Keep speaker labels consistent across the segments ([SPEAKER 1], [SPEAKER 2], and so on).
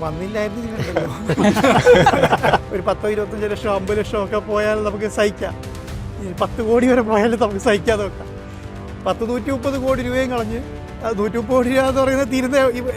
[SPEAKER 1] വന്നില്ലായിരുന്നില്ലല്ലോ. ഒരു 10-25 ലക്ഷം 50 ലക്ഷം ഒക്കെ പോയാൽ നമുക്ക് സഹിക്കാം. 10 കോടി വരെ പോയാലും നമുക്ക് സഹിക്കാതെ വെക്കാം. 130 കോടി രൂപയും കളഞ്ഞ് 130 കോടി രൂപ എന്ന് പറയുന്നത് തീരുന്ന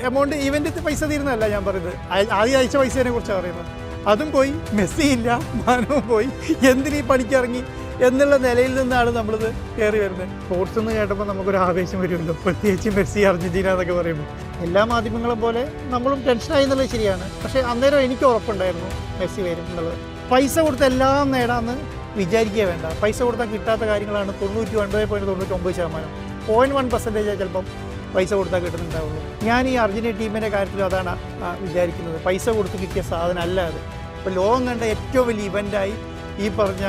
[SPEAKER 1] എമൗണ്ട് ഇവൻ്റ് പൈസ തീരുന്നതല്ല ഞാൻ പറയുന്നത്. ആദ്യം അയച്ച പൈസേനെ കുറിച്ചാണ് പറയുന്നത്. അതും പോയി, മെസ്സി ഇല്ല, മാനവും പോയി, എന്തിനീ പണിക്കിറങ്ങി എന്നുള്ള നിലയിൽ നിന്നാണ് നമ്മളിത് കയറി വരുന്നത്. സ്പോർട്സ് എന്ന് കേട്ടപ്പോൾ നമുക്കൊരു ആവേശം വരുമല്ലോ, പ്രത്യേകിച്ച് മെസ്സി അർജൻറ്റീന എന്നൊക്കെ പറയുമ്പോൾ. എല്ലാ മാധ്യമങ്ങളും പോലെ നമ്മളും ടെൻഷനായി എന്നുള്ളത് ശരിയാണ്. പക്ഷേ അന്നേരം എനിക്ക് ഉറപ്പുണ്ടായിരുന്നു മെസ്സി വരും എന്നുള്ളത്. പൈസ കൊടുത്ത് എല്ലാം നേടാമെന്ന് വിചാരിക്കുക വേണ്ട. പൈസ കൊടുത്താൽ കിട്ടാത്ത കാര്യങ്ങളാണ് 99.99%. 0.1% ചിലപ്പം പൈസ കൊടുത്താൽ കിട്ടുന്നുണ്ടാവുള്ളൂ. ഞാൻ ഈ അർജൻറ്റീന ടീമിൻ്റെ കാര്യത്തിൽ അതാണ് വിചാരിക്കുന്നത്. പൈസ കൊടുത്ത് കിട്ടിയ സാധനം അല്ല അത്. ഇപ്പോൾ ലോകം കണ്ട ഏറ്റവും വലിയ ഇവൻ്റായി ഈ പറഞ്ഞ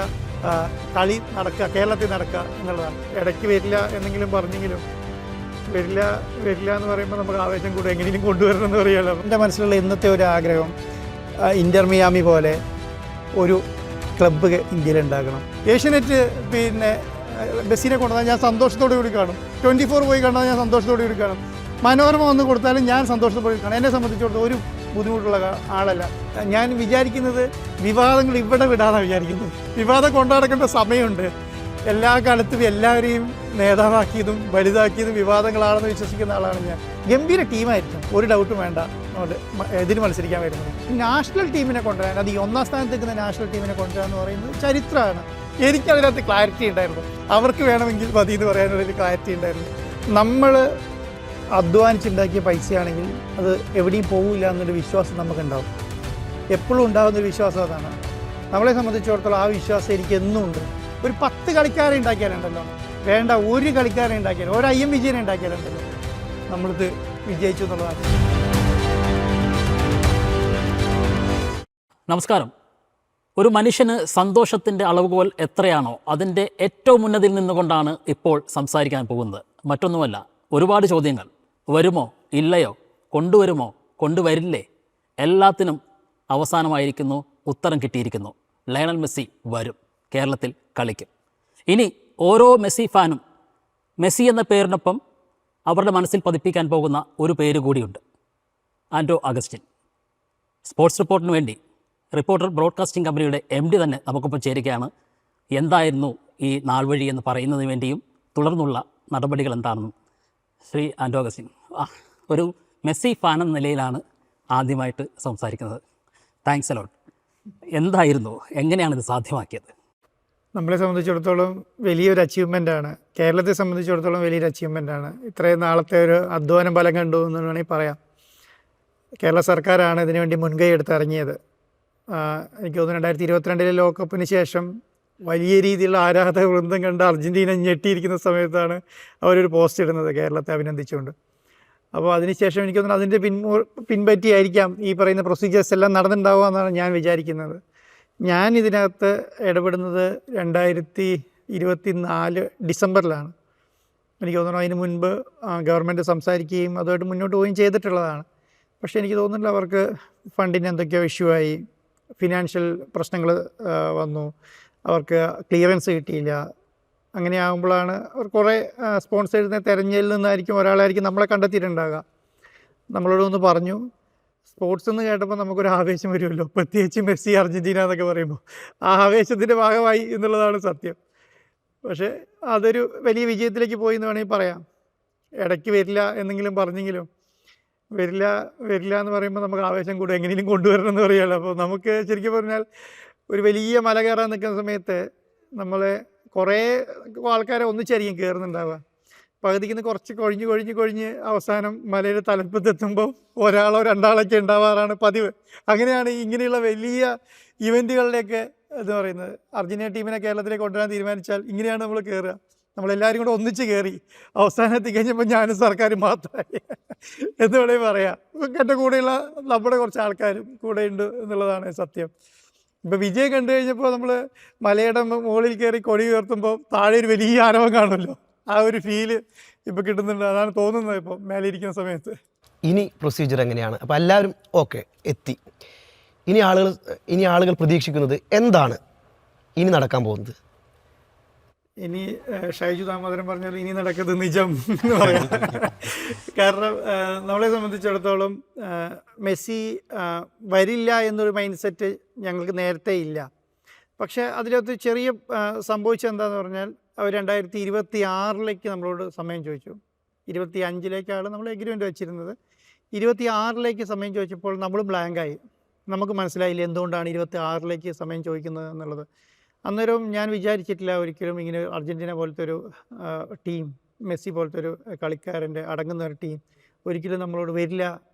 [SPEAKER 1] കളി നടക്കുക, കേരളത്തിൽ നടക്കുക എന്നുള്ളതാണ്. ഇടയ്ക്ക് വരില്ല എന്നെങ്കിലും പറഞ്ഞെങ്കിലും വരില്ല എന്ന് പറയുമ്പോൾ നമുക്ക് ആവേശം കൂടെ എങ്ങനെയും കൊണ്ടുവരണം എന്ന് പറയുമല്ലോ. എൻ്റെ മനസ്സിലുള്ള ഇന്നത്തെ ഒരു ആഗ്രഹം ഇൻ്റർ മിയാമി പോലെ ഒരു ക്ലബ്ബ് ഇന്ത്യയിൽ ഉണ്ടാക്കണം. ഏഷ്യനെറ്റ് പിന്നെ മെസ്സിനെ കൊണ്ടുവന്നാൽ ഞാൻ സന്തോഷത്തോടു കൂടി കാണും. 24 പോയി കണ്ടാൽ ഞാൻ സന്തോഷത്തോടു കൂടി കാണും. മനോരമ വന്ന് കൊടുത്താലും ഞാൻ സന്തോഷത്തോടു കാണും. എന്നെ സംബന്ധിച്ചിടത്തോളം ഒരു ബുദ്ധിമുട്ടുള്ള ആളല്ല. ഞാൻ വിചാരിക്കുന്നത് വിവാദങ്ങൾ ഇവിടെ വിടാനാണ് വിചാരിക്കുന്നത്. വിവാദം കൊണ്ടുനടക്കേണ്ട സമയമുണ്ട്. എല്ലാ കാലത്തും എല്ലാവരെയും നേതാവാക്കിയതും വലുതാക്കിയതും വിവാദങ്ങളാണെന്ന് വിശ്വസിക്കുന്ന ആളാണ് ഞാൻ. ഗംഭീര ടീമായിരിക്കും, ഒരു ഡൗട്ടും വേണ്ട. എതിര് മത്സരിക്കാൻ വരുന്നത് നാഷണൽ ടീമിനെ കൊണ്ടുവരാൻ, അത് ഈ 1ാം സ്ഥാനത്ത് നിൽക്കുന്ന നാഷണൽ ടീമിനെ കൊണ്ടുവരാന്ന് പറയുന്നത് ചരിത്രമാണ്. എനിക്കതിനകത്ത് ക്ലാരിറ്റി ഉണ്ടായിരുന്നു. അവർക്ക് വേണമെങ്കിൽ മതി എന്ന് പറയാനുള്ളൊരു ക്ലാരിറ്റി ഉണ്ടായിരുന്നു. നമ്മൾ അധ്വാനിച്ചുണ്ടാക്കിയ പൈസയാണെങ്കിൽ അത് എവിടെയും പോകില്ല എന്നൊരു വിശ്വാസം നമുക്കുണ്ടാവും. എപ്പോഴും ഉണ്ടാകുന്നൊരു വിശ്വാസം അതാണ്. നമ്മളെ സംബന്ധിച്ചിടത്തോളം ആ വിശ്വാസം എനിക്ക് എന്നും ഉണ്ട്. ഒരു 10 കളിക്കാരെ ഉണ്ടാക്കിയാലുണ്ടല്ലോ, വേണ്ട ഒരു കളിക്കാരെ ഉണ്ടാക്കിയാലും, ഒരു IM വിജയനെ ഉണ്ടാക്കിയാലുണ്ടല്ലോ, നമ്മളിത് വിജയിച്ചു എന്നുള്ളതാണ്.
[SPEAKER 2] നമസ്കാരം. ഒരു മനുഷ്യന് സന്തോഷത്തിൻ്റെ അളവുകോൽ എത്രയാണോ അതിൻ്റെ ഏറ്റവും ഉന്നതിയിൽ നിന്നുകൊണ്ടാണ് ഇപ്പോൾ സംസാരിക്കാൻ പോകുന്നത്. മറ്റൊന്നുമല്ല, ഒരുപാട് ചോദ്യങ്ങൾ. വരുമോ ഇല്ലയോ, കൊണ്ടുവരുമോ കൊണ്ടുവരില്ലേ, എല്ലാത്തിനും അവസാനമായിരിക്കുന്നു ഉത്തരം കിട്ടിയിരിക്കുന്നു. ലയണൽ മെസ്സി വരും, കേരളത്തിൽ കളിക്കും. ഇനി ഓരോ മെസ്സി ഫാനും മെസ്സി എന്ന പേരിനൊപ്പം അവരുടെ മനസ്സിൽ പതിപ്പിക്കാൻ പോകുന്ന ഒരു പേര് കൂടിയുണ്ട്, ആൻഡോ അഗസ്റ്റിൻ. സ്പോർട്സ് റിപ്പോർട്ടിന് വേണ്ടി റിപ്പോർട്ടർ ബ്രോഡ്കാസ്റ്റിംഗ് കമ്പനിയുടെ MD തന്നെ നമുക്കൊപ്പം ചേരുകയാണ്. എന്തായിരുന്നു ഈ നാൾ വഴി എന്ന് പറയുന്നതിന് വേണ്ടിയും തുടർന്നുള്ള നടപടികൾ എന്താണെന്നും. ശ്രീ ആൻഡോ അഗസ്റ്റിൻ, ഒരു മെസ്സി ഫാൻ എന്ന നിലയിലാണ് ആദ്യമായിട്ട് സംസാരിക്കുന്നത്. Thanks a lot. എന്തായിരുന്നു, എങ്ങനെയാണ് ഇത് സാധ്യമാക്കിയത്?
[SPEAKER 1] നമ്മളെ സംബന്ധിച്ചിടത്തോളം വലിയൊരു അച്ചീവ്മെൻ്റാണ്. കേരളത്തെ സംബന്ധിച്ചിടത്തോളം വലിയൊരു അച്ചീവ്മെൻ്റാണ്. ഇത്രയും നാളത്തെ ഒരു അധ്വാനം ഫലം കണ്ടു എന്ന് വേണമെങ്കിൽ പറയാം. കേരള സർക്കാരാണ് ഇതിനുവേണ്ടി മുൻകൈ എടുത്ത് ഇറങ്ങിയത്. എനിക്ക് തോന്നുന്നു 2022 ലോകകപ്പിന് ശേഷം വലിയ രീതിയിലുള്ള ആരാധക വൃന്ദം കണ്ട് അർജൻറ്റീന ഞെട്ടിയിരിക്കുന്ന സമയത്താണ് അവരൊരു പോസ്റ്റ് ഇടുന്നത് കേരളത്തെ അഭിനന്ദിച്ചുകൊണ്ട്. അപ്പോൾ അതിനുശേഷം എനിക്ക് തോന്നുന്നു അതിൻ്റെ പിൻപറ്റിയായിരിക്കാം ഈ പറയുന്ന പ്രൊസീജിയേഴ്സ് എല്ലാം നടന്നിട്ടുണ്ടാവുക എന്നാണ് ഞാൻ വിചാരിക്കുന്നത്. ഞാൻ ഇതിനകത്ത് ഇടപെടുന്നത് 2024 ഡിസംബറിലാണ്. എനിക്ക് തോന്നുന്നു അതിന് മുൻപ് ഗവൺമെൻറ് സംസാരിക്കുകയും അതുമായിട്ട് മുന്നോട്ട് പോവുകയും ചെയ്തിട്ടുള്ളതാണ്. പക്ഷേ എനിക്ക് തോന്നുന്നില്ല, അവർക്ക് ഫണ്ടിന് എന്തൊക്കെയോ ഇഷ്യൂ ആയി, ഫിനാൻഷ്യൽ പ്രശ്നങ്ങൾ വന്നു, അവർക്ക് ക്ലിയറൻസ് കിട്ടിയില്ല. അങ്ങനെ ആകുമ്പോഴാണ് അവർ കുറേ സ്പോൺസേഴ്സിനെ തിരഞ്ഞതിൽ നിന്നായിരിക്കും ഒരാളായിരിക്കും നമ്മളെ കണ്ടെത്തിയിട്ടുണ്ടാകുക. നമ്മളോടൊന്ന് പറഞ്ഞു, സ്പോർട്സ് എന്ന് കേട്ടപ്പോൾ നമുക്കൊരു ആവേശം വരുമല്ലോ, പ്രത്യേകിച്ച് മെസ്സി അർജൻറ്റീന എന്നൊക്കെ പറയുമ്പോൾ. ആ ആവേശത്തിൻ്റെ ഭാഗമായി എന്നുള്ളതാണ് സത്യം. പക്ഷേ അതൊരു വലിയ വിജയത്തിലേക്ക് പോയി എന്ന് വേണമെങ്കിൽ പറയാം. ഇടയ്ക്ക് വരില്ല എന്നെങ്കിലും പറഞ്ഞെങ്കിലും വരില്ല എന്ന് പറയുമ്പോൾ നമുക്ക് ആവേശം കൂടെ എങ്ങനെയും കൊണ്ടുവരണം എന്ന് പറയുമല്ലോ. അപ്പോൾ നമുക്ക് ശരിക്കും പറഞ്ഞാൽ ഒരു വലിയ മല കയറാൻ നിൽക്കുന്ന സമയത്ത് നമ്മളെ കുറേ ആൾക്കാരെ ഒന്നിച്ചായിരിക്കും കയറുന്നുണ്ടാവുക. പകുതിക്ക് കുറച്ച് കൊഴിഞ്ഞ് അവസാനം മലയുടെ തലപ്പത്തെത്തുമ്പോൾ ഒരാളോ രണ്ടാളൊക്കെ ഉണ്ടാവാറാണ് പതിവ്. അങ്ങനെയാണ് ഇങ്ങനെയുള്ള വലിയ ഇവൻറ്റുകളിലേക്ക് എന്ന് പറയുന്നത്. അർജൻറ്റീന ടീമിനെ കേരളത്തിലേക്ക് കൊണ്ടുവരാൻ തീരുമാനിച്ചാൽ ഇങ്ങനെയാണ് നമ്മൾ കയറുക. നമ്മളെല്ലാവരും കൂടെ ഒന്നിച്ച് കയറി അവസാനം എത്തിക്കഴിഞ്ഞപ്പോൾ ഞാനും സർക്കാർ മാത്രമായി എന്ന് വേണമെങ്കിൽ പറയാം. എൻ്റെ കൂടെയുള്ള നമ്മുടെ കുറച്ച് ആൾക്കാരും കൂടെ ഉണ്ട് എന്നുള്ളതാണ് സത്യം. ഇപ്പോൾ വിജയം കണ്ടു കഴിഞ്ഞപ്പോൾ നമ്മൾ മലയുടെ മുകളിൽ കയറി കൊടി ഉയർത്തുമ്പോൾ താഴെ ഒരു വലിയ ആരവം കാണുമല്ലോ, ആ ഒരു ഫീല് ഇപ്പോൾ കിട്ടുന്നുണ്ട്. അതാണ് തോന്നുന്നത് ഇപ്പോൾ മേലെ ഇരിക്കുന്ന സമയത്ത്.
[SPEAKER 3] ഇനി പ്രൊസീജിയർ എങ്ങനെയാണ്? അപ്പോൾ എല്ലാവരും ഓക്കെ എത്തി. ഇനി ആളുകൾ പ്രതീക്ഷിക്കുന്നത് എന്താണ് ഇനി നടക്കാൻ പോകുന്നത്?
[SPEAKER 1] ഇനി ഷൈജു ദാമോദരൻ പറഞ്ഞാൽ ഇനി നടക്കുന്നത് നിജം എന്ന് പറയാം. കാരണം നമ്മളെ സംബന്ധിച്ചിടത്തോളം മെസ്സി വരില്ല എന്നൊരു മൈൻഡ് സെറ്റ് ഞങ്ങൾക്ക് നേരത്തെ ഇല്ല. പക്ഷേ അതിനകത്ത് ചെറിയ സംഭവിച്ചത് എന്താണെന്ന് പറഞ്ഞാൽ അവർ 2026 നമ്മളോട് സമയം ചോദിച്ചു. 25 നമ്മൾ എഗ്രിമെൻ്റ് വെച്ചിരുന്നത്. 26 സമയം ചോദിച്ചപ്പോൾ നമ്മൾ ബ്ലാങ്കായി. നമുക്ക് മനസ്സിലായില്ല എന്തുകൊണ്ടാണ് 26 സമയം ചോദിക്കുന്നത് എന്നുള്ളത്. അന്നേരം ഞാൻ വിചാരിച്ചിട്ടില്ല ഒരിക്കലും ഇങ്ങനെ അർജൻറ്റീന പോലത്തെ ഒരു ടീം, മെസ്സി പോലത്തെ ഒരു കളിക്കാരൻ്റെ അടങ്ങുന്ന ഒരു ടീം ഒരിക്കലും നമ്മളോട് വരില്ല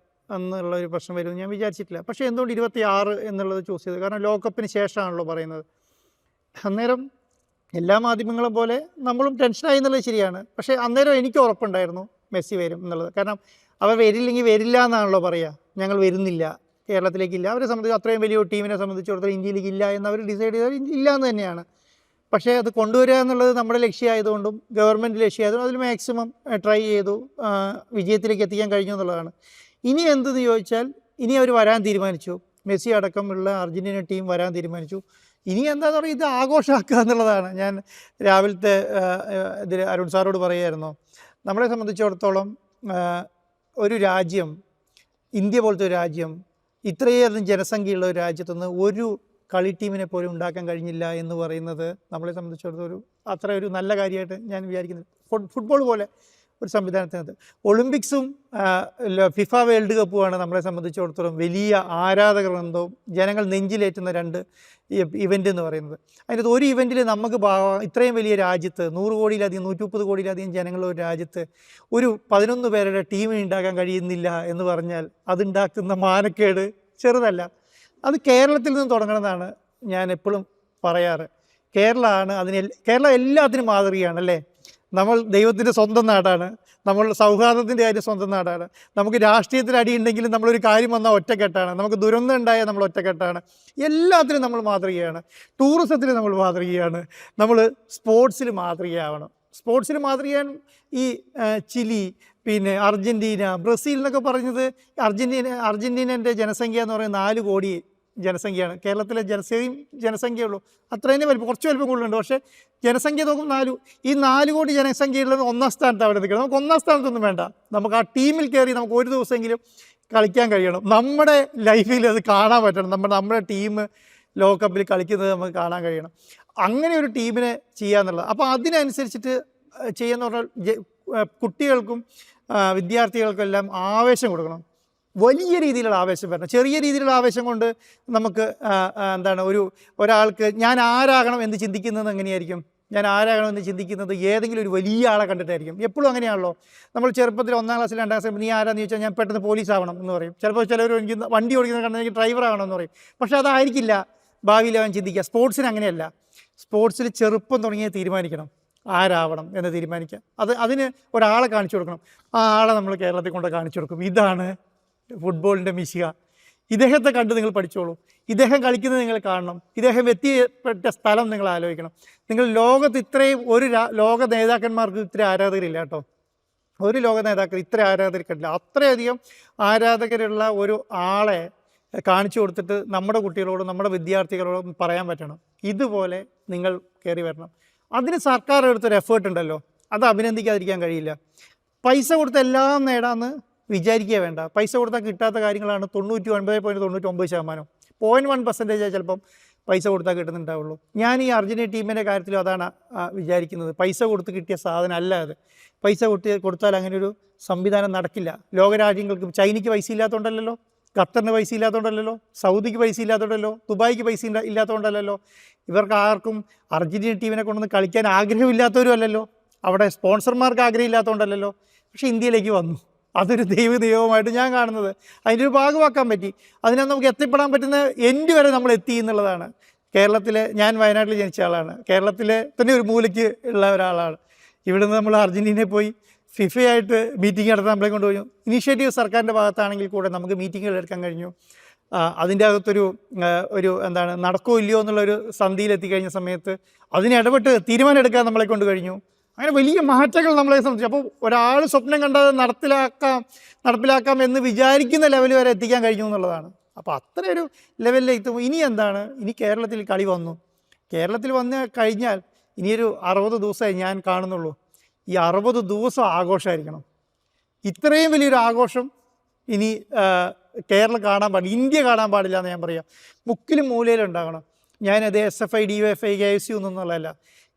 [SPEAKER 1] എന്നുള്ളൊരു പ്രശ്നം വരുമെന്ന് ഞാൻ വിചാരിച്ചിട്ടില്ല. പക്ഷേ എന്തുകൊണ്ട് 26 എന്നുള്ളത് ചൂസ് ചെയ്തത്? കാരണം ലോകകപ്പിന് ശേഷമാണല്ലോ പറയുന്നത്. അന്നേരം എല്ലാ മാധ്യമങ്ങളും പോലെ നമ്മളും ടെൻഷനായി എന്നുള്ളത് ശരിയാണ്. പക്ഷേ അന്നേരം എനിക്ക് ഉറപ്പുണ്ടായിരുന്നു മെസ്സി വരും എന്നുള്ളത്. കാരണം അവർ വരില്ലെങ്കിൽ വരില്ല എന്നാണല്ലോ പറയുക, ഞങ്ങൾ വരുന്നില്ല, കേരളത്തിലേക്കില്ല. അവരെ സംബന്ധിച്ച് അത്രയും വലിയ ടീമിനെ സംബന്ധിച്ചിടത്തോളം ഇന്ത്യയിലേക്ക് ഇല്ല എന്ന് അവർ ഡിസൈഡ് ചെയ്താൽ ഇല്ല എന്ന് തന്നെയാണ്. പക്ഷേ അത് കൊണ്ടുവരിക എന്നുള്ളത് നമ്മുടെ ലക്ഷ്യമായതുകൊണ്ടും ഗവൺമെൻറ് ലക്ഷ്യമായതുകൊണ്ടും അതിൽ മാക്സിമം ട്രൈ ചെയ്തു, വിജയത്തിലേക്ക് എത്തിക്കാൻ കഴിഞ്ഞു എന്നുള്ളതാണ്. ഇനി എന്തെന്ന് ചോദിച്ചാൽ ഇനി അവർ വരാൻ തീരുമാനിച്ചു, മെസ്സി അടക്കമുള്ള അർജൻറ്റീന ടീം വരാൻ തീരുമാനിച്ചു. ഇനി എന്താണെന്ന് പറയുക, ഇത് ആഘോഷമാക്കുക എന്നുള്ളതാണ്. ഞാൻ രാവിലത്തെ ഇതിൽ അരുൺ സാറോട് പറയുമായിരുന്നു, നമ്മളെ സംബന്ധിച്ചിടത്തോളം ഒരു രാജ്യം, ഇന്ത്യ പോലത്തെ ഒരു രാജ്യം, ഇത്രയേറെ ജനസംഖ്യയുള്ള ഒരു രാജ്യത്തുനിന്ന് ഒരു കളി ടീമിനെ പോലും ഉണ്ടാക്കാൻ കഴിഞ്ഞില്ല എന്ന് പറയുന്നത് നമ്മളെ സംബന്ധിച്ചിടത്തോളം അത്ര ഒരു നല്ല കാര്യമായിട്ട് ഞാൻ വിചാരിക്കുന്നത്. ഫുട്ബോൾ പോലെ ഒരു സംവിധാനത്തിനകത്ത് ഒളിമ്പിക്സും ഫിഫ വേൾഡ് കപ്പുമാണ് നമ്മളെ സംബന്ധിച്ചിടത്തോളം വലിയ ആരാധകർ ബന്ധവും ജനങ്ങൾ നെഞ്ചിലേറ്റുന്ന 2 ഇവൻ്റ് എന്ന് പറയുന്നത്. അതിനകത്ത് ഒരു ഇവൻറ്റിൽ നമുക്ക് ഇത്രയും വലിയ രാജ്യത്ത് 100 കോടിയിലധികം 130 കോടിയിലധികം ജനങ്ങളുള്ള ഒരു രാജ്യത്ത് ഒരു 11 പേരുടെ ടീമിനെ ഉണ്ടാക്കാൻ കഴിയുന്നില്ല എന്ന് പറഞ്ഞാൽ അതുണ്ടാക്കുന്ന മാനക്കേട് ചെറുതല്ല. അത് കേരളത്തിൽ നിന്ന് തുടങ്ങണമെന്നാണ് ഞാൻ എപ്പോഴും പറയാറ്. കേരളം എല്ലാത്തിനും മാതൃകയാണ് അല്ലേ. നമ്മൾ ദൈവത്തിൻ്റെ സ്വന്തം നാടാണ്, നമ്മൾ സൗഹാർദ്ദത്തിൻ്റെ കാര്യം സ്വന്തം നാടാണ്, നമുക്ക് രാഷ്ട്രീയത്തിൽ അടിയുണ്ടെങ്കിലും നമ്മളൊരു കാര്യം വന്നാൽ ഒറ്റക്കെട്ടാണ്, നമുക്ക് ദുരന്തം ഉണ്ടായാൽ നമ്മൾ ഒറ്റക്കെട്ടാണ്, എല്ലാത്തിനും നമ്മൾ മാതൃകയാണ്. ടൂറിസത്തിൽ നമ്മൾ മാതൃകയാണ്, നമ്മൾ സ്പോർട്സിൽ മാതൃകയാവണം. സ്പോർട്സിൽ മാതൃകയാണ് ഈ ചിലി, പിന്നെ അർജൻറ്റീന, ബ്രസീൽ എന്നൊക്കെ പറഞ്ഞത്. അർജൻറ്റീനൻ്റെ ജനസംഖ്യ എന്ന് പറയുന്നത് 4 കോടി ജനസംഖ്യയാണ്. കേരളത്തിലെ ജനസംഖ്യയുള്ളൂ, അത്രയും വലിപ്പം, കുറച്ച് വലിപ്പം കൂടുതലുണ്ട്. പക്ഷേ ജനസംഖ്യ നോക്കും 4. ഈ 4 കോടി ജനസംഖ്യയുള്ളത് 1ാം സ്ഥാനത്ത് അവിടെ നിൽക്കണം. നമുക്ക് 1ാം സ്ഥാനത്തൊന്നും വേണ്ട, നമുക്ക് ആ ടീമിൽ കയറി നമുക്ക് ഒരു ദിവസമെങ്കിലും കളിക്കാൻ കഴിയണം. നമ്മുടെ ലൈഫിൽ അത് കാണാൻ പറ്റണം. നമ്മുടെ ടീം ലോകകപ്പിൽ കളിക്കുന്നത് നമുക്ക് കാണാൻ കഴിയണം. അങ്ങനെ ഒരു ടീമിനെ ചെയ്യാന്നുള്ളത്. അപ്പോൾ അതിനനുസരിച്ചിട്ട് ചെയ്യാന്ന് പറഞ്ഞാൽ കുട്ടികൾക്കും വിദ്യാർത്ഥികൾക്കെല്ലാം ആവേശം കൊടുക്കണം. വലിയ രീതിയിലുള്ള ആവേശം വരണം. ചെറിയ രീതിയിലുള്ള ആവേശം കൊണ്ട് നമുക്ക് എന്താണ് ഒരാൾക്ക് ഞാൻ ആരാകണം എന്ന് ചിന്തിക്കുന്നത് എങ്ങനെയായിരിക്കും? ഞാൻ ആരാകണം എന്ന് ചിന്തിക്കുന്നത് ഏതെങ്കിലും ഒരു വലിയ ആളെ കണ്ടിട്ടായിരിക്കും. എപ്പോഴും അങ്ങനെയാണല്ലോ. നമ്മൾ ചെറുപ്പത്തിൽ 1ാം ക്ലാസ്സിൽ 2ാം ക്ലാസ്സിൽ നീ ആരാന്ന് ചോദിച്ചാൽ ഞാൻ പെട്ടെന്ന് പോലീസ് ആവണം എന്ന് പറയും. ചിലപ്പോൾ എനിക്ക് വണ്ടി ഓടിക്കുന്നത് കണ്ടെങ്കിൽ എനിക്ക് ഡ്രൈവർ ആകണം എന്ന് പറയും. പക്ഷേ അതായിരിക്കില്ല ഭാവിയിൽ അവൻ ചിന്തിക്കുക. സ്പോർട്സിന് അങ്ങനെയല്ല. സ്പോർട്സിൽ ചെറുപ്പം തുടങ്ങിയ തീരുമാനിക്കണം ആരാവണം എന്ന് തീരുമാനിക്കുക. അതിന് ഒരാളെ കാണിച്ചു കൊടുക്കണം. ആ ആളെ നമ്മൾ കേരളത്തിൽ കൊണ്ട് കാണിച്ചു കൊടുക്കും. ഇതാണ് ഫുട്ബോളിൻ്റെ മിശിക. ഇദ്ദേഹത്തെ കണ്ട് നിങ്ങൾ പഠിച്ചോളൂ. ഇദ്ദേഹം കളിക്കുന്നത് നിങ്ങൾ കാണണം. ഇദ്ദേഹം എത്തിപ്പെട്ട സ്ഥലം നിങ്ങൾ ആലോചിക്കണം. നിങ്ങൾ ലോകത്ത് ഇത്രയും ലോക നേതാക്കന്മാർക്ക് ഇത്ര ആരാധകരില്ല കേട്ടോ. ഒരു ലോക നേതാക്കൾ ഇത്ര ആരാധകരിക്കില്ല. അത്രയധികം ആരാധകരുള്ള ഒരു ആളെ കാണിച്ചു കൊടുത്തിട്ട് നമ്മുടെ കുട്ടികളോടും നമ്മുടെ വിദ്യാർത്ഥികളോടും പറയാൻ പറ്റണം, ഇതുപോലെ നിങ്ങൾ കയറി വരണം. അതിന് സർക്കാർ എടുത്തൊരു എഫേർട്ട് ഉണ്ടല്ലോ, അത് അഭിനന്ദിക്കാതിരിക്കാൻ കഴിയില്ല. പൈസ കൊടുത്ത് എല്ലാം നേടാമെന്ന് വിചാരിക്കുക വേണ്ട. പൈസ കൊടുത്താൽ കിട്ടാത്ത കാര്യങ്ങളാണ് 99.99%. 0.1% ചിലപ്പം പൈസ കൊടുത്താൽ കിട്ടുന്നുണ്ടാവുള്ളൂ. ഞാൻ ഈ അർജൻറ്റീന ടീമിൻ്റെ കാര്യത്തിലും അതാണ് വിചാരിക്കുന്നത്. പൈസ കൊടുത്ത് കിട്ടിയ സാധനം അല്ല അത്. പൈസ കൊടുത്താൽ അങ്ങനെ ഒരു സംവിധാനം നടക്കില്ല. ലോകരാജ്യങ്ങൾക്ക് ചൈനയ്ക്ക് പൈസ ഇല്ലാത്തതുകൊണ്ടല്ലോ, ഖത്തറിന് പൈസ ഇല്ലാത്തതുകൊണ്ടല്ലോ, സൗദിക്ക് പൈസ ഇല്ലാത്തതുകൊണ്ടല്ലോ, ദുബായിക്ക് പൈസ ഇല്ലാത്തതുകൊണ്ടല്ലോ, ഇവർക്ക് ആർക്കും അർജൻറ്റീന ടീമിനെ കൊണ്ടൊന്ന് കളിക്കാൻ ആഗ്രഹമില്ലാത്തവരും അല്ലല്ലോ, അവിടെ സ്പോൺസർമാർക്ക് ആഗ്രഹമില്ലാത്തതുകൊണ്ടല്ലോ. പക്ഷേ ഇന്ത്യയിലേക്ക് വന്നു. അതൊരു ദൈവമായിട്ട് ഞാൻ കാണുന്നത്. അതിൻ്റെ ഒരു ഭാഗമാക്കാൻ പറ്റി. അതിനകത്ത് നമുക്ക് എത്തിപ്പെടാൻ പറ്റുന്ന എൻഡ് വരെ നമ്മൾ എത്തി എന്നുള്ളതാണ്. ഞാൻ വയനാട്ടിൽ ജനിച്ച ആളാണ്. കേരളത്തിലെ തന്നെ ഒരു മൂലയ്ക്ക് ഉള്ള ഒരാളാണ്. ഇവിടുന്ന് നമ്മൾ അർജൻറ്റീനയിൽ പോയി ഫിഫയായിട്ട് മീറ്റിംഗ് നടത്താൻ നമ്മളെ കൊണ്ടുപോയി. ഇനീഷ്യേറ്റീവ് സർക്കാരിൻ്റെ ഭാഗത്താണെങ്കിൽ കൂടെ നമുക്ക് മീറ്റിങ്ങുകൾ എടുക്കാൻ കഴിഞ്ഞു. അതിൻ്റെ അകത്തൊരു എന്താണ് നടക്കോ ഇല്ലയോ എന്നുള്ളൊരു സന്ധിയിലെത്തിക്കഴിഞ്ഞ സമയത്ത് അതിനിടപെട്ട് തീരുമാനം എടുക്കാൻ നമ്മളെ കൊണ്ട് കഴിഞ്ഞു. അങ്ങനെ വലിയ മാറ്റങ്ങൾ നമ്മളെ സംബന്ധിച്ചു. അപ്പോൾ ഒരാൾ സ്വപ്നം കണ്ടത് നടപ്പിലാക്കാം എന്ന് വിചാരിക്കുന്ന ലെവൽ വരെ എത്തിക്കാൻ കഴിഞ്ഞു എന്നുള്ളതാണ്. അപ്പോൾ അത്രയൊരു ലെവലിലേക്ക് എത്തുമ്പോൾ ഇനി എന്താണ്, ഇനി കേരളത്തിൽ കളി വന്നു. കേരളത്തിൽ വന്നു കഴിഞ്ഞാൽ ഇനിയൊരു 60 ദിവസമായി ഞാൻ കാണുന്നുള്ളൂ. ഈ 60 ദിവസം ആഘോഷമായിരിക്കണം. ഇത്രയും വലിയൊരു ആഘോഷം ഇനി കേരളം കാണാൻ പാടില്ല, ഇന്ത്യ കാണാൻ പാടില്ല എന്ന് ഞാൻ പറയാം. മുക്കിലും മൂലയിലും ഉണ്ടാകണം. ഞാനത് SFI DYFI KSU ഒന്നുമല്ല,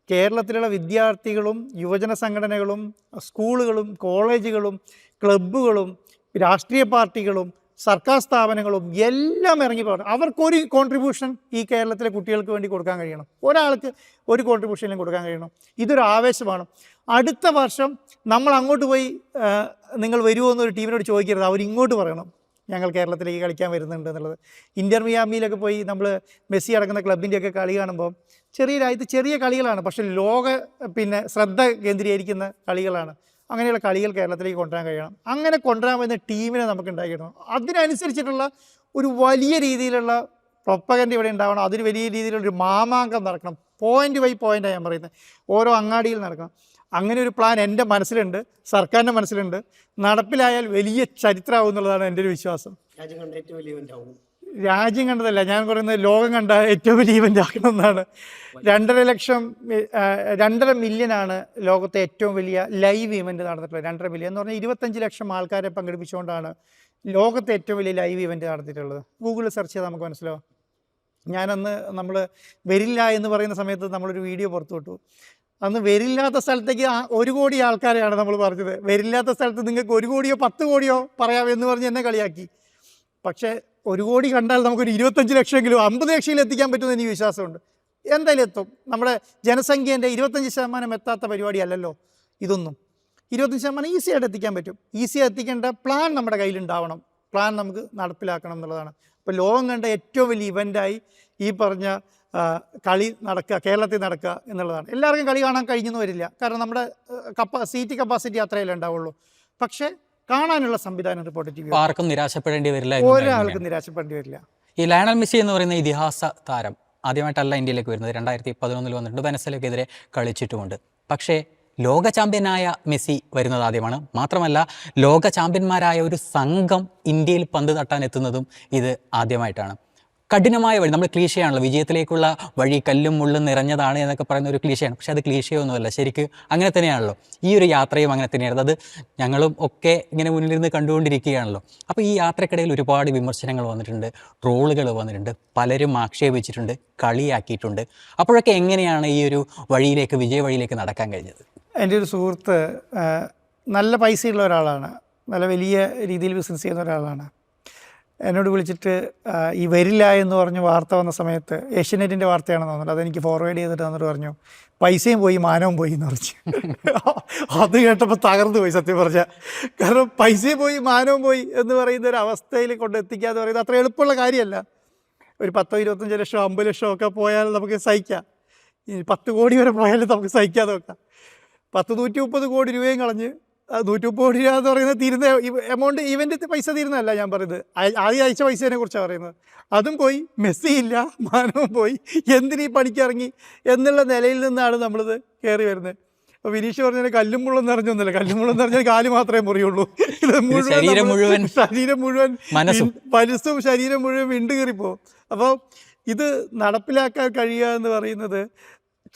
[SPEAKER 1] കേരളത്തിലുള്ള വിദ്യാർത്ഥികളും യുവജന സംഘടനകളും സ്കൂളുകളും കോളേജുകളും ക്ലബ്ബുകളും രാഷ്ട്രീയ പാർട്ടികളും സർക്കാർ സ്ഥാപനങ്ങളും എല്ലാം ഇറങ്ങി പോകണം. അവർക്കൊരു കോൺട്രിബ്യൂഷൻ ഈ കേരളത്തിലെ കുട്ടികൾക്ക് വേണ്ടി കൊടുക്കാൻ കഴിയണം. ഒരാൾക്ക് ഒരു കോൺട്രിബ്യൂഷനും കൊടുക്കാൻ കഴിയണം. ഇതൊരു ആവേശമാണ്. അടുത്ത വർഷം നമ്മൾ അങ്ങോട്ട് പോയി നിങ്ങൾ വരുമോ എന്നൊരു ടീമിനോട് ചോദിക്കരുത്, അവരിങ്ങോട്ട് പറയണം ഞങ്ങൾ കേരളത്തിലേക്ക് കളിക്കാൻ വരുന്നുണ്ട് എന്നുള്ളത്. ഇന്റർ മിയാമിയിലൊക്കെ പോയി നമ്മൾ മെസ്സി അടക്കുന്ന ക്ലബിൻ്റെയൊക്കെ കളി കാണുമ്പോൾ ചെറിയ രാജ്യത്ത് ചെറിയ കളികളാണ്, പക്ഷേ ശ്രദ്ധ കേന്ദ്രീകരിക്കുന്ന കളികളാണ്. അങ്ങനെയുള്ള കളികൾ കേരളത്തിലേക്ക് കൊണ്ടുവരാൻ കഴിയണം. അങ്ങനെ കൊണ്ടുവരാൻ പറ്റുന്ന ടീമിനെ നമുക്ക് ഉണ്ടാക്കിയിടണം. അതിനനുസരിച്ചിട്ടുള്ള ഒരു വലിയ രീതിയിലുള്ള പ്രൊപ്പഗൻഡ ഇവിടെ ഉണ്ടാവണം. അതിന് വലിയ രീതിയിലുള്ളൊരു മാമാങ്കം നടക്കണം. പോയിൻ്റ് ബൈ പോയിൻ്റാണ് ഞാൻ പറയുന്നത്, ഓരോ അങ്ങാടിയിൽ നടക്കണം. അങ്ങനെ ഒരു പ്ലാൻ എൻ്റെ മനസ്സിലുണ്ട്, സർക്കാരിൻ്റെ മനസ്സിലുണ്ട്. നടപ്പിലായാൽ വലിയ ചരിത്രമാവും എന്നുള്ളതാണ് എൻ്റെ ഒരു വിശ്വാസം. രാജ്യം കണ്ടതല്ല ഞാൻ പറയുന്നത്, ലോകം കണ്ട ഏറ്റവും വലിയ ഇവൻ്റ് ആക്കണം എന്നാണ്. 2.5 മില്യനാണ് ലോകത്തെ ഏറ്റവും വലിയ ലൈവ് ഇവൻ്റ് നടന്നിട്ടുള്ളത്. 2.5 മില്യൺ എന്ന് പറഞ്ഞാൽ 25 ലക്ഷം ആൾക്കാരെ പങ്കെടുപ്പിച്ചുകൊണ്ടാണ് ലോകത്തെ ഏറ്റവും വലിയ ലൈവ് ഇവൻ്റ് നടത്തിയിട്ടുള്ളത്. ഗൂഗിളിൽ സെർച്ച് ചെയ്താൽ നമുക്ക് മനസ്സിലാവും. ഞാനന്ന് നമ്മൾ വരില്ല എന്ന് പറയുന്ന സമയത്ത് നമ്മളൊരു വീഡിയോ പുറത്തു വിട്ടു. അന്ന് വരില്ലാത്ത സ്ഥലത്തേക്ക് 1 കോടി ആൾക്കാരെയാണ് നമ്മൾ പറഞ്ഞത്. വരില്ലാത്ത സ്ഥലത്ത് നിങ്ങൾക്ക് 1 കോടിയോ 10 കോടിയോ പറയാമെന്ന് പറഞ്ഞ് എന്നെ കളിയാക്കി. പക്ഷേ 1 കോടി കണ്ടാൽ നമുക്കൊരു 25 ലക്ഷമെങ്കിലും 50 ലക്ഷമെങ്കിലും എത്തിക്കാൻ പറ്റുമെന്ന് എനിക്ക് വിശ്വാസമുണ്ട്. എന്തായാലും എത്തും. നമ്മുടെ ജനസംഖ്യേൻ്റെ 25% എത്താത്ത പരിപാടിയല്ലല്ലോ ഇതൊന്നും. 25% ഈസിയായിട്ട് എത്തിക്കാൻ പറ്റും. ഈസിയായി എത്തിക്കേണ്ട പ്ലാൻ നമ്മുടെ കയ്യിലുണ്ടാവണം. പ്ലാൻ നമുക്ക് നടപ്പിലാക്കണം എന്നുള്ളതാണ്. അപ്പോൾ ലോകം കണ്ട ഏറ്റവും വലിയ ഇവൻ്റായി ഈ പറഞ്ഞ കളി നടക്കുക, കേരളത്തിൽ നടക്കുക എന്നുള്ളതാണ്. എല്ലാവർക്കും കളി കാണാൻ കഴിഞ്ഞെന്ന് വരില്ല, കാരണം നമ്മുടെ സീറ്റ് കപ്പാസിറ്റി അത്രയല്ലേ ഉണ്ടാവുള്ളൂ. പക്ഷേ കാണാനുള്ള സംവിധാനം റിപ്പോർട്ട് TV
[SPEAKER 4] ആർക്കും നിരാശപ്പെടേണ്ടി വരില്ല,
[SPEAKER 1] ഒരാൾക്കും നിരാശപ്പെടേണ്ടി വരില്ല.
[SPEAKER 4] ഈ ലയണൽ മെസ്സി എന്ന് പറയുന്ന ഇതിഹാസ താരം ആദ്യമായിട്ടല്ല ഇന്ത്യയിലേക്ക് വരുന്നത്. 2011 വന്നിട്ടുണ്ട്, വെനസ്വലയ്ക്കെതിരെ കളിച്ചിട്ടുമുണ്ട്. പക്ഷേ ലോക ചാമ്പ്യനായ മെസ്സി വരുന്നത് ആദ്യമാണ്. മാത്രമല്ല ലോക ചാമ്പ്യന്മാരായ ഒരു സംഘം ഇന്ത്യയിൽ പന്ത് തട്ടാൻ എത്തുന്നതും ഇത് ആദ്യമായിട്ടാണ്. കഠിനമായ വഴി, നമ്മൾ ക്ലീശയാണല്ലോ, വിജയത്തിലേക്കുള്ള വഴി കല്ലും മുള്ളും നിറഞ്ഞതാണ് എന്നൊക്കെ പറയുന്ന ഒരു ക്ലീശയാണ്. പക്ഷെ അത് ക്ലീശയൊന്നുമല്ല, ശരിക്കും അങ്ങനെ തന്നെയാണല്ലോ. ഈ ഒരു യാത്രയും അങ്ങനെ തന്നെയാണ്. അത് ഞങ്ങളും ഒക്കെ ഇങ്ങനെ മുന്നിലിരുന്ന് കണ്ടുകൊണ്ടിരിക്കുകയാണല്ലോ. അപ്പോൾ ഈ യാത്രക്കിടയിൽ ഒരുപാട് വിമർശനങ്ങൾ വന്നിട്ടുണ്ട്, ട്രോളുകൾ വന്നിട്ടുണ്ട്, പലരും ആക്ഷേപിച്ചിട്ടുണ്ട്, കളിയാക്കിയിട്ടുണ്ട്. അപ്പോഴൊക്കെ എങ്ങനെയാണ് ഈ ഒരു വഴിയിലേക്ക്, വിജയ വഴിയിലേക്ക് നടക്കാൻ കഴിഞ്ഞത്?
[SPEAKER 1] എൻ്റെ ഒരു സുഹൃത്ത് നല്ല പൈസയുള്ള ഒരാളാണ്, നല്ല വലിയ രീതിയിൽ ബിസിനസ് ചെയ്യുന്ന ഒരാളാണ്. എന്നോട് വിളിച്ചിട്ട് ഈ വരില്ല എന്ന് പറഞ്ഞ് വാർത്ത വന്ന സമയത്ത്, ഏഷ്യനെറ്റിൻ്റെ വാർത്തയാണെന്ന് തോന്നുന്നത്, അതെനിക്ക് ഫോർവേഡ് ചെയ്തിട്ട് വന്നിട്ട് പറഞ്ഞു പൈസയും പോയി മാനവും പോയി എന്ന് പറഞ്ഞു. അത് കേട്ടപ്പോൾ തകർന്നു പോയി സത്യം പറഞ്ഞാൽ. കാരണം പൈസയും പോയി മാനവും പോയി എന്ന് പറയുന്ന ഒരു അവസ്ഥയിൽ കൊണ്ടെത്തിക്കുക എന്ന് പറയുന്നത് അത്ര എളുപ്പമുള്ള കാര്യമല്ല. ഒരു 10, 25 ലക്ഷം 50 ലക്ഷം ഒക്കെ പോയാൽ നമുക്ക് സഹിക്കാം. 10 കോടി വരെ പോയാലും നമുക്ക് സഹിക്കാതെ വെക്കാം. 130 കോടി രൂപയും കളഞ്ഞ് 130 കോടി രൂപ എന്ന് പറയുന്നത് തീരുന്ന എമൗണ്ട്, ഇവൻ്റ് പൈസ തീരുന്നതല്ല ഞാൻ പറയുന്നത്, ആദ്യം അയച്ച പൈസേനെ കുറിച്ചാണ് പറയുന്നത്. അതും പോയി, മെസ്സി ഇല്ല, മാനവും പോയി, എന്തിനീ പണിക്കിറങ്ങി എന്നുള്ള നിലയിൽ നിന്നാണ് നമ്മളിത് കയറി വരുന്നത്. അപ്പോൾ വിനീഷ് പറഞ്ഞാൽ കല്ലും മുള്ളും നിറഞ്ഞൊന്നുമില്ല, കല്ലും മുള്ളും നിറഞ്ഞാൽ കാല് മാത്രമേ മുറിയുള്ളൂ. ഇത് ശരീരം മുഴുവൻ മനസ്സും ശരീരം മുഴുവൻ വിണ്ട് കയറിപ്പോവും. അപ്പോൾ ഇത് നടപ്പിലാക്കാൻ കഴിയുക എന്ന് പറയുന്നത്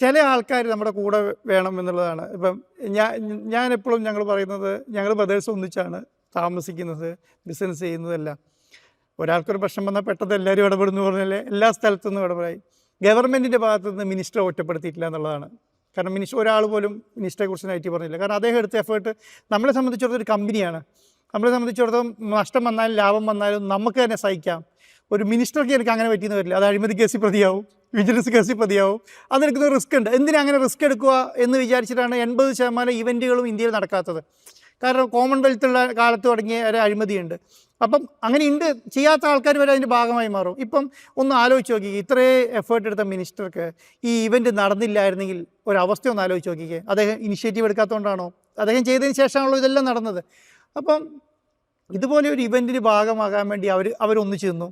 [SPEAKER 1] ചില ആൾക്കാർ നമ്മുടെ കൂടെ വേണം എന്നുള്ളതാണ്. ഇപ്പം ഞാനെപ്പോഴും ഞങ്ങൾ പറയുന്നത്, ഞങ്ങൾ ബ്രദേഴ്സ് ഒന്നിച്ചാണ് താമസിക്കുന്നത്, ബിസിനസ് ചെയ്യുന്നതെല്ലാം. ഒരാൾക്കൊരു പ്രശ്നം വന്നാൽ പെട്ടെന്ന് എല്ലാവരും ഇടപെടുന്നു പറഞ്ഞാൽ എല്ലാ സ്ഥലത്തു നിന്നും ഇടപെടായി. ഗവൺമെൻറ്റിൻ്റെ ഭാഗത്തു നിന്ന് മിനിസ്റ്ററെ ഒറ്റപ്പെടുത്തിയിട്ടില്ല എന്നുള്ളതാണ്. കാരണം ഒരാൾ പോലും മിനിസ്റ്ററെ കുറിച്ച് നെഗറ്റീവ് പറഞ്ഞില്ല. കാരണം അദ്ദേഹം എടുത്ത എഫേർട്ട് നമ്മളെ സംബന്ധിച്ചിടത്തോളം ഒരു കമ്പനിയാണ്. നമ്മളെ സംബന്ധിച്ചിടത്തോളം നഷ്ടം വന്നാലും ലാഭം വന്നാലും നമുക്ക് തന്നെ സഹിക്കാം. ഒരു മിനിസ്റ്റർക്ക് എനിക്ക് അങ്ങനെ പറ്റിയെന്ന് വരില്ല. അത് അഴിമതി കേസിൽ പ്രതിയാവും, വിജിലൻസ് കേസിൽ പ്രതിയാവും. അതെടുക്കുന്ന റിസ്ക് ഉണ്ട്. എന്തിനാ അങ്ങനെ റിസ്ക് എടുക്കുക എന്ന് വിചാരിച്ചിട്ടാണ് 80% ഇവൻറ്റുകളും ഇന്ത്യയിൽ നടക്കാത്തത്. കാരണം കോമൺവെൽത്തുള്ള കാലത്ത് തുടങ്ങിയ ഒരു അഴിമതിയുണ്ട്. അപ്പം അങ്ങനെ ഉണ്ട്, ചെയ്യാത്ത ആൾക്കാർ വരെ അതിൻ്റെ ഭാഗമായി മാറും. ഇപ്പം ഒന്ന് ആലോചിച്ച് നോക്കിക്കേ, ഇത്രയും എഫേർട്ട് എടുത്ത മിനിസ്റ്റർക്ക് ഈ ഇവൻറ്റ് നടന്നില്ലായിരുന്നെങ്കിൽ ഒരവസ്ഥ ഒന്ന് ആലോചിച്ച് നോക്കിക്കേ. അദ്ദേഹം ഇനിഷ്യേറ്റീവ് എടുക്കാത്തതുകൊണ്ടാണോ? അദ്ദേഹം ചെയ്തതിന് ശേഷമാണല്ലോ ഇതെല്ലാം നടന്നത്. അപ്പം ഇതുപോലെ ഒരു ഇവൻറ്റിന് ഭാഗമാകാൻ വേണ്ടി അവരൊന്നിച്ച് നിന്നു,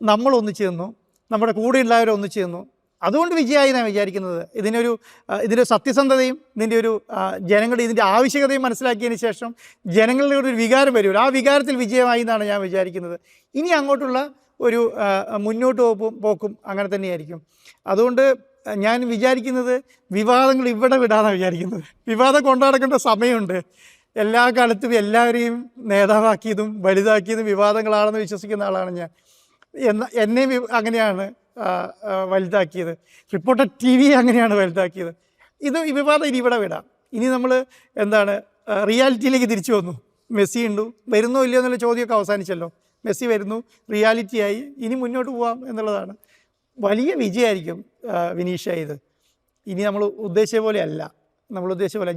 [SPEAKER 1] നമ്മളൊന്നിച്ച് നിന്നു, നമ്മുടെ കൂടെയുള്ളവരെ ഒന്നിച്ച് നിന്നു. അതുകൊണ്ട് വിജയമായി ഞാൻ വിചാരിക്കുന്നത്. ഇതിൻ്റെ സത്യസന്ധതയും ഇതിൻ്റെ ഒരു ജനങ്ങളുടെ ഇതിൻ്റെ ആവശ്യകതയും മനസ്സിലാക്കിയതിന് ശേഷം ജനങ്ങളുടെ ഒരു വികാരം വരുമല്ലോ, ആ വികാരത്തിൽ വിജയമായി എന്നാണ് ഞാൻ വിചാരിക്കുന്നത്. ഇനി അങ്ങോട്ടുള്ള ഒരു മുന്നോട്ട് പോക്കും അങ്ങനെ തന്നെയായിരിക്കും. അതുകൊണ്ട് ഞാൻ വിചാരിക്കുന്നത് വിവാദങ്ങൾ ഇവിടെ വിടാനാണ് വിചാരിക്കുന്നത്. വിവാദം കൊണ്ടു നടക്കേണ്ട സമയമുണ്ട്. എല്ലാ കാലത്തും എല്ലാവരെയും നേതാവാക്കിയതും വലുതാക്കിയതും വിവാദങ്ങളാണെന്ന് വിശ്വസിക്കുന്ന ആളാണ് ഞാൻ. എന്നെ അങ്ങനെയാണ് വലുതാക്കിയത്. റിപ്പോർട്ടർ TV അങ്ങനെയാണ് വലുതാക്കിയത്. ഈ വിവാദം ഇനി ഇവിടെ വിടാം. ഇനി നമ്മൾ റിയാലിറ്റിയിലേക്ക് തിരിച്ചു വന്നു. മെസ്സി ഉണ്ടു, വരുന്നോ ഇല്ലയോ എന്നുള്ള ചോദ്യമൊക്കെ അവസാനിച്ചല്ലോ. മെസ്സി വരുന്നു, റിയാലിറ്റിയായി, ഇനി മുന്നോട്ട് പോകാം എന്നുള്ളതാണ്. വലിയ വിജയമായിരിക്കും വിനീഷ ഇത്. ഇനി നമ്മൾ ഉദ്ദേശിച്ച പോലെ അല്ല,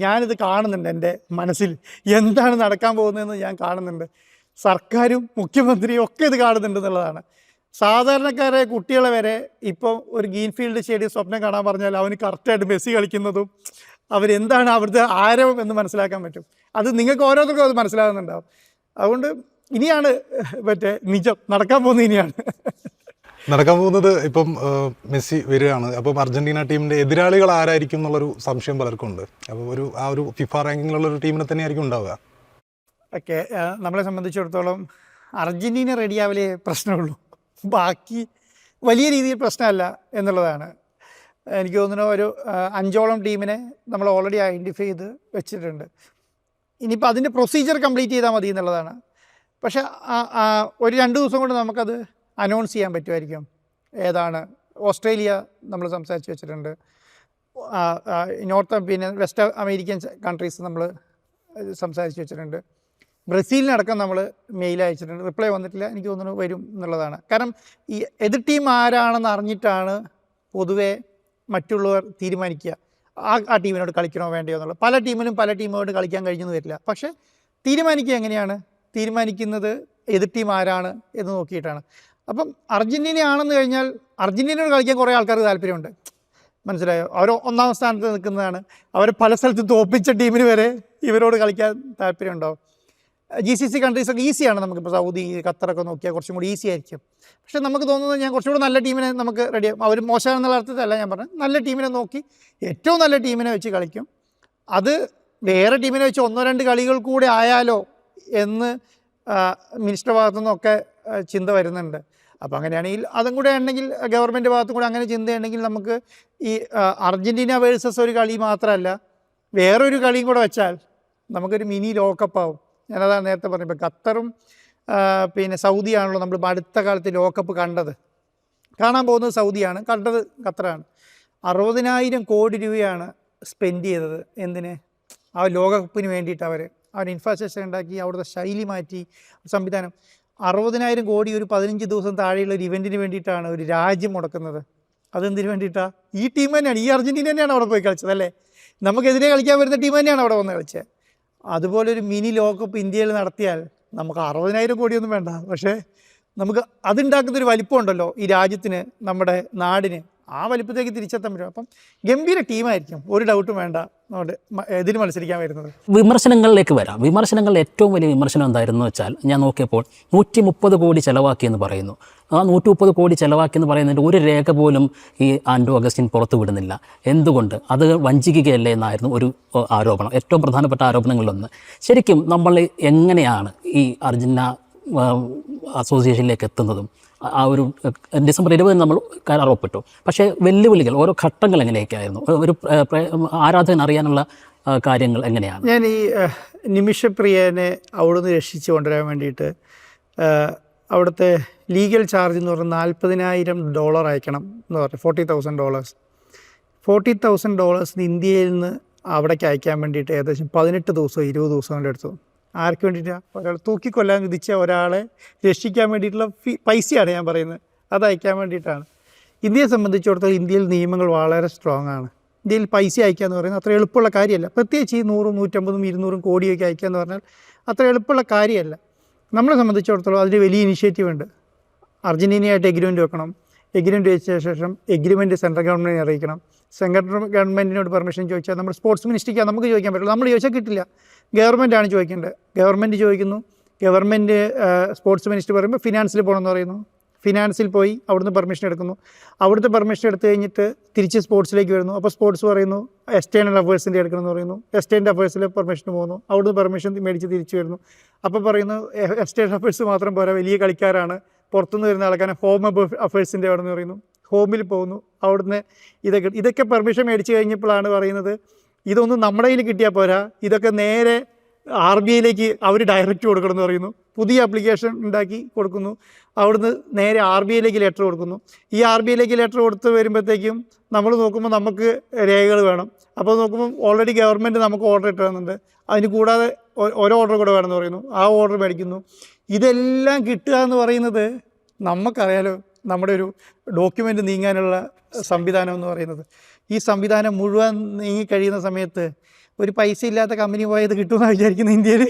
[SPEAKER 1] ഞാനിത് കാണുന്നുണ്ട്. എൻ്റെ മനസ്സിൽ എന്താണ് നടക്കാൻ പോകുന്നതെന്ന് ഞാൻ കാണുന്നുണ്ട്. സർക്കാരും മുഖ്യമന്ത്രിയും ഒക്കെ ഇത് കാണുന്നുണ്ട് എന്നുള്ളതാണ്. സാധാരണക്കാരെ കുട്ടികളെ വരെ ഇപ്പോൾ ഒരു ഗ്രീൻഫീൽഡ് സ്റ്റേഡിയം സ്വപ്നം കാണാൻ പറഞ്ഞാൽ അവന് കറക്റ്റായിട്ട് മെസ്സി കളിക്കുന്നതും അവരെന്താണ് അവിടുത്തെ ആരവം എന്ന് മനസ്സിലാക്കാൻ പറ്റും. അത് നിങ്ങൾക്ക് ഓരോരുത്തർക്കും അത് മനസ്സിലാകുന്നുണ്ടാവും. അതുകൊണ്ട് ഇനിയാണ് നിജം നടക്കാൻ പോകുന്നത്. ഇനിയാണ്
[SPEAKER 5] നടക്കാൻ പോകുന്നത്. ഇപ്പം മെസ്സി വരികയാണ്. അപ്പം അർജന്റീന ടീമിൻ്റെ എതിരാളികൾ ആരായിരിക്കും എന്നുള്ളൊരു സംശയം പലർക്കും ഉണ്ട്. അപ്പോൾ ഒരു ഫിഫ റാങ്കിങ്ങിലുള്ളൊരു ടീമിനെ തന്നെ ആയിരിക്കും ഉണ്ടാവുക.
[SPEAKER 1] ഓക്കെ, നമ്മളെ സംബന്ധിച്ചിടത്തോളം അർജന്റീന റെഡിയാവലേ പ്രശ്നമുള്ളൂ. ബാക്കി വലിയ രീതിയിൽ പ്രശ്നമല്ല എന്നുള്ളതാണ്. എനിക്ക് തോന്നുന്നു ഒരു 5ഓളം ടീമിനെ നമ്മൾ ഓൾറെഡി ഐഡൻറ്റിഫൈ ചെയ്ത് വെച്ചിട്ടുണ്ട്. ഇനിയിപ്പോൾ അതിൻ്റെ പ്രൊസീജിയർ കംപ്ലീറ്റ് ചെയ്താൽ മതി എന്നുള്ളതാണ്. പക്ഷേ ഒരു 2 ദിവസം കൊണ്ട് നമുക്കത് അനൗൺസ് ചെയ്യാൻ പറ്റുമായിരിക്കും. ഏതാണ് ഓസ്ട്രേലിയ നമ്മൾ സംസാരിച്ച് വെച്ചിട്ടുണ്ട്. വെസ്റ്റ് അമേരിക്കൻ കൺട്രീസ് നമ്മൾ സംസാരിച്ച് വെച്ചിട്ടുണ്ട്. ബ്രസീലിനടക്കം നമ്മൾ മെയിൽ അയച്ചിട്ടുണ്ട്. റിപ്ലൈ വന്നിട്ടില്ല. എനിക്ക് തോന്നുന്നു വരും എന്നുള്ളതാണ്. കാരണം ഈ എതിർ ടീം ആരാണെന്ന് അറിഞ്ഞിട്ടാണ് പൊതുവേ മറ്റുള്ളവർ തീരുമാനിക്കുക ആ ടീമിനോട് കളിക്കണോ വേണ്ടയോ എന്നുള്ളത്. പല ടീമിനും പല ടീമിനോട് കളിക്കാൻ കഴിഞ്ഞെന്ന് വരില്ല. പക്ഷേ തീരുമാനിക്കുക എങ്ങനെയാണ്? തീരുമാനിക്കുന്നത് എതിർ ടീം ആരാണ് എന്ന് നോക്കിയിട്ടാണ്. അപ്പം അർജൻറ്റീന ആണെന്ന് കഴിഞ്ഞാൽ അർജൻറ്റീനയോട് കളിക്കാൻ കുറേ ആൾക്കാർക്ക് താല്പര്യമുണ്ട്. മനസ്സിലായോ? അവർ 1ാം സ്ഥാനത്ത് നിൽക്കുന്നതാണ്. അവർ പല സ്ഥലത്ത് തോപ്പിച്ച ടീമിന് വരെ ഇവരോട് കളിക്കാൻ താല്പര്യമുണ്ടാവും. GCC കൺട്രീസൊക്കെ ഈസിയാണ്. നമുക്കിപ്പോൾ സൗദി, ഖത്തറൊക്കെ നോക്കിയാൽ കുറച്ചും കൂടി ഈസി ആയിരിക്കും. പക്ഷേ നമുക്ക് തോന്നുന്നത് ഞാൻ കുറച്ചുകൂടി നല്ല ടീമിനെ നമുക്ക് റെഡിയാകും. അവർ മോശമാണെന്നുള്ള അർത്ഥത്തിലല്ല ഞാൻ പറഞ്ഞത്. നല്ല ടീമിനെ നോക്കി ഏറ്റവും നല്ല ടീമിനെ വെച്ച് കളിക്കും. അത് വേറെ ടീമിനെ വെച്ച് 1-2 കളികൾ കൂടെ ആയാലോ എന്ന് മിനിസ്റ്റർ ഭാഗത്തു നിന്നൊക്കെ ചിന്ത വരുന്നുണ്ട്. അപ്പോൾ അങ്ങനെയാണെങ്കിൽ അതും കൂടെ ഉണ്ടെങ്കിൽ ഗവൺമെൻറ് ഭാഗത്തും കൂടെ അങ്ങനെ ചിന്തയുണ്ടെങ്കിൽ നമുക്ക് ഈ അർജൻറ്റീന വേഴ്സസ് ഒരു കളി മാത്രമല്ല വേറൊരു കളിയും കൂടെ വെച്ചാൽ നമുക്കൊരു മിനി ലോകകപ്പ് ആവും. ഞാനതാണ് നേരത്തെ പറഞ്ഞപ്പോൾ ഖത്തറും സൗദിയാണല്ലോ നമ്മൾ അടുത്ത കാലത്ത് ലോകകപ്പ് കാണാൻ പോകുന്നത് സൗദിയാണ്, കണ്ടത് ഖത്തറാണ്. 60,000 കോടി രൂപയാണ് സ്പെൻഡ് ചെയ്തത്. എന്തിന്? ആ ലോകകപ്പിന് വേണ്ടിയിട്ട് അവർ ഇൻഫ്രാസ്ട്രക്ചർ ഉണ്ടാക്കി, അവിടുത്തെ ശൈലി മാറ്റി, സംവിധാനം. 60,000 കോടി ഒരു 15 ദിവസം താഴെയുള്ള ഒരു ഇവൻറ്റിന് വേണ്ടിയിട്ടാണ് ഒരു രാജ്യം മുടക്കുന്നത്. അതെന്തിനു വേണ്ടിയിട്ടാണ്? ഈ ടീം തന്നെയാണ്, ഈ അർജൻറ്റീന തന്നെയാണ് അവിടെ പോയി കളിച്ചത് അല്ലേ? നമുക്കെതിരെ കളിക്കാൻ വരുന്ന ടീം തന്നെയാണ് അവിടെ വന്ന് കളിച്ചത്. അതുപോലൊരു മിനി ലോകകപ്പ് ഇന്ത്യയിൽ നടത്തിയാൽ നമുക്ക് 60,000 കോടിയൊന്നും വേണ്ട. പക്ഷേ നമുക്ക് അതുണ്ടാക്കുന്നൊരു വലിപ്പമുണ്ടല്ലോ ഈ രാജ്യത്തിന്, നമ്മുടെ നാടിന്. ആ വലിപ്പത്തേക്ക് തിരിച്ചെത്താൻ പറ്റും. അപ്പം ഗംഭീര ടീമായിരിക്കും, ഒരു ഡൗട്ടും വേണ്ട നമ്മുടെ ഇതിന് മത്സരിക്കാൻ വരുന്നത്.
[SPEAKER 2] വിമർശനങ്ങളിലേക്ക് വരാം. വിമർശനങ്ങളിൽ ഏറ്റവും വലിയ വിമർശനം എന്തായിരുന്നു വെച്ചാൽ, ഞാൻ നോക്കിയപ്പോൾ 130 കോടി ചിലവാക്കിയെന്ന് പറയുന്നു. ആ 130 കോടി ചിലവാക്കിയെന്ന് പറയുന്നതിൻ്റെ ഒരു രേഖ പോലും ഈ ആൻഡ്രൂ അഗസ്റ്റിൻ പുറത്തു വിടുന്നില്ല. എന്തുകൊണ്ട്? അത് വഞ്ചിക്കുകയല്ലേ എന്നായിരുന്നു ഒരു ആരോപണം, ഏറ്റവും പ്രധാനപ്പെട്ട ആരോപണങ്ങളിലൊന്ന്. ശരിക്കും നമ്മൾ എങ്ങനെയാണ് ഈ അർജന്റീന അസോസിയേഷനിലേക്ക് എത്തുന്നതും? ആ ഒരു ഡിസംബർ 20 നമ്മൾ കരാർ ഒപ്പിട്ടു. പക്ഷേ വെല്ലുവിളികൾ, ഓരോ ഘട്ടങ്ങൾ എങ്ങനെയൊക്കെയായിരുന്നു? ഒരു ആരാധകൻ അറിയാനുള്ള കാര്യങ്ങൾ എങ്ങനെയാണ്?
[SPEAKER 1] ഞാൻ ഈ നിമിഷപ്രിയനെ അവിടുന്ന് രക്ഷിച്ച് കൊണ്ടുവരാൻ വേണ്ടിയിട്ട് അവിടുത്തെ ലീഗൽ ചാർജ് എന്ന് പറഞ്ഞാൽ $40,000 അയക്കണം എന്ന് പറഞ്ഞു. $40,000 $40,000 ഇന്ത്യയിൽ നിന്ന് അവിടേക്ക് അയക്കാൻ വേണ്ടിയിട്ട് ഏകദേശം 18 ദിവസമോ 20 ദിവസം കൊണ്ട് എടുത്തു. ആർക്ക് വേണ്ടിയിട്ടാണ്? ഒരാൾ തൂക്കിക്കൊല്ലാൻ വിധിച്ച ഒരാളെ രക്ഷിക്കാൻ വേണ്ടിയിട്ടുള്ള പൈസയാണ് ഞാൻ പറയുന്നത്. അത് അയക്കാൻ വേണ്ടിയിട്ടാണ്. ഇന്ത്യയെ സംബന്ധിച്ചിടത്തോളം ഇന്ത്യയിൽ നിയമങ്ങൾ വളരെ സ്ട്രോങ് ആണ്. ഇന്ത്യയിൽ പൈസ അയക്കുക എന്ന് പറയുന്നത് അത്ര എളുപ്പമുള്ള കാര്യമല്ല. പ്രത്യേകിച്ച് ഈ 100, 150, 200 കോടിയൊക്കെ അയക്കുക എന്ന് പറഞ്ഞാൽ അത്ര എളുപ്പമുള്ള കാര്യമല്ല. നമ്മളെ സംബന്ധിച്ചിടത്തോളം അതിന് വലിയ ഇനിഷ്യേറ്റീവ് ഉണ്ട്. അർജൻറ്റീനയായിട്ട് എഗ്രിമെൻറ്റ് വെക്കണം. എഗ്രിമെൻറ്റ് വെച്ച ശേഷം എഗ്രിമെൻറ്റ് സെൻട്രൽ ഗവൺമെൻറ്റിനെ അറിയിക്കണം. സെൻട്രൽ ഗവൺമെൻറ്റിനോട് പെർമിഷൻ ചോദിച്ചാൽ നമ്മൾ സ്പോർട്സ് മിനിസ്ട്രിക്കാണ് നമുക്ക് ചോദിക്കാൻ പറ്റില്ല. നമ്മൾ ചോദിച്ചാൽ കിട്ടില്ല. ഗവൺമെൻറ്റാണ് ചോദിക്കേണ്ടത്. ഗവൺമെൻറ് ചോദിക്കുന്നു. ഗവൺമെൻറ് സ്പോർട്സ് മിനിസ്റ്റർ പറയുമ്പോൾ ഫിനാൻസിൽ പോകണമെന്ന് പറയുന്നു. ഫിനാൻസിൽ പോയി അവിടുന്ന് പെർമിഷൻ എടുക്കുന്നു. അവിടുത്തെ പെർമിഷൻ എടുത്തു കഴിഞ്ഞിട്ട് തിരിച്ച് സ്പോർട്സിലേക്ക് വരുന്നു. അപ്പോൾ സ്പോർട്സ് പറയുന്നു എക്സ്റ്റേണൽ അഫേഴ്സിൻ്റെ എടുക്കണമെന്ന് പറയുന്നു. എക്സ്റ്റേണൽ അഫേഴ്സിൽ പെർമിഷൻ പോകുന്നു. അവിടുന്ന് പെർമിഷൻ മേടിച്ച് തിരിച്ച് വരുന്നു. അപ്പോൾ പറയുന്നു എക്സ്റ്റേണൽ അഫേഴ്സ് മാത്രം പോരാ, വലിയ കളിക്കാരാണ്, പുറത്തുനിന്ന് വരുന്ന ആൾക്കാരെ ഹോം അഫേഴ്സിൻ്റെ അവിടെ നിന്ന് പറയുന്നു. ഹോമിൽ പോകുന്നു, അവിടുന്ന് ഇതൊക്കെ പെർമിഷൻ മേടിച്ച് കഴിഞ്ഞപ്പോഴാണ് പറയുന്നത് ഇതൊന്നും നമ്മുടെ കയ്യിൽ കിട്ടിയാൽ പോരാ, ഇതൊക്കെ നേരെ RBIയിലേക്ക് അവർ ഡയറക്റ്റ് കൊടുക്കണമെന്ന് പറയുന്നു. പുതിയ ആപ്ലിക്കേഷൻ ഉണ്ടാക്കി കൊടുക്കുന്നു, അവിടുന്ന് നേരെ RBIയിലേക്ക് ലെറ്റർ കൊടുക്കുന്നു. ഈ RBIയിലേക്ക് ലെറ്റർ കൊടുത്ത് വരുമ്പോഴത്തേക്കും നമ്മൾ നോക്കുമ്പോൾ നമുക്ക് രേഖകൾ വേണം. അപ്പോൾ നോക്കുമ്പോൾ ഓൾറെഡി ഗവൺമെൻറ് നമുക്ക് ഓർഡർ ഇട്ട് തരുന്നുണ്ട്, അതിന് കൂടാതെ ഓരോ ഓർഡർ കൂടെ വേണമെന്ന് പറയുന്നു. ആ ഓർഡർ മേടിക്കുന്നു. ഇതെല്ലാം കിട്ടുക എന്ന് പറയുന്നത് നമുക്കറിയാലോ, നമ്മുടെ ഒരു ഡോക്യുമെൻ്റ് നീങ്ങാനുള്ള സംവിധാനം എന്ന് പറയുന്നത്. ഈ സംവിധാനം മുഴുവൻ നീങ്ങിക്കഴിയുന്ന സമയത്ത് ഒരു പൈസ ഇല്ലാത്ത കമ്പനി പോയത് കിട്ടുമെന്നാണ് വിചാരിക്കുന്നത്. ഇന്ത്യയിൽ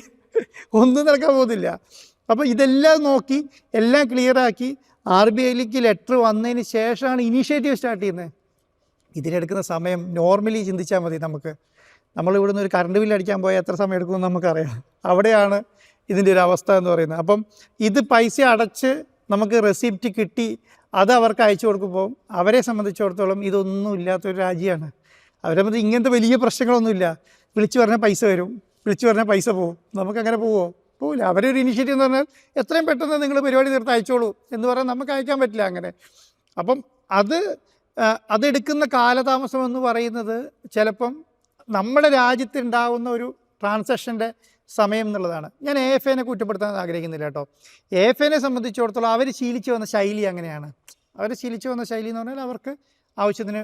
[SPEAKER 1] ഒന്നും നടക്കാൻ പോകുന്നില്ല. അപ്പോൾ ഇതെല്ലാം നോക്കി എല്ലാം ക്ലിയറാക്കി RBIയിലേക്ക് ലെറ്റർ വന്നതിന് ശേഷമാണ് ഇനീഷ്യേറ്റീവ് സ്റ്റാർട്ട് ചെയ്യുന്നത്. ഇതിനെടുക്കുന്ന സമയം നോർമലി ചിന്തിച്ചാൽ മതി. നമ്മളിവിടുന്ന് ഒരു കറണ്ട് ബില്ല് അടിക്കാൻ പോയാൽ എത്ര സമയം എടുക്കുമെന്ന് നമുക്കറിയാം. അവിടെയാണ് ഇതിൻ്റെ ഒരു അവസ്ഥ എന്ന് പറയുന്നത്. അപ്പം ഇത് പൈസ അടച്ച് നമുക്ക് റെസിപ്റ്റ് കിട്ടി അത് അവർക്ക് അയച്ചു കൊടുക്കുമ്പോൾ അവരെ സംബന്ധിച്ചിടത്തോളം ഇതൊന്നും ഇല്ലാത്തൊരു രാജ്യമാണ്. അവരെ മതി ഇങ്ങനത്തെ വലിയ പ്രശ്നങ്ങളൊന്നുമില്ല. വിളിച്ചു പറഞ്ഞാൽ പൈസ വരും, വിളിച്ചു പറഞ്ഞാൽ പൈസ പോകും. നമുക്കങ്ങനെ പോവില്ല. അവരൊരു ഇനിഷ്യേറ്റീവ് എന്ന് പറഞ്ഞാൽ എത്രയും പെട്ടെന്ന് നിങ്ങൾ പരിപാടി തീർത്ത് അയച്ചോളൂ എന്ന് പറഞ്ഞാൽ നമുക്ക് അയക്കാൻ പറ്റില്ല അങ്ങനെ. അപ്പം അതെടുക്കുന്ന കാലതാമസം എന്ന് പറയുന്നത് ചിലപ്പം നമ്മുടെ രാജ്യത്തുണ്ടാകുന്ന ഒരു ട്രാൻസാക്ഷൻ്റെ സമയം എന്നുള്ളതാണ്. ഞാൻ AFAനെ കുറ്റപ്പെടുത്താൻ ആഗ്രഹിക്കുന്നില്ല കേട്ടോ. AFAനെ സംബന്ധിച്ചിടത്തോളം അവർ ശീലിച്ചു വന്ന ശൈലി അങ്ങനെയാണ്. അവർ ശീലിച്ചു വന്ന ശൈലി എന്ന് പറഞ്ഞാൽ അവർക്ക് ആവശ്യത്തിന്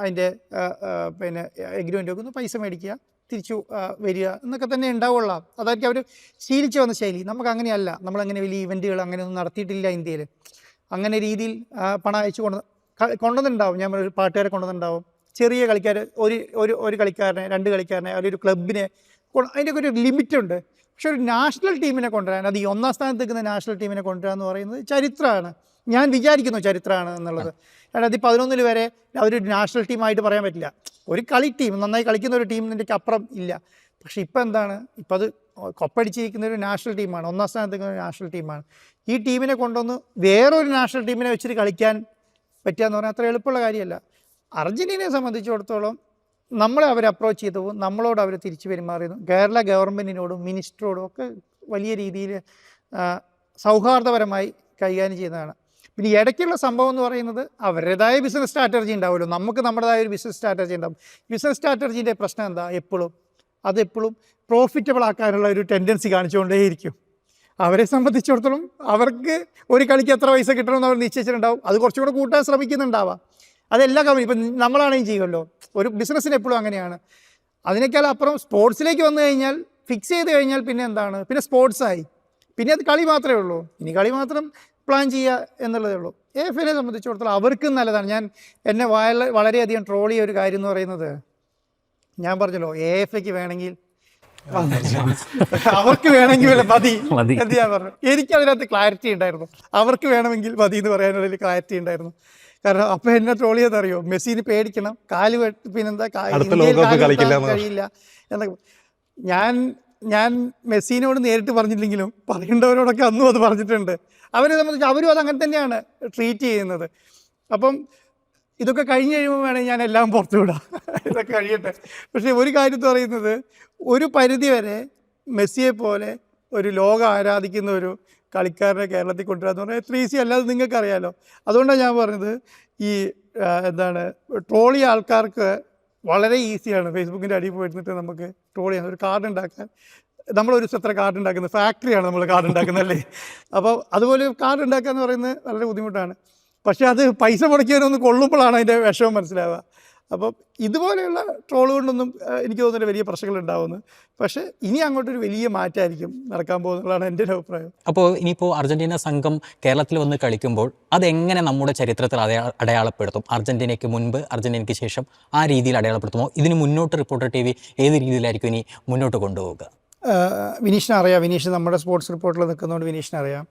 [SPEAKER 1] അതിൻ്റെ എഗ്രിമെൻ്റ് വെക്കുന്നു, പൈസ മേടിക്കുക, തിരിച്ചു വരിക എന്നൊക്കെ തന്നെ ഉണ്ടാവുള്ള. അതായിരിക്കും അവർ ശീലിച്ചു വന്ന ശൈലി. നമുക്ക് അങ്ങനെയല്ല. നമ്മളങ്ങനെ വലിയ ഇവൻറ്റുകൾ അങ്ങനെയൊന്നും നടത്തിയിട്ടില്ല ഇന്ത്യയിൽ. അങ്ങനെ രീതിയിൽ പണം അയച്ചു കൊണ്ടുവന്നിട്ടുണ്ടാവും. ഞാൻ ഒരു പാട്ടുകാരെ കൊണ്ടുവന്നിട്ടുണ്ടാവും, ചെറിയ കളിക്കാർ, ഒരു കളിക്കാരനെ, 2 കളിക്കാരനെ, ഒരു ക്ലബിനെ, അതിൻ്റെയൊക്കെ ഒരു ലിമിറ്റുണ്ട്. പക്ഷെ ഒരു നാഷണൽ ടീമിനെ കൊണ്ടുവരാൻ, അത് ഈ 1ാം സ്ഥാനത്ത് നിൽക്കുന്ന നാഷണൽ ടീമിനെ കൊണ്ടുവരിക എന്ന് പറയുന്നത് ചരിത്രമാണ്. ഞാൻ വിചാരിക്കുന്നു ചരിത്രമാണ് എന്നുള്ളത്. 2011 വരെ അവരൊരു നാഷണൽ ടീമായിട്ട് പറയാൻ പറ്റില്ല. ഒരു ടീം നന്നായി കളിക്കുന്ന ഒരു ടീം ഇതിൻ്റെ അപ്പുറം ഇല്ല. പക്ഷെ ഇപ്പം എന്താണ്, ഇപ്പം അത് കൊപ്പടിച്ചിരിക്കുന്ന ഒരു നാഷണൽ ടീമാണ്, 1ാം സ്ഥാനത്ത് നിൽക്കുന്ന ഒരു നാഷണൽ ടീമാണ്. ഈ ടീമിനെ കൊണ്ടുവന്ന് വേറൊരു നാഷണൽ ടീമിനെ വെച്ചിട്ട് കളിക്കാൻ പറ്റുക എന്ന് പറഞ്ഞാൽ അത്ര എളുപ്പമുള്ള കാര്യമല്ല. അർജൻറ്റീനയെ സംബന്ധിച്ചിടത്തോളം നമ്മളെ അവർ അപ്രോച്ച് ചെയ്തു, നമ്മളോട് അവർ തിരിച്ചു പെരുമാറിയിരുന്നു. കേരള ഗവൺമെൻറ്റിനോടും മിനിസ്റ്ററോടും ഒക്കെ വലിയ രീതിയിൽ സൗഹാർദ്ദപരമായി കൈകാര്യം ചെയ്യുന്നതാണ്. പിന്നെ ഇടയ്ക്കുള്ള സംഭവം എന്ന് പറയുന്നത് അവരുടേതായ ബിസിനസ് സ്ട്രാറ്റജി ഉണ്ടാവുമല്ലോ, നമുക്ക് നമ്മുടേതായ ഒരു ബിസിനസ് സ്ട്രാറ്റജി ഉണ്ടാവും. ബിസിനസ് സ്ട്രാറ്റജീൻ്റെ പ്രശ്നം എന്താ, അതെപ്പോഴും പ്രോഫിറ്റബിൾ ആക്കാനുള്ള ഒരു ടെൻഡൻസി കാണിച്ചുകൊണ്ടേയിരിക്കും. അവരെ സംബന്ധിച്ചിടത്തോളം അവർക്ക് ഒരു കളിക്ക് എത്ര പൈസ കിട്ടണമെന്ന് അവർ നിശ്ചയിച്ചിട്ടുണ്ടാവും. അത് കുറച്ചും കൂടെ കൂട്ടാൻ ശ്രമിക്കുന്നുണ്ടാവാം. അതെല്ലാ കമ്പനി, ഇപ്പം നമ്മളാണെങ്കിൽ ചെയ്യുമല്ലോ. ഒരു ബിസിനസ്സിന് എപ്പോഴും അങ്ങനെയാണ്. അതിനേക്കാൾ അപ്പുറം സ്പോർട്സിലേക്ക് വന്നു കഴിഞ്ഞാൽ, ഫിക്സ് ചെയ്ത് കഴിഞ്ഞാൽ പിന്നെ എന്താണ്, പിന്നെ സ്പോർട്സായി, പിന്നെ അത് കളി മാത്രമേ ഉള്ളൂ. ഇനി കളി മാത്രം പ്ലാൻ ചെയ്യുക എന്നുള്ളതേ ഉള്ളൂ. AFAനെ സംബന്ധിച്ചിടത്തോളം അവർക്കും നല്ലതാണ്. എന്നെ വളരെയധികം ട്രോൾ ചെയ്യ ഒരു കാര്യം എന്ന് പറയുന്നത്, ഞാൻ പറഞ്ഞല്ലോ AFAക്ക് വേണമെങ്കിൽ അവർക്ക് വേണമെങ്കിൽ മതി എന്ത് ഞാൻ പറഞ്ഞു. എനിക്കതിനകത്ത് ക്ലാരിറ്റി ഉണ്ടായിരുന്നു. അവർക്ക് വേണമെങ്കിൽ മതി എന്ന് പറയാനുള്ളതിൽ ക്ലാരിറ്റി ഉണ്ടായിരുന്നു. കാരണം അപ്പം എന്നെ ട്രോൾ ചെയ്തറിയോ, മെസ്സിന് പേടിക്കണം, കാല് പിന്നെന്താ കഴിയില്ല എന്നൊക്കെ. ഞാൻ മെസ്സിനോട് നേരിട്ട് പറഞ്ഞില്ലെങ്കിലും പറയേണ്ടവരോടൊക്കെ അന്നും അത് പറഞ്ഞിട്ടുണ്ട്. അവരെ സംബന്ധിച്ച് അവരും അത് അങ്ങനെ തന്നെയാണ് ട്രീറ്റ് ചെയ്യുന്നത്. അപ്പം ഇതൊക്കെ കഴിഞ്ഞ് കഴിയുമ്പോൾ വേണമെങ്കിൽ ഞാൻ എല്ലാം പുറത്തു വിടാം, ഇതൊക്കെ കഴിയട്ടെ. പക്ഷേ ഒരു കാര്യം പറയുന്നത്, ഒരു പരിധി വരെ മെസ്സിയെ പോലെ ഒരു ലോകം ആരാധിക്കുന്ന ഒരു കളിക്കാരനെ കേരളത്തിൽ കൊണ്ടുവരാന്ന് പറഞ്ഞാൽ എത്ര ഈസി അല്ലാതെ നിങ്ങൾക്കറിയാലോ. അതുകൊണ്ടാണ് ഞാൻ പറഞ്ഞത്, ഈ ട്രോളിയ ആൾക്കാർക്ക് വളരെ ഈസിയാണ് ഫേസ്ബുക്കിൻ്റെ അടിയിൽ പോയിരുന്നിട്ട് നമുക്ക് ട്രോൾ ചെയ്യാൻ. ഒരു കാർഡ് ഉണ്ടാക്കാൻ നമ്മളൊരു എത്ര കാർഡ് ഉണ്ടാക്കുന്നത്, ഫാക്ടറിയാണ് നമ്മൾ കാർഡ് ഉണ്ടാക്കുന്നതല്ലേ. അപ്പോൾ അതുപോലെ കാർഡ് ഉണ്ടാക്കുക എന്ന് പറയുന്നത് വളരെ ബുദ്ധിമുട്ടാണ്. പക്ഷേ അത് പൈസ മുടക്കിയവരൊന്ന് കൊള്ളുമ്പോഴാണ് അതിൻ്റെ വിഷമം മനസ്സിലാവുക. അപ്പം ഇതുപോലെയുള്ള ട്രോൾ കൊണ്ടൊന്നും എനിക്ക് തോന്നുന്നില്ല വലിയ പ്രശ്നങ്ങൾ ഉണ്ടാവുന്നത്. പക്ഷേ ഇനി അങ്ങോട്ടൊരു വലിയ മാറ്റമായിരിക്കും നടക്കാൻ പോകുന്നതാണ് എൻ്റെ ഒരു അഭിപ്രായം.
[SPEAKER 4] അപ്പോൾ ഇനിയിപ്പോൾ അർജൻറ്റീന സംഘം കേരളത്തിൽ വന്ന് കളിക്കുമ്പോൾ അതെങ്ങനെ നമ്മുടെ ചരിത്രത്തിൽ അടയാളപ്പെടുത്തും? അർജൻറ്റീനയ്ക്ക് മുൻപ്, അർജൻറ്റീനയ്ക്ക് ശേഷം ആ രീതിയിൽ അടയാളപ്പെടുത്തുമോ? ഇതിന് മുന്നോട്ട് റിപ്പോർട്ടർ TV ഏത് രീതിയിലായിരിക്കും ഇനി മുന്നോട്ട് കൊണ്ടുപോവുക?
[SPEAKER 1] വിനീഷിനെ അറിയാം. വിനീഷ് നമ്മുടെ സ്പോർട്സ് റിപ്പോർട്ടിൽ നിൽക്കുന്നതുകൊണ്ട് വിനീഷിനെ അറിയാം.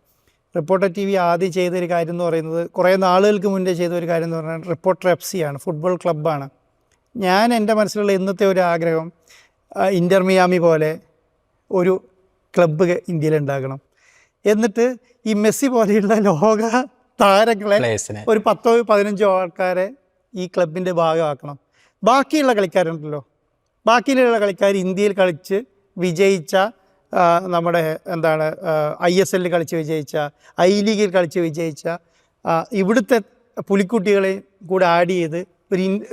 [SPEAKER 1] റിപ്പോർട്ടർ TV ആദ്യം ചെയ്തൊരു കാര്യം എന്ന് പറയുന്നത്, കുറേ നാളുകൾക്ക് മുന്നേ ചെയ്ത ഒരു കാര്യം എന്ന് പറഞ്ഞാൽ റിപ്പോർട്ടർ FC ആണ്, ഫുട്ബോൾ ക്ലബ്ബാണ്. ഞാൻ എൻ്റെ മനസ്സിലുള്ള ഇന്നത്തെ ഒരു ആഗ്രഹം, ഇൻ്റർ മിയാമി പോലെ ഒരു ക്ലബ്ബ് ഇന്ത്യയിൽ ഉണ്ടാക്കണം. എന്നിട്ട് ഈ മെസ്സി പോലെയുള്ള ലോക താരങ്ങളെ ഒരു 10-15 ആൾക്കാരെ ഈ ക്ലബിൻ്റെ ഭാഗമാക്കണം. ബാക്കിയുള്ള കളിക്കാരുണ്ടല്ലോ, ബാക്കിയുള്ള കളിക്കാർ ഇന്ത്യയിൽ കളിച്ച് വിജയിച്ച, നമ്മുടെ ISL കളിച്ച് വിജയിച്ച, I ലീഗിൽ കളിച്ച് വിജയിച്ച, ഇവിടുത്തെ പുലിക്കുട്ടികളെയും കൂടെ ആഡ് ചെയ്ത്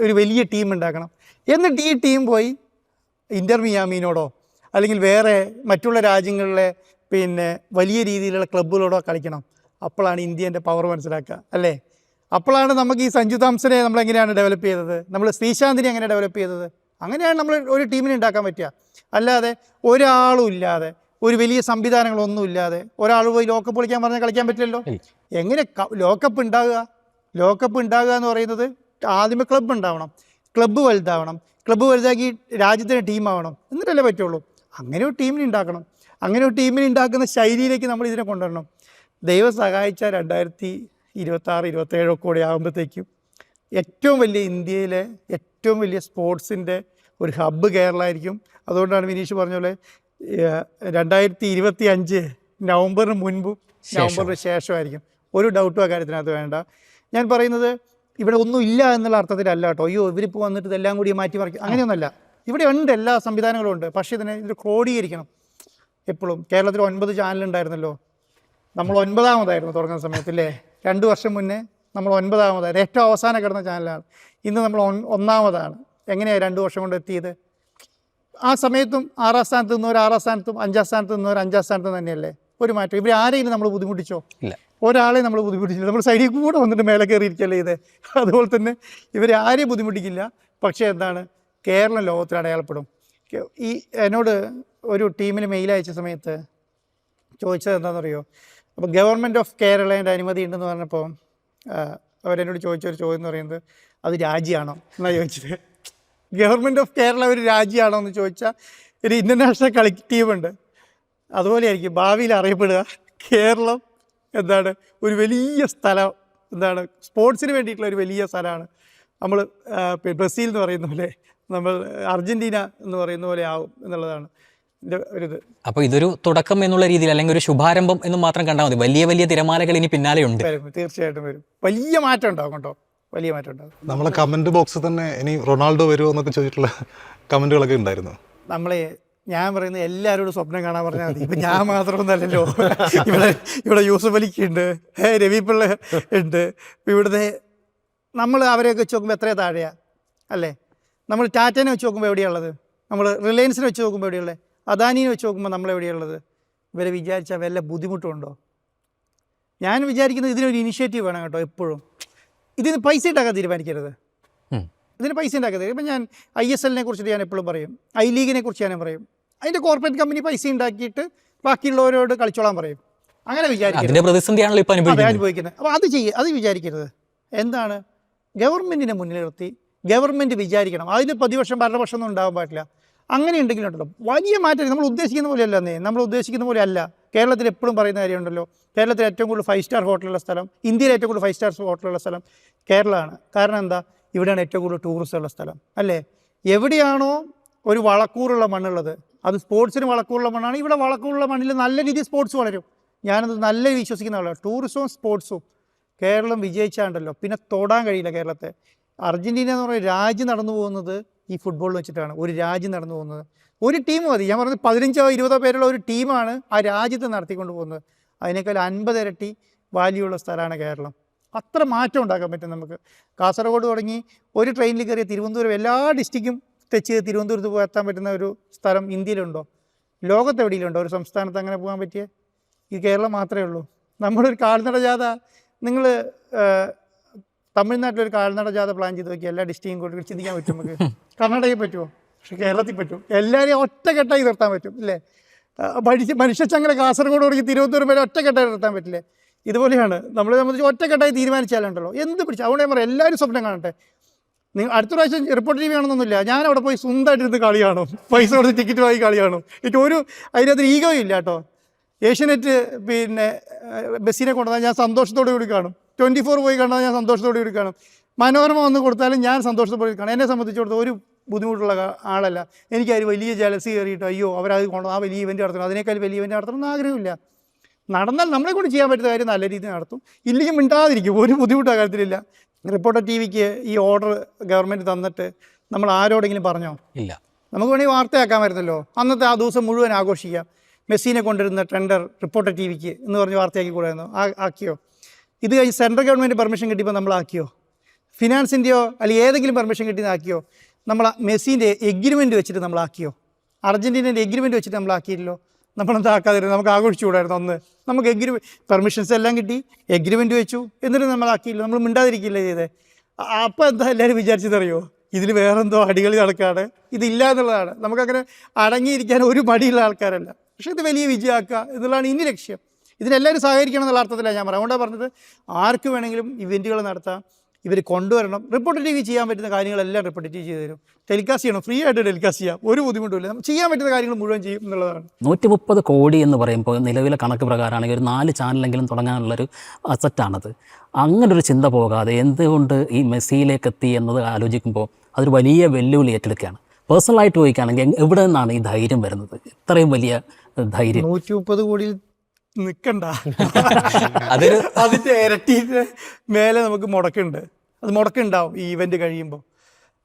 [SPEAKER 1] ഒരു വലിയ ടീം ഉണ്ടാക്കണം. എന്നിട്ട് ഈ ടീം പോയി ഇൻ്റർ മിയാമിനോടോ അല്ലെങ്കിൽ വേറെ മറ്റുള്ള രാജ്യങ്ങളിലെ വലിയ രീതിയിലുള്ള ക്ലബ്ബുകളോടോ കളിക്കണം. അപ്പോഴാണ് ഇന്ത്യൻ്റെ പവർ മനസ്സിലാക്കുക, അല്ലേ? അപ്പോഴാണ് നമുക്ക് ഈ സഞ്ജു താംസനെ നമ്മളെങ്ങനെയാണ് ഡെവലപ്പ് ചെയ്തത്, നമ്മൾ ശ്രീശാന്തിനെ എങ്ങനെ ഡെവലപ്പ് ചെയ്തത്. അങ്ങനെയാണ് നമ്മൾ ഒരു ടീമിനെ ഉണ്ടാക്കാൻ പറ്റുക. അല്ലാതെ ഒരാളും ഇല്ലാതെ, ഒരു വലിയ സംവിധാനങ്ങളൊന്നും ഇല്ലാതെ ഒരാൾ പോയി ലോക്കപ്പ് കളിക്കാൻ പറഞ്ഞാൽ കളിക്കാൻ പറ്റില്ലല്ലോ. എങ്ങനെ ലോക്കപ്പ് ഉണ്ടാകുക? ലോക്കപ്പ് ഉണ്ടാകുക എന്ന് പറയുന്നത് ആദ്യമേ ക്ലബ്ബ് ഉണ്ടാവണം, ക്ലബ്ബ് വലുതാവണം, ക്ലബ്ബ് വലുതാക്കി രാജ്യത്തിന് ടീമാവണം, എന്നിട്ടല്ലേ പറ്റുള്ളൂ. അങ്ങനെ ഒരു ടീമിനെ ഉണ്ടാക്കണം. അങ്ങനെ ഒരു ടീമിനെ ഉണ്ടാക്കുന്ന ശൈലിയിലേക്ക് നമ്മൾ ഇതിനെ കൊണ്ടുവരണം. ദൈവം സഹായിച്ച 2026-27 കൂടെ ആകുമ്പോഴത്തേക്കും ഏറ്റവും വലിയ ഇന്ത്യയിലെ ഏറ്റവും വലിയ സ്പോർട്സിൻ്റെ ഒരു ഹബ്ബ് കേരള ആയിരിക്കും. അതുകൊണ്ടാണ് വിനീഷ് പറഞ്ഞ പോലെ 2025 നവംബറിന് മുൻപും നവംബറിന് ശേഷമായിരിക്കും. ഒരു ഡൗട്ടും ആ കാര്യത്തിനകത്ത് വേണ്ട. ഞാൻ പറയുന്നത് ഇവിടെ ഒന്നും ഇല്ല എന്നുള്ള അർത്ഥത്തിലല്ല കേട്ടോ. അയ്യോ ഇവരിപ്പോൾ വന്നിട്ട് ഇതെല്ലാം കൂടി മാറ്റി മറിക്കും, അങ്ങനെയൊന്നുമല്ല. ഇവിടെ ഉണ്ട്, എല്ലാ സംവിധാനങ്ങളും ഉണ്ട്. പക്ഷേ ഇത് ക്രോഡീകരിക്കണം. എപ്പോഴും കേരളത്തിൽ 9 ചാനലുണ്ടായിരുന്നല്ലോ. നമ്മൾ 9ാമതായിരുന്നു തുടങ്ങുന്ന സമയത്തില്ലേ? 2 വർഷം മുന്നേ നമ്മൾ 9ാമതായിരുന്നു. ഏറ്റവും അവസാനം കിടന്ന ചാനലാണ്. ഇന്ന് നമ്മൾ 1ാമതാണ്. എങ്ങനെയാണ് 2 വർഷം കൊണ്ട് എത്തിയത്? ആ സമയത്തും 6ാം സ്ഥാനത്ത് നിന്നവർ 6ാം സ്ഥാനത്തും 5ാം സ്ഥാനത്ത് നിന്നവർ 5ാം സ്ഥാനത്തും തന്നെയല്ലേ. ഒരു മാറ്റം. ഇവർ ആരെങ്കിലും നമ്മൾ ബുദ്ധിമുട്ടിച്ചോ? ഇല്ല, ഒരാളെ നമ്മൾ ബുദ്ധിമുട്ടിച്ചില്ല. നമ്മൾ സൈഡിൽ കൂടെ വന്നിട്ട് മേലെ കയറിയിരിക്കല്ലേ ഇത്. അതുപോലെ തന്നെ ഇവരെ ആരെയും ബുദ്ധിമുട്ടിക്കില്ല. പക്ഷേ എന്താണ്, കേരളം ലോകത്തിൽ അടയാളപ്പെടും. എന്നോട് ഒരു ടീമിന് മെയിൽ അയച്ച സമയത്ത് ചോദിച്ചത് എന്താണെന്നറിയോ? അപ്പോൾ ഗവൺമെൻറ് ഓഫ് കേരളേൻ്റെ അനുമതി ഉണ്ടെന്ന് പറഞ്ഞപ്പോൾ അവരെന്നോട് ചോദിച്ചൊരു ചോദ്യം എന്ന് പറയുന്നത്, അത് രാജ്യമാണോ എന്നാണ് ചോദിച്ചത്. ഗവൺമെൻറ് ഓഫ് കേരള ഒരു രാജ്യമാണോ എന്ന് ചോദിച്ചാൽ ഒരു ഇൻ്റർനാഷണൽ കളക്റ്റീവുണ്ട്. അതുപോലെയായിരിക്കും ഭാവിയിൽ അറിയപ്പെടുക. കേരളം എന്താണ്, ഒരു വലിയ സ്ഥലം, എന്താണ്, സ്പോർട്സിന് വേണ്ടിയിട്ടുള്ള ഒരു വലിയ സ്ഥലമാണ്. നമ്മൾ ബ്രസീൽ എന്ന് പറയുന്ന പോലെ, നമ്മൾ അർജൻറ്റീന എന്ന് പറയുന്ന പോലെ ആവും എന്നുള്ളതാണ് എൻ്റെ ഒരിത്.
[SPEAKER 4] അപ്പോൾ ഇതൊരു തുടക്കം എന്നുള്ള രീതിയിൽ, അല്ലെങ്കിൽ ഒരു ശുഭാരംഭം എന്ന് മാത്രം കണ്ടാൽ മതി. വലിയ വലിയ തിരമാലകൾ ഇനി പിന്നാലെയുണ്ട്.
[SPEAKER 1] തീർച്ചയായിട്ടും വരും. വലിയ മാറ്റം ഉണ്ടാകും കേട്ടോ, വലിയ മാറ്റം ഉണ്ടാകും.
[SPEAKER 5] നമ്മളെ കമൻറ്റ് ബോക്സിൽ തന്നെ ഇനി റൊണാൾഡോ വരുമോ എന്നൊക്കെ ചോദിച്ചിട്ടുള്ള കമൻറ്റുകളൊക്കെ ഉണ്ടായിരുന്നു.
[SPEAKER 1] ഞാൻ പറയുന്നത് എല്ലാവരോടും സ്വപ്നം കാണാൻ പറഞ്ഞാൽ മതി. ഇപ്പം ഞാൻ മാത്രമൊന്നുമല്ലല്ലോ. ഇവിടെ യൂസഫ് അലിക്കുണ്ട്, രവി പിള്ള ഉണ്ട്. ഇപ്പം ഇവിടുത്തെ നമ്മൾ അവരെയൊക്കെ വെച്ച് നോക്കുമ്പോൾ എത്രയാണ് താഴെയാണ്, അല്ലേ? നമ്മൾ ടാറ്റേനെ വെച്ച് നോക്കുമ്പോൾ എവിടെയുള്ളത്? നമ്മൾ റിലയൻസിനെ വെച്ച് നോക്കുമ്പോൾ എവിടെയുള്ളത്? അദാനിനെ വെച്ച് നോക്കുമ്പോൾ നമ്മൾ എവിടെയുള്ളത്? ഇവരെ വിചാരിച്ചാൽ വല്ല ബുദ്ധിമുട്ടുണ്ടോ? ഞാൻ വിചാരിക്കുന്നത് ഇതിനൊരു ഇനിഷ്യേറ്റീവ് വേണം കേട്ടോ. എപ്പോഴും ഇതിന് പൈസ ഉണ്ടാക്കാൻ തീരുമാനിക്കരുത്. ഇതിന് പൈസ ഉണ്ടാക്കരുത്. ഇപ്പം ഞാൻ ISL കുറിച്ചിട്ട് ഞാൻ എപ്പോഴും പറയും, ഐ ലീഗിനെ കുറിച്ച് ഞാനും പറയും. അതിൻ്റെ കോർപ്പറേറ്റ് കമ്പനി പൈസ ഉണ്ടാക്കിയിട്ട് ബാക്കിയുള്ളവരോട് കളിച്ചോളാൻ പറയും. അങ്ങനെ വിചാരിക്കുന്നത്
[SPEAKER 4] പ്രതിസന്ധിയാണല്ലോ ഇപ്പോൾ
[SPEAKER 1] അനുഭവിക്കുന്നത്. അപ്പോൾ അത് വിചാരിക്കരുത്. എന്താണ്, ഗവൺമെൻറ്റിനെ മുന്നിൽ നിർത്തി ഗവൺമെൻറ് വിചാരിക്കണം. അതിന് പ്രതിപക്ഷം ഭരണപക്ഷം ഒന്നും ഉണ്ടാകാൻ പാടില്ല. അങ്ങനെ ഉണ്ടെങ്കിലുണ്ടല്ലോ വലിയ മാറ്റം. നമ്മൾ ഉദ്ദേശിക്കുന്ന പോലെയല്ല, നമ്മൾ ഉദ്ദേശിക്കുന്ന പോലെ അല്ല. കേരളത്തിൽ എപ്പോഴും പറയുന്ന കാര്യമുണ്ടല്ലോ, കേരളത്തിൽ ഏറ്റവും കൂടുതൽ 5 സ്റ്റാർ ഹോട്ടലുള്ള സ്ഥലം, ഇന്ത്യയിൽ ഏറ്റവും കൂടുതൽ 5 സ്റ്റാർ ഹോട്ടലുള്ള സ്ഥലം കേരളമാണ്. കാരണം എന്താ? ഇവിടെയാണ് ഏറ്റവും കൂടുതൽ ടൂറിസ്റ്റ് ഉള്ള സ്ഥലം, അല്ലേ? എവിടെയാണോ ഒരു വളക്കൂറുള്ള മണ്ണുള്ളത്, അത് സ്പോർട്സിന് വളക്കൂറുള്ള മണ്ണാണ്. ഇവിടെ വളക്കൂറുള്ള മണ്ണിൽ നല്ല രീതിയിൽ സ്പോർട്സ് വളരും. ഞാനത് നല്ല വിശ്വസിക്കുന്ന ആളാണ്. ടൂറിസവും സ്പോർട്സും കേരളം വിജയിച്ചാണ്ടല്ലോ പിന്നെ തൊടാൻ കഴിയില്ല കേരളത്തെ. അർജൻറ്റീന എന്ന് പറയുന്ന രാജ്യം നടന്നു പോകുന്നത് ഈ ഫുട്ബോളിൽ വെച്ചിട്ടാണ്. ഒരു രാജ്യം നടന്നു പോകുന്നത് ഒരു ടീം മതി. ഞാൻ പറഞ്ഞത് 15-20 പേരുള്ള ഒരു ടീമാണ് ആ രാജ്യത്ത് നടത്തിക്കൊണ്ട് പോകുന്നത്. അതിനേക്കാൾ 50 ഇരട്ടി വാല്യൂ ഉള്ള സ്ഥലമാണ് കേരളം. അത്ര മാറ്റം ഉണ്ടാക്കാൻ പറ്റും നമുക്ക്. കാസർഗോഡ് തുടങ്ങി ഒരു ട്രെയിനിൽ കയറിയ തിരുവനന്തപുരം എല്ലാ ഡിസ്ട്രിക്റ്റും ടച്ച് ചെയ്ത് തിരുവനന്തപുരത്ത് പോയി എത്താൻ പറ്റുന്ന ഒരു സ്ഥലം ഇന്ത്യയിലുണ്ടോ? ലോകത്ത് എവിടെയിലുണ്ടോ ഒരു സംസ്ഥാനത്ത് അങ്ങനെ പോകാൻ പറ്റിയ? ഈ കേരളം മാത്രമേ ഉള്ളൂ. നമ്മളൊരു കാൽനട ജാഥ, നിങ്ങൾ തമിഴ്നാട്ടിലൊരു കാൽനട ജാഥ പ്ലാൻ ചെയ്ത് നോക്കി എല്ലാ ഡിസ്ട്രിക്റ്റും കൂടി ചിന്തിക്കാൻ പറ്റും നമുക്ക്. കർണാടകയിൽ പറ്റുമോ? പക്ഷേ കേരളത്തിൽ പറ്റും. എല്ലാവരെയും ഒറ്റക്കെട്ടായി നിർത്താൻ പറ്റും, ഇല്ലേ? മനുഷ്യച്ചങ്ങനെ കാസർഗോഡ് തുടങ്ങി തിരുവനന്തപുരം വരെ ഒറ്റക്കെട്ടായി നിർത്താൻ പറ്റില്ലേ? ഇതുപോലെയാണ് നമ്മളെ സംബന്ധിച്ച് ഒറ്റക്കെട്ടായി തീരുമാനിച്ചാലുണ്ടല്ലോ എന്ത് പിടിച്ചു. അതുകൊണ്ട് ഞാൻ പറയാം, എല്ലാവരും സ്വപ്നം കാണട്ടെ. നിങ്ങൾ അടുത്ത പ്രാവശ്യം റിപ്പോർട്ട് TV ആണെന്നൊന്നുമില്ല, ഞാൻ അവിടെ പോയി സ്വന്തമായിട്ടിരുന്ന് കളി കാണും, പൈസ കൊടുത്ത് ടിക്കറ്റ് വാങ്ങി കളി കാണും. എനിക്ക് അതിനകത്ത് ഈഗോ ഇല്ല കേട്ടോ. ഏഷ്യനെറ്റ് ബസ്സിനെ കൊണ്ടുവന്നാൽ ഞാൻ സന്തോഷത്തോടു കൂടി കാണും. 24 പോയി കാണാൻ ഞാൻ സന്തോഷത്തോടു കൂടി കാണും. മനോരമ വന്ന് കൊടുത്താലും ഞാൻ സന്തോഷത്തോടെ കാണും. എന്നെ സംബന്ധിച്ചിടത്തോളം ഒരു ബുദ്ധിമുട്ടുള്ള ആളല്ല. എനിക്കതിൽ വലിയ ജലസി കയറിയിട്ട് അയ്യോ അവരത് കൊണ്ടു ആ വലിയ ഇവൻറ്റ് നടത്തണം, അതിനേക്കാൾ വലിയ ഇവൻറ്റ് നടത്തണം എന്ന് ആഗ്രഹമില്ല. നടന്നാൽ നമ്മളെ കൊണ്ട് ചെയ്യാൻ പറ്റുന്ന കാര്യം നല്ല രീതിയിൽ നടത്തും. ഇല്ലെങ്കിൽ മിണ്ടാതിരിക്കും, ഒരു ബുദ്ധിമുട്ട് ആ കാര്യത്തിലില്ല. റിപ്പോർട്ടർ TVക്ക് ഈ ഓർഡർ ഗവൺമെൻറ് തന്നിട്ട് നമ്മൾ ആരോടെങ്കിലും പറഞ്ഞോ? ഇല്ല. നമുക്ക് വേണമെങ്കിൽ വാർത്തയാക്കാമായിരുന്നല്ലോ. അന്നത്തെ ആ ദിവസം മുഴുവൻ ആഘോഷിക്കാം. മെസ്സിനെ കൊണ്ടിരുന്ന ടെൻഡർ റിപ്പോർട്ടർ TVക്ക് എന്ന് പറഞ്ഞ് വാർത്തയാക്കി കൂടായിരുന്നു. ആക്കിയോ? ഇത് കഴിഞ്ഞ് സെൻട്രൽ ഗവൺമെൻറ് പെർമിഷൻ കിട്ടിയപ്പോൾ നമ്മളാക്കിയോ? ഫിനാൻസിൻ്റെയോ അല്ലെങ്കിൽ ഏതെങ്കിലും പെർമിഷൻ കിട്ടിയതാക്കിയോ? നമ്മൾ മെസ്സിൻ്റെ എഗ്രിമെൻറ്റ് വെച്ചിട്ട് നമ്മളാക്കിയോ? അർജൻറ്റീനൻ്റെ എഗ്രിമെൻറ്റ് വെച്ചിട്ട് നമ്മളാക്കിയില്ലല്ലോ. നമ്മളെന്താ ആക്കാതിരുന്നത്? നമുക്ക് ആഘോഷിച്ചുകൂടായിരുന്നു. ഒന്ന് നമുക്ക് പെർമിഷൻസ് എല്ലാം കിട്ടി, എഗ്രിമെൻറ്റ് വെച്ചു, എന്നിട്ട് നമ്മളാക്കിയില്ല. നമ്മൾ മിണ്ടാതിരിക്കില്ലേ ചെയ്തേ? അപ്പോൾ എന്താ എല്ലാവരും വിചാരിച്ചതറിയോ? ഇതിൽ വേറെന്തോ അടികളി നടക്കുകയാണ്, ഇതില്ല എന്നുള്ളതാണ്. നമുക്കങ്ങനെ അടങ്ങിയിരിക്കാൻ ഒരു മടിയുള്ള ആൾക്കാരല്ല. പക്ഷേ ഇത് വലിയ വിജയമാക്കുക എന്നുള്ളതാണ് ഇനി ലക്ഷ്യം. ഇതിനെല്ലാവരും സഹകരിക്കണം എന്നുള്ള അർത്ഥത്തിലാണ് ഞാൻ പറയാം. അതുകൊണ്ടാണ് പറഞ്ഞത് ആർക്ക് വേണമെങ്കിലും ഇവൻറ്റുകൾ നടത്താം, ഇവർ കൊണ്ടുവരണം. റിപ്പോർട്ടേറ്റീവ് ചെയ്യാൻ പറ്റുന്ന കാര്യങ്ങളെല്ലാം റിപ്പോർട്ടേറ്റീവ് ചെയ്ത് തരും. ടെലികാസ്റ്റ് ചെയ്യണം, ഫ്രീ ആയിട്ട് ടെലികാസ്റ്റ് ചെയ്യാം, ഒരു ബുദ്ധിമുട്ടില്ല. നമുക്ക് ചെയ്യാൻ പറ്റുന്ന കാര്യങ്ങൾ മുഴുവൻ ചെയ്യും എന്നുള്ളതാണ്.
[SPEAKER 2] 130 കോടി എന്ന് പറയുമ്പോൾ നിലവിലെ കണക്ക് പ്രകാരമാണെങ്കിൽ ഒരു 4 ചാനലെങ്കിലും തുടങ്ങാനുള്ളൊരു അസറ്റാണത്. അങ്ങനൊരു ചിന്ത പോകാതെ എന്തുകൊണ്ട് ഈ മെസ്സിയിലേക്ക് എത്തി എന്നത് ആലോചിക്കുമ്പോൾ അതൊരു വലിയ വെല്ലുവിളി ഏറ്റെടുക്കുകയാണ്. പേഴ്സണലായിട്ട് ചോദിക്കുകയാണെങ്കിൽ എവിടെ നിന്നാണ് ഈ ധൈര്യം വരുന്നത്? ഇത്രയും വലിയ ധൈര്യം
[SPEAKER 1] 130 കോടിയിൽ നിൽക്കണ്ട, അതിൻ്റെ ഇരട്ടിൻ്റെ മേലെ നമുക്ക് മുടക്കുണ്ട്. അത് മുടക്കുണ്ടാവും. ഈ ഇവൻ്റ് കഴിയുമ്പോൾ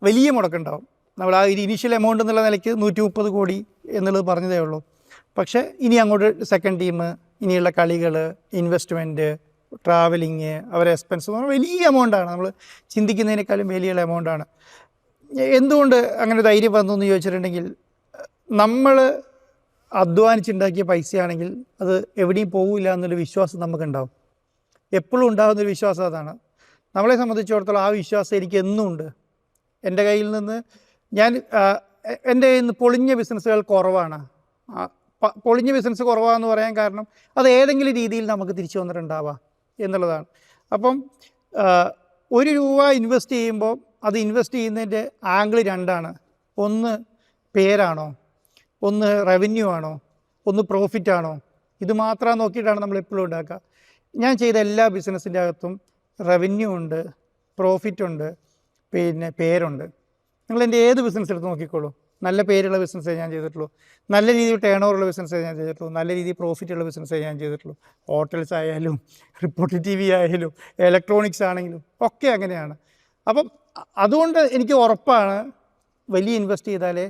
[SPEAKER 1] വലിയ മുടക്കുണ്ടാവും. നമ്മൾ ആ ഒരു ഇനീഷ്യൽ എമൗണ്ട് എന്നുള്ള നിലയ്ക്ക് 130 കോടി എന്നുള്ളത് പറഞ്ഞതേ ഉള്ളൂ. പക്ഷേ ഇനി അങ്ങോട്ട് സെക്കൻഡ് ടീം, ഇനിയുള്ള കളികൾ, ഇൻവെസ്റ്റ്മെൻറ്റ്, ട്രാവലിങ്, അവരെ എക്സ്പെൻസ് എന്ന് പറഞ്ഞാൽ വലിയ എമൗണ്ടാണ്. നമ്മൾ ചിന്തിക്കുന്നതിനേക്കാളും വലിയ എമൗണ്ടാണ്. എന്തുകൊണ്ട് അങ്ങനെ ധൈര്യം വന്നു എന്ന് ചോദിച്ചിട്ടുണ്ടെങ്കിൽ, നമ്മൾ അധ്വാനിച്ചുണ്ടാക്കിയ പൈസയാണെങ്കിൽ അത് എവിടെയും പോകില്ല എന്നൊരു വിശ്വാസം നമുക്കുണ്ടാവും. എപ്പോഴും ഉണ്ടാകുന്നൊരു വിശ്വാസം അതാണ്. നമ്മളെ സംബന്ധിച്ചിടത്തോളം ആ വിശ്വാസം എനിക്ക് എന്നും ഉണ്ട്. എൻ്റെ കയ്യിൽ നിന്ന് എൻ്റെ കയ്യിൽ നിന്ന് പൊളിഞ്ഞ ബിസിനസ്സുകൾ കുറവാണ്. പൊളിഞ്ഞ ബിസിനസ് കുറവാണെന്ന് പറയാൻ കാരണം അത് ഏതെങ്കിലും രീതിയിൽ നമുക്ക് തിരിച്ചു വന്നിട്ടുണ്ടാവാം എന്നുള്ളതാണ്. അപ്പം 1 രൂപ ഇൻവെസ്റ്റ് ചെയ്യുമ്പോൾ അത് ഇൻവെസ്റ്റ് ചെയ്യുന്നതിൻ്റെ ആംഗിൾ 2ആണ്. ഒന്ന് പേരാണോ, ഒന്ന് റവന്യൂ ആണോ, ഒന്ന് പ്രോഫിറ്റാണോ, ഇത് മാത്രം നോക്കിയിട്ടാണ് നമ്മൾ എപ്പോഴും ഉണ്ടാക്കുക. ഞാൻ ചെയ്ത എല്ലാ ബിസിനസ്സിൻ്റെ അകത്തും റവന്യൂ ഉണ്ട്, പ്രോഫിറ്റുണ്ട്, പിന്നെ പേരുണ്ട്. നിങ്ങൾ എൻ്റെ ഏത് ബിസിനസ് എടുത്ത് നോക്കിക്കോളൂ, നല്ല പേരുള്ള ബിസിനസ്സേ ഞാൻ ചെയ്തിട്ടുള്ളൂ, നല്ല രീതിയിൽ ടേൺ ഓവറുള്ള ബിസിനസ്സേ ഞാൻ ചെയ്തിട്ടുള്ളൂ, നല്ല രീതിയിൽ പ്രോഫിറ്റുള്ള ബിസിനസ്സേ ഞാൻ ചെയ്തിട്ടുള്ളൂ. ഹോട്ടൽസ് ആയാലും റിപ്പോർട്ട് TV ആയാലും ഇലക്ട്രോണിക്സ് ആണെങ്കിലും ഒക്കെ അങ്ങനെയാണ്. അപ്പം അതുകൊണ്ട് എനിക്ക് ഉറപ്പാണ് വലിയ ഇൻവെസ്റ്റ് ചെയ്താലേ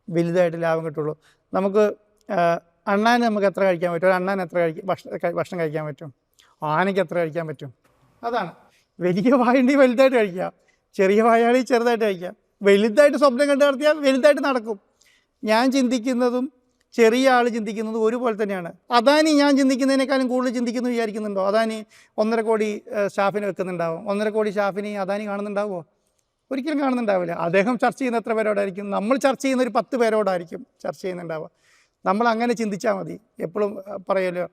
[SPEAKER 1] വലുതായിട്ട് ലാഭം കിട്ടുള്ളൂ. നമുക്ക് അണ്ണാന് നമുക്ക് എത്ര കഴിക്കാൻ പറ്റും, ഒരു അണ്ണാൻ എത്ര ഭക്ഷണം കഴിക്കാൻ പറ്റും, ആനയ്ക്ക് എത്ര കഴിക്കാൻ പറ്റും, അതാണ്. വലിയ വായുണ്ടെങ്കിൽ വലുതായിട്ട് കഴിക്കാം, ചെറിയ വായാണെങ്കിൽ ചെറുതായിട്ട് കഴിക്കാം. വലുതായിട്ട് സ്വപ്നം കണ്ടു നടത്തിയാൽ വലുതായിട്ട് നടക്കും. ഞാൻ ചിന്തിക്കുന്നതും ചെറിയ ആൾ ചിന്തിക്കുന്നതും ഒരുപോലെ തന്നെയാണ്. അദാനി ഞാൻ ചിന്തിക്കുന്നതിനേക്കാളും കൂടുതൽ ചിന്തിക്കുന്നു വിചാരിക്കുന്നുണ്ടോ? അദാനി 1.5 കോടി സ്റ്റാഫിന് വെക്കുന്നുണ്ടാവും. 1.5 കോടി സ്റ്റാഫിന് അദാനി കാണുന്നുണ്ടാവുമോ? ഒരിക്കലും കാണുന്നുണ്ടാവില്ല. അദ്ദേഹം ചർച്ച ചെയ്യുന്ന എത്ര പേരോടായിരിക്കും? നമ്മൾ ചർച്ച ചെയ്യുന്ന ഒരു 10 പേരോടായിരിക്കും ചർച്ച ചെയ്യുന്നുണ്ടാവുക. നമ്മൾ അങ്ങനെ ചിന്തിച്ചാൽ മതി. എപ്പോഴും പറയുമല്ലോ,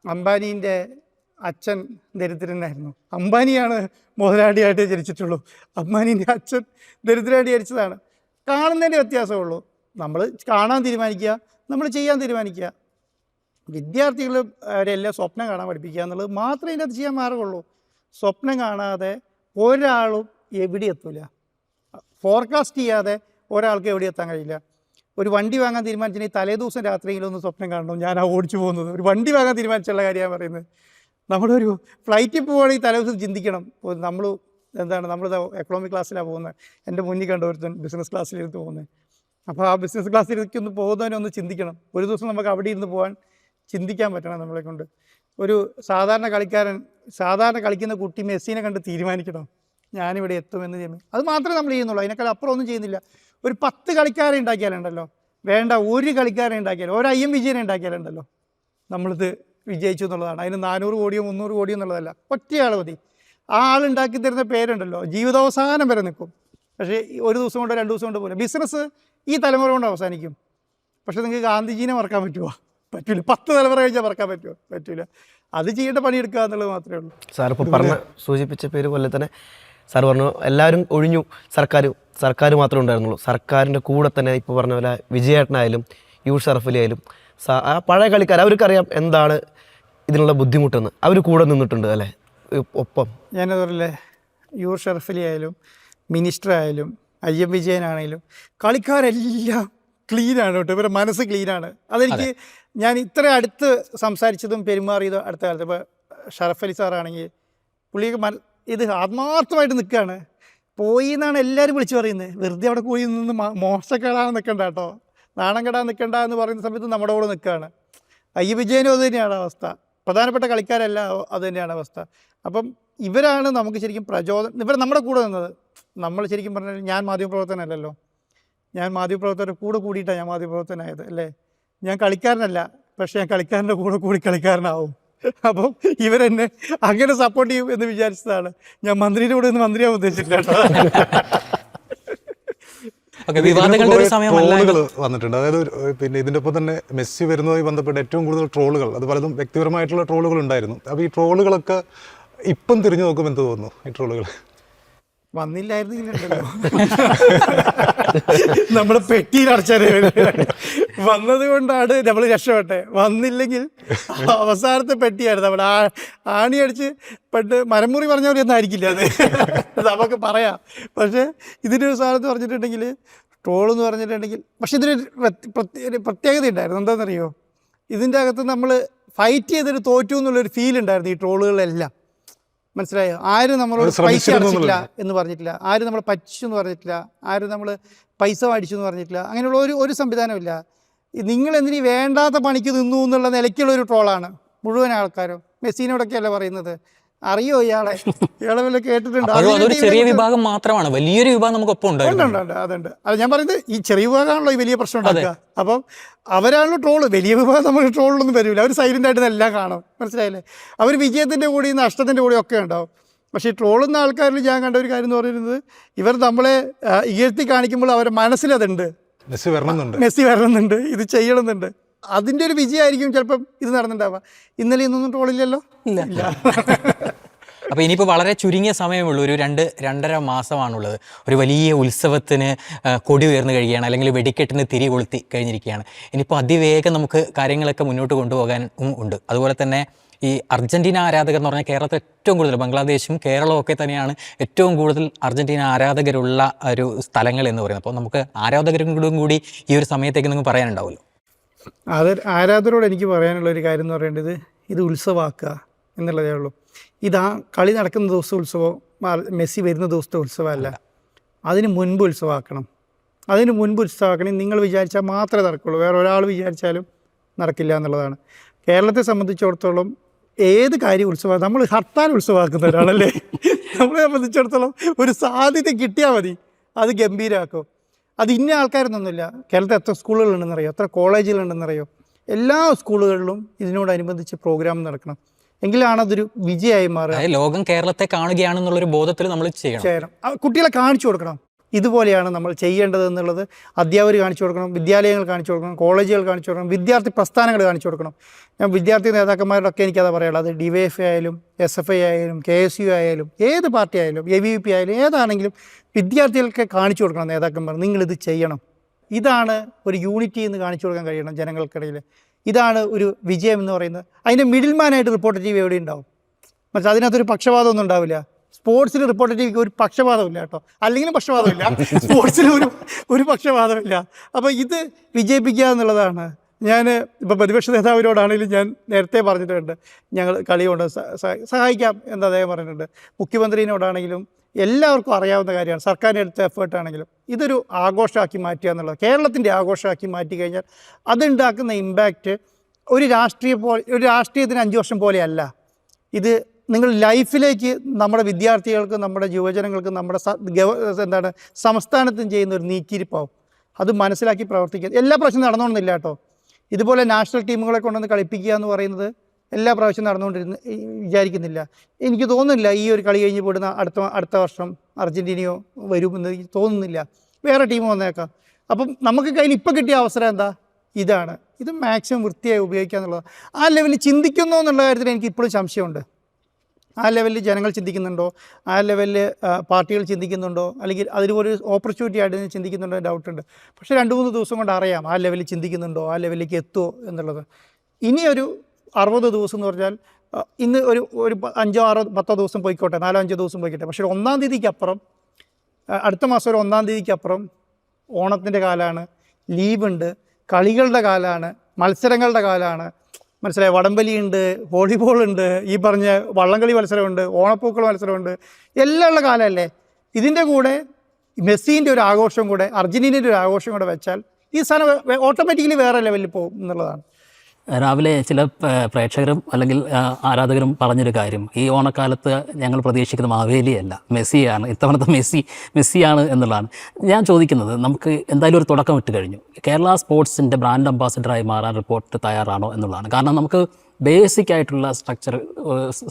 [SPEAKER 1] അംബാനീൻ്റെ അച്ഛൻ ദരിദ്രനായിരുന്നു, അംബാനിയാണ് മുതലാളിയായിട്ട് ജനിച്ചിട്ടുള്ളൂ, അംബാനീൻ്റെ അച്ഛൻ ദരിദ്രനായിട്ട് ജനിച്ചതാണ്. കാണുന്നതിൻ്റെ വ്യത്യാസമുള്ളൂ. നമ്മൾ കാണാൻ തീരുമാനിക്കുക, നമ്മൾ ചെയ്യാൻ തീരുമാനിക്കുക. വിദ്യാർത്ഥികൾ അവരെല്ലാം സ്വപ്നം കാണാൻ പഠിപ്പിക്കുക എന്നുള്ളത് മാത്രമേ ഇതിനകത്ത് ചെയ്യാൻ മാർഗമുള്ളൂ. സ്വപ്നം കാണാതെ ഒരാളും എവിടെ എത്തില്ല. ഫോർകാസ്റ്റ് ചെയ്യാതെ ഒരാൾക്ക് എവിടെ എത്താൻ കഴിയില്ല. ഒരു വണ്ടി വാങ്ങാൻ തീരുമാനിച്ചിട്ടുണ്ടെങ്കിൽ തലേദിവസം രാത്രിയിലൊന്ന് സ്വപ്നം കാണണം, ഞാൻ ഓടിച്ചു പോകുന്നത്. ഒരു വണ്ടി വാങ്ങാൻ തീരുമാനിച്ചുള്ള കാര്യമാണ് പറയുന്നത്. നമ്മളൊരു ഫ്ലൈറ്റിൽ പോവുകയാണെങ്കിൽ തലേദിവസം ചിന്തിക്കണം. നമ്മൾ എക്കണോമിക് ക്ലാസ്സിലാണ് പോകുന്നത്. എൻ്റെ മുന്നിൽ കണ്ട ഒരുത്തൻ ബിസിനസ് ക്ലാസ്സിലിരുന്ന് പോകുന്നത്. അപ്പോൾ ആ ബിസിനസ് ക്ലാസ്സിലേക്ക് ഒന്ന് പോകുന്നതിനൊന്ന് ചിന്തിക്കണം. ഒരു ദിവസം നമുക്ക് അവിടെ ഇരുന്ന് പോകാൻ ചിന്തിക്കാൻ പറ്റണം നമ്മളെ കൊണ്ട്. ഒരു സാധാരണ കളിക്കുന്ന കുട്ടി മെസ്സിനെ കണ്ട് തീരുമാനിക്കണം, ഞാനിവിടെ എത്തുമെന്ന് ചെയ്യുമ്പോൾ. അത് മാത്രമേ നമ്മൾ ചെയ്യുന്നുള്ളൂ, അതിനേക്കാൾ അപ്പുറം ഒന്നും ചെയ്യുന്നില്ല. ഒരു 10 കളിക്കാരെ ഉണ്ടാക്കിയാലുണ്ടല്ലോ, വേണ്ട ഒരു കളിക്കാരെ ഉണ്ടാക്കിയാലും, ഒരു IM വിജയനെ ഉണ്ടാക്കിയാലുണ്ടല്ലോ, നമ്മളിത് വിജയിച്ചു എന്നുള്ളതാണ്. അതിന് 400 കോടിയോ 300 കോടിയോ എന്നുള്ളതല്ല, ഒറ്റയാൾ മതി. ആ ആളുണ്ടാക്കി തരുന്ന പേരുണ്ടല്ലോ ജീവിതാവസാനം വരെ നിൽക്കും. പക്ഷേ 1 ദിവസം കൊണ്ടോ 2 ദിവസം കൊണ്ടോ പോലെ ബിസിനസ് ഈ തലമുറ കൊണ്ട് അവസാനിക്കും. പക്ഷേ നിങ്ങൾക്ക് ഗാന്ധിജീനെ മറക്കാൻ പറ്റുമോ? പറ്റില്ല. 10 തലമുറ കഴിഞ്ഞാൽ മറക്കാൻ പറ്റുമോ? പറ്റില്ല. അത് ചെയ്യേണ്ട പണിയെടുക്കുക എന്നുള്ളത് മാത്രമേ ഉള്ളൂ.
[SPEAKER 3] സാർ ഇപ്പോൾ സൂചിപ്പിച്ച പേര് പോലെ തന്നെ സാർ പറഞ്ഞു എല്ലാവരും ഒഴിഞ്ഞു, സർക്കാർ മാത്രമേ ഉണ്ടായിരുന്നുള്ളൂ. സർക്കാരിൻ്റെ കൂടെ തന്നെ ഇപ്പോൾ പറഞ്ഞ പോലെ വിജയേട്ടനായാലും യൂഷ് ഷറഫലി ആയാലും ആ പഴയ കളിക്കാർ അവർക്കറിയാം എന്താണ് ഇതിനുള്ള ബുദ്ധിമുട്ടെന്ന്. അവർ കൂടെ നിന്നിട്ടുണ്ട് അല്ലേ ഒപ്പം.
[SPEAKER 1] ഞാനതുപോലെ യൂഷ് ഷറഫലി ആയാലും മിനിസ്റ്റർ ആയാലും IM വിജയനാണെങ്കിലും കളിക്കാരെല്ലാം ക്ലീനാണ് കേട്ടോ. ഇവരുടെ മനസ്സ് ക്ലീനാണ്. അതെനിക്ക് ഞാൻ ഇത്ര അടുത്ത് സംസാരിച്ചതും പെരുമാറിയതും അടുത്ത കാലത്ത്. ഇപ്പോൾ ഷറഫലി സാറാണെങ്കിൽ പുള്ളിക്ക് ഇത് ആത്മാർത്ഥമായിട്ട് നിൽക്കുകയാണ്. പോയി എന്നാണ് എല്ലാവരും വിളിച്ച് പറയുന്നത്. വെറുതെ അവിടെ പോയി നിന്ന് മോശക്കെടാൻ നിൽക്കണ്ട കേട്ടോ, നാണം കെടാൻ നിൽക്കണ്ട എന്ന് പറയുന്ന സമയത്ത് നമ്മുടെ കൂടെ നിൽക്കുകയാണ്. IM വിജയനും അത് തന്നെയാണ് അവസ്ഥ. പ്രധാനപ്പെട്ട കളിക്കാരല്ല അത് തന്നെയാണ് അവസ്ഥ. അപ്പം ഇവരാണ് നമുക്ക് ശരിക്കും പ്രചോദനം, ഇവർ നമ്മുടെ കൂടെ നിന്നത്. നമ്മൾ ശരിക്കും പറഞ്ഞാൽ ഞാൻ മാധ്യമപ്രവർത്തനമല്ലല്ലോ, ഞാൻ മാധ്യമപ്രവർത്തകരുടെ കൂടെ കൂടിയിട്ടാണ് ഞാൻ മാധ്യമപ്രവർത്തനായത് അല്ലേ. ഞാൻ കളിക്കാരനല്ല, പക്ഷേ ഞാൻ കളിക്കാരൻ്റെ കൂടെ കൂടി കളിക്കാരനാവും. അപ്പം ഇവരെന്നെ അങ്ങനെ സപ്പോർട്ട് ചെയ്യും എന്ന് വിചാരിച്ചതാണ്. ഞാൻ മന്ത്രിയുടെ കൂടെ ഒന്ന് മന്ത്രിയാവാൻ ഉദ്ദേശിച്ചില്ല കേട്ടോ.
[SPEAKER 4] വിവാദങ്ങളുടെ ഒരു സമയമല്ല
[SPEAKER 5] ട്രോളുകൾ വന്നിട്ടുണ്ട്. അതായത് പിന്നെ ഇതിൻ്റെ ഒപ്പം തന്നെ മെസ്സി വരുന്നതുമായി ബന്ധപ്പെട്ട് ഏറ്റവും കൂടുതൽ ട്രോളുകൾ, അത് പലതും വ്യക്തിപരമായിട്ടുള്ള ട്രോളുകൾ ഉണ്ടായിരുന്നു. അപ്പോൾ ഈ ട്രോളുകളൊക്കെ ഇപ്പം തിരിഞ്ഞു നോക്കുമ്പോൾ എന്ത് തോന്നുന്നു? ഈ ട്രോളുകൾ
[SPEAKER 1] വന്നില്ലായിരുന്നെങ്കിലുണ്ടല്ലോ നമ്മൾ പെട്ടിയിൽ അടച്ചാൽ വന്നത് കൊണ്ടാണ് നമ്മൾ രക്ഷപ്പെട്ടെ. വന്നില്ലെങ്കിൽ അവസാനത്തെ പെട്ടിയായിരുന്നു അവിടെ ആണി അടിച്ച് പണ്ട് മരമുറി പറഞ്ഞ പോലെ ഒന്നും ആയിരിക്കില്ല അത്, നമുക്ക് പറയാം. പക്ഷേ ഇതിൻ്റെ സ്ഥാനത്ത് പറഞ്ഞിട്ടുണ്ടെങ്കിൽ ട്രോളെന്ന് പറഞ്ഞിട്ടുണ്ടെങ്കിൽ, പക്ഷെ ഇതിന് പ്രത്യേകത ഉണ്ടായിരുന്നു. എന്താണെന്നറിയോ, ഇതിൻ്റെ അകത്ത് നമ്മൾ ഫൈറ്റ് ചെയ്തിട്ട് തോറ്റു എന്നുള്ളൊരു ഫീൽ ഉണ്ടായിരുന്നു ഈ ട്രോളുകളെല്ലാം. മനസ്സിലായോ? ആരും നമ്മളോട് പൈസ അടച്ചിട്ടില്ല എന്ന് പറഞ്ഞിട്ടില്ല, ആരും നമ്മളെ പറ്റിച്ചു എന്ന് പറഞ്ഞിട്ടില്ല, ആരും നമ്മൾ പൈസ മേടിച്ചു എന്ന് പറഞ്ഞിട്ടില്ല. അങ്ങനെയുള്ള ഒരു സംവിധാനമില്ല. നിങ്ങൾ എന്തിനീ വേണ്ടാത്ത പണിക്ക് നിന്നു എന്നുള്ള നിലയ്ക്കുള്ളൊരു ട്രോളാണ് മുഴുവൻ ആൾക്കാരും. മെസ്സിനോടൊക്കെയല്ല പറയുന്നത്. അറിയോ ഇയാളെ വല്ല കേട്ടിട്ടുണ്ടോ?
[SPEAKER 4] അതൊരു ചെറിയ വിഭാഗം മാത്രമാണ്, വലിയൊരു വിഭാഗം നമുക്കൊപ്പം ഉണ്ട്.
[SPEAKER 1] അതുണ്ട്. അത് ഞാൻ പറയുന്നത് ഈ ചെറിയ വിഭാഗമാണല്ലോ ഈ വലിയ പ്രശ്നം ഉണ്ടാക്കുക. അപ്പം അവരാണല്ലോ ട്രോള്. വലിയ വിഭാഗം നമ്മൾ ട്രോളൊന്നും വരില്ല, അവർ സൈലൻ്റ് ആയിട്ട് എല്ലാം കാണും. മനസ്സിലായില്ലേ? അവർ വിജയത്തിൻ്റെ കൂടെയും നഷ്ടത്തിൻ്റെ കൂടെയും ഒക്കെ ഉണ്ടാവും. പക്ഷേ ഈ ട്രോളുന്ന ആൾക്കാരിൽ ഞാൻ കണ്ട ഒരു കാര്യം എന്ന് പറയുന്നത്, ഇവർ നമ്മളെ ഇകഴ്ത്തി കാണിക്കുമ്പോൾ അവരുടെ മനസ്സിലതുണ്ട്, മെസ്സി വരണമെന്നുണ്ട്, ഇത് ചെയ്യണമെന്നുണ്ട്. അതിൻ്റെ ഒരു വിജയമായിരിക്കും ചിലപ്പം ഇത് നടന്നിട്ടുണ്ടാവുക. ഇന്നലെ ഇന്നൊന്നും ട്രോളില്ലല്ലോ. ഇല്ല.
[SPEAKER 4] അപ്പോൾ ഇനിയിപ്പോൾ വളരെ ചുരുങ്ങിയ സമയമുള്ളൂ, ഒരു 2-2.5 മാസമാണുള്ളത്. ഒരു വലിയ ഉത്സവത്തിന് കൊടി ഉയർന്നു കഴിയുകയാണ്, അല്ലെങ്കിൽ വെടിക്കെട്ടിന് തിരി കൊളുത്തി കഴിഞ്ഞിരിക്കുകയാണ്. ഇനിയിപ്പോൾ അതിവേഗം നമുക്ക് കാര്യങ്ങളൊക്കെ മുന്നോട്ട് കൊണ്ടുപോകാനും ഉണ്ട്. അതുപോലെ തന്നെ ഈ അർജൻറ്റീന ആരാധകർ എന്ന് പറഞ്ഞാൽ കേരളത്തിൽ ഏറ്റവും കൂടുതൽ, ബംഗ്ലാദേശും കേരളവും ഒക്കെ തന്നെയാണ് ഏറ്റവും കൂടുതൽ അർജൻറ്റീന ആരാധകരുള്ള ഒരു സ്ഥലങ്ങൾ എന്ന് പറയുന്നത്. അപ്പോൾ നമുക്ക് ആരാധകരും കൂടി ഈ ഒരു സമയത്തേക്ക് നിങ്ങൾക്ക് പറയാനുണ്ടാവുമല്ലോ.
[SPEAKER 1] അത് ആരാധകരോട് എനിക്ക് പറയാനുള്ളൊരു കാര്യം എന്ന് പറയേണ്ടത്, ഇത് ഉത്സവമാക്കുക എന്നുള്ളതേ ഉള്ളൂ. ഇതാ കളി നടക്കുന്ന ദിവസം ഉത്സവം, മെസ്സി വരുന്ന ദിവസത്തെ ഉത്സവമല്ല, അതിന് മുൻപ് ഉത്സവമാക്കണം. നിങ്ങൾ വിചാരിച്ചാൽ മാത്രമേ നടക്കുള്ളൂ, വേറെ ഒരാൾ വിചാരിച്ചാലും നടക്കില്ല എന്നുള്ളതാണ്. കേരളത്തെ സംബന്ധിച്ചിടത്തോളം ഏത് കാര്യം ഉത്സവം, നമ്മൾ ഹർത്താൽ ഉത്സവമാക്കുന്ന ഒരാളല്ലേ. നമ്മളെ സംബന്ധിച്ചിടത്തോളം ഒരു സാധ്യത കിട്ടിയാൽ മതി, അത് ഗംഭീരമാക്കും. അത് ഇന്ന ആൾക്കാരൊന്നുമില്ല. കേരളത്തിൽ എത്ര സ്കൂളുകളുണ്ടെന്നറിയോ, എത്ര കോളേജുകളുണ്ടെന്നറിയോ? എല്ലാ സ്കൂളുകളിലും ഇതിനോടനുബന്ധിച്ച് പ്രോഗ്രാം നടക്കണം, എങ്കിലാണ് അതൊരു വിജയമായി മാറുക.
[SPEAKER 4] ലോകം കേരളത്തെ കാണുകയാണെന്നുള്ളൊരു ബോധത്തിൽ നമ്മൾ ചെയ്യണം.
[SPEAKER 1] കുട്ടികളെ കാണിച്ചു കൊടുക്കണം, ഇതുപോലെയാണ് നമ്മൾ ചെയ്യേണ്ടത് എന്നുള്ളത്. അധ്യാപകർ കാണിച്ചു കൊടുക്കണം, വിദ്യാലയങ്ങൾ കാണിച്ചു കൊടുക്കണം, കോളേജുകൾ കാണിച്ചു കൊടുക്കണം, വിദ്യാർത്ഥി പ്രസ്ഥാനങ്ങൾ കാണിച്ചു കൊടുക്കണം. ഞാൻ വിദ്യാർത്ഥി നേതാക്കന്മാരോടൊക്കെ എനിക്കതാ പറയാനുള്ളത്. അത് DYFI ആയാലും SFI ആയാലും KSU ആയാലും ഏത് പാർട്ടി ആയാലും AVP ആയാലും ഏതാണെങ്കിലും വിദ്യാർത്ഥികൾക്ക് കാണിച്ചു കൊടുക്കണം നേതാക്കന്മാർ, നിങ്ങളിത് ചെയ്യണം. ഇതാണ് ഒരു യൂണിറ്റി എന്ന് കാണിച്ചു കൊടുക്കാൻ കഴിയണം ജനങ്ങൾക്കിടയിൽ. ഇതാണ് ഒരു വിജയം എന്ന് പറയുന്നത്. അതിൻ്റെ മിഡിൽമാനായിട്ട് റിപ്പോർട്ടേറ്റീവ് എവിടെ ഉണ്ടാവും? പക്ഷേ അതിനകത്തൊരു പക്ഷപാതമൊന്നും ഉണ്ടാവില്ല. സ്പോർട്സിൽ റിപ്പോർട്ടേറ്റീവ് ഒരു പക്ഷപാതമില്ല കേട്ടോ, അല്ലെങ്കിലും പക്ഷപാതമില്ല, സ്പോർട്സിൽ ഒരു പക്ഷപാതമില്ല. അപ്പോൾ ഇത് വിജയിപ്പിക്കുക എന്നുള്ളതാണ്. ഞാൻ ഇപ്പോൾ പ്രതിപക്ഷ നേതാവിനോടാണെങ്കിലും ഞാൻ നേരത്തെ പറഞ്ഞിട്ടുണ്ട്, ഞങ്ങൾ കളി കൊണ്ട് സഹായിക്കാം എന്ന് അദ്ദേഹം പറഞ്ഞിട്ടുണ്ട്. മുഖ്യമന്ത്രിയോടാണെങ്കിലും എല്ലാവർക്കും അറിയാവുന്ന കാര്യമാണ്, സർക്കാരിൻ്റെ അടുത്ത എഫേർട്ടാണെങ്കിലും ഇതൊരു ആഘോഷമാക്കി മാറ്റുക എന്നുള്ളത്, കേരളത്തിൻ്റെ ആഘോഷമാക്കി മാറ്റി കഴിഞ്ഞാൽ അതുണ്ടാക്കുന്ന ഇമ്പാക്റ്റ് ഒരു രാഷ്ട്രീയത്തിന് 5 വർഷം പോലെയല്ല. ഇത് നിങ്ങൾ ലൈഫിലേക്ക് നമ്മുടെ വിദ്യാർത്ഥികൾക്ക്, നമ്മുടെ യുവജനങ്ങൾക്ക്, നമ്മുടെ സംസ്ഥാനത്തും ചെയ്യുന്ന ഒരു നീക്കിയിരിപ്പാവും. അത് മനസ്സിലാക്കി പ്രവർത്തിക്കുക. എല്ലാ പ്രാവശ്യം നടന്നുകൊണ്ടില്ല കേട്ടോ. ഇതുപോലെ നാഷണൽ ടീമുകളെ കൊണ്ടുവന്ന് കളിപ്പിക്കുക എന്ന് പറയുന്നത് എല്ലാ പ്രാവശ്യം വിചാരിക്കുന്നില്ല. എനിക്ക് തോന്നുന്നില്ല ഈ ഒരു കളി കഴിഞ്ഞ് പോടുന്ന അടുത്ത വർഷം അർജൻറ്റീനയോ വരുമെന്ന് തോന്നുന്നില്ല. വേറെ ടീം വന്നേക്കാം. അപ്പം നമുക്ക് കയ്യിൽ ഇപ്പോൾ കിട്ടിയ അവസരം എന്താ? ഇതാണ്. ഇത് മാക്സിമം വൃത്തിയായി ഉപയോഗിക്കുക എന്നുള്ളത്. ആ ലെവലിൽ ചിന്തിക്കുന്നു എന്നുള്ള കാര്യത്തിൽ എനിക്ക് ഇപ്പോഴും സംശയമുണ്ട്. ആ ലെവലിൽ ജനങ്ങൾ ചിന്തിക്കുന്നുണ്ടോ, ആ ലെവലിൽ പാർട്ടികൾ ചിന്തിക്കുന്നുണ്ടോ, അല്ലെങ്കിൽ അതിനൊരു ഓപ്പർച്യൂണിറ്റി ആയിട്ട് ചിന്തിക്കുന്നുണ്ടോ ഡൗട്ടുണ്ട്. പക്ഷേ 2-3 ദിവസം കൊണ്ട് അറിയാം ആ ലെവലിൽ ചിന്തിക്കുന്നുണ്ടോ, ആ ലെവലിലേക്ക് എത്തുമോ എന്നുള്ളത്. ഇനിയൊരു 60 ദിവസം എന്ന് പറഞ്ഞാൽ ഇന്ന് ഒരു 5, 6, 10 ദിവസം പോയിക്കോട്ടെ, 4, 5 ദിവസം പോയിക്കോട്ടെ. പക്ഷേ 1-ാം തീയതിക്കപ്പുറം, അടുത്ത മാസം ഒരു 1-ാം തീയതിക്കപ്പുറം ഓണത്തിൻ്റെ കാലമാണ്, ലീവുണ്ട്, കളികളുടെ കാലമാണ്, മത്സരങ്ങളുടെ കാലമാണ്. മനസ്സിലായി? വടംവലിയുണ്ട്, വോളിബോളുണ്ട്, ഈ പറഞ്ഞ വള്ളംകളി മത്സരമുണ്ട്, ഓണപ്പൂക്കൾ മത്സരമുണ്ട്, എല്ലാം ഉള്ള കാലമല്ലേ. ഇതിൻ്റെ കൂടെ മെസ്സിൻ്റെ ഒരു ആഘോഷം കൂടെ, അർജൻറ്റീനയുടെ ഒരു ആഘോഷം കൂടെ വെച്ചാൽ ഈ സാധനം ഓട്ടോമാറ്റിക്കലി വേറെ ലെവലിൽ പോകും എന്നുള്ളതാണ്.
[SPEAKER 2] രാവിലെ ചില പ്രേക്ഷകരും അല്ലെങ്കിൽ ആരാധകരും പറഞ്ഞൊരു കാര്യം, ഈ ഓണക്കാലത്ത് ഞങ്ങൾ പ്രതീക്ഷിക്കുന്ന മാവേലിയല്ല, മെസ്സിയാണ്, ഇത്തവണത്തെ മെസ്സിയാണ് എന്നുള്ളതാണ്. ഞാൻ ചോദിക്കുന്നത്, നമുക്ക് എന്തായാലും ഒരു തുടക്കം ഇട്ട് കഴിഞ്ഞു, കേരള സ്പോർട്സിൻ്റെ ബ്രാൻഡ് അംബാസിഡറായി മാറാൻ റിപ്പോർട്ട് തയ്യാറാണോ എന്നുള്ളതാണ്. കാരണം നമുക്ക് ബേസിക് ആയിട്ടുള്ള സ്ട്രക്ചർ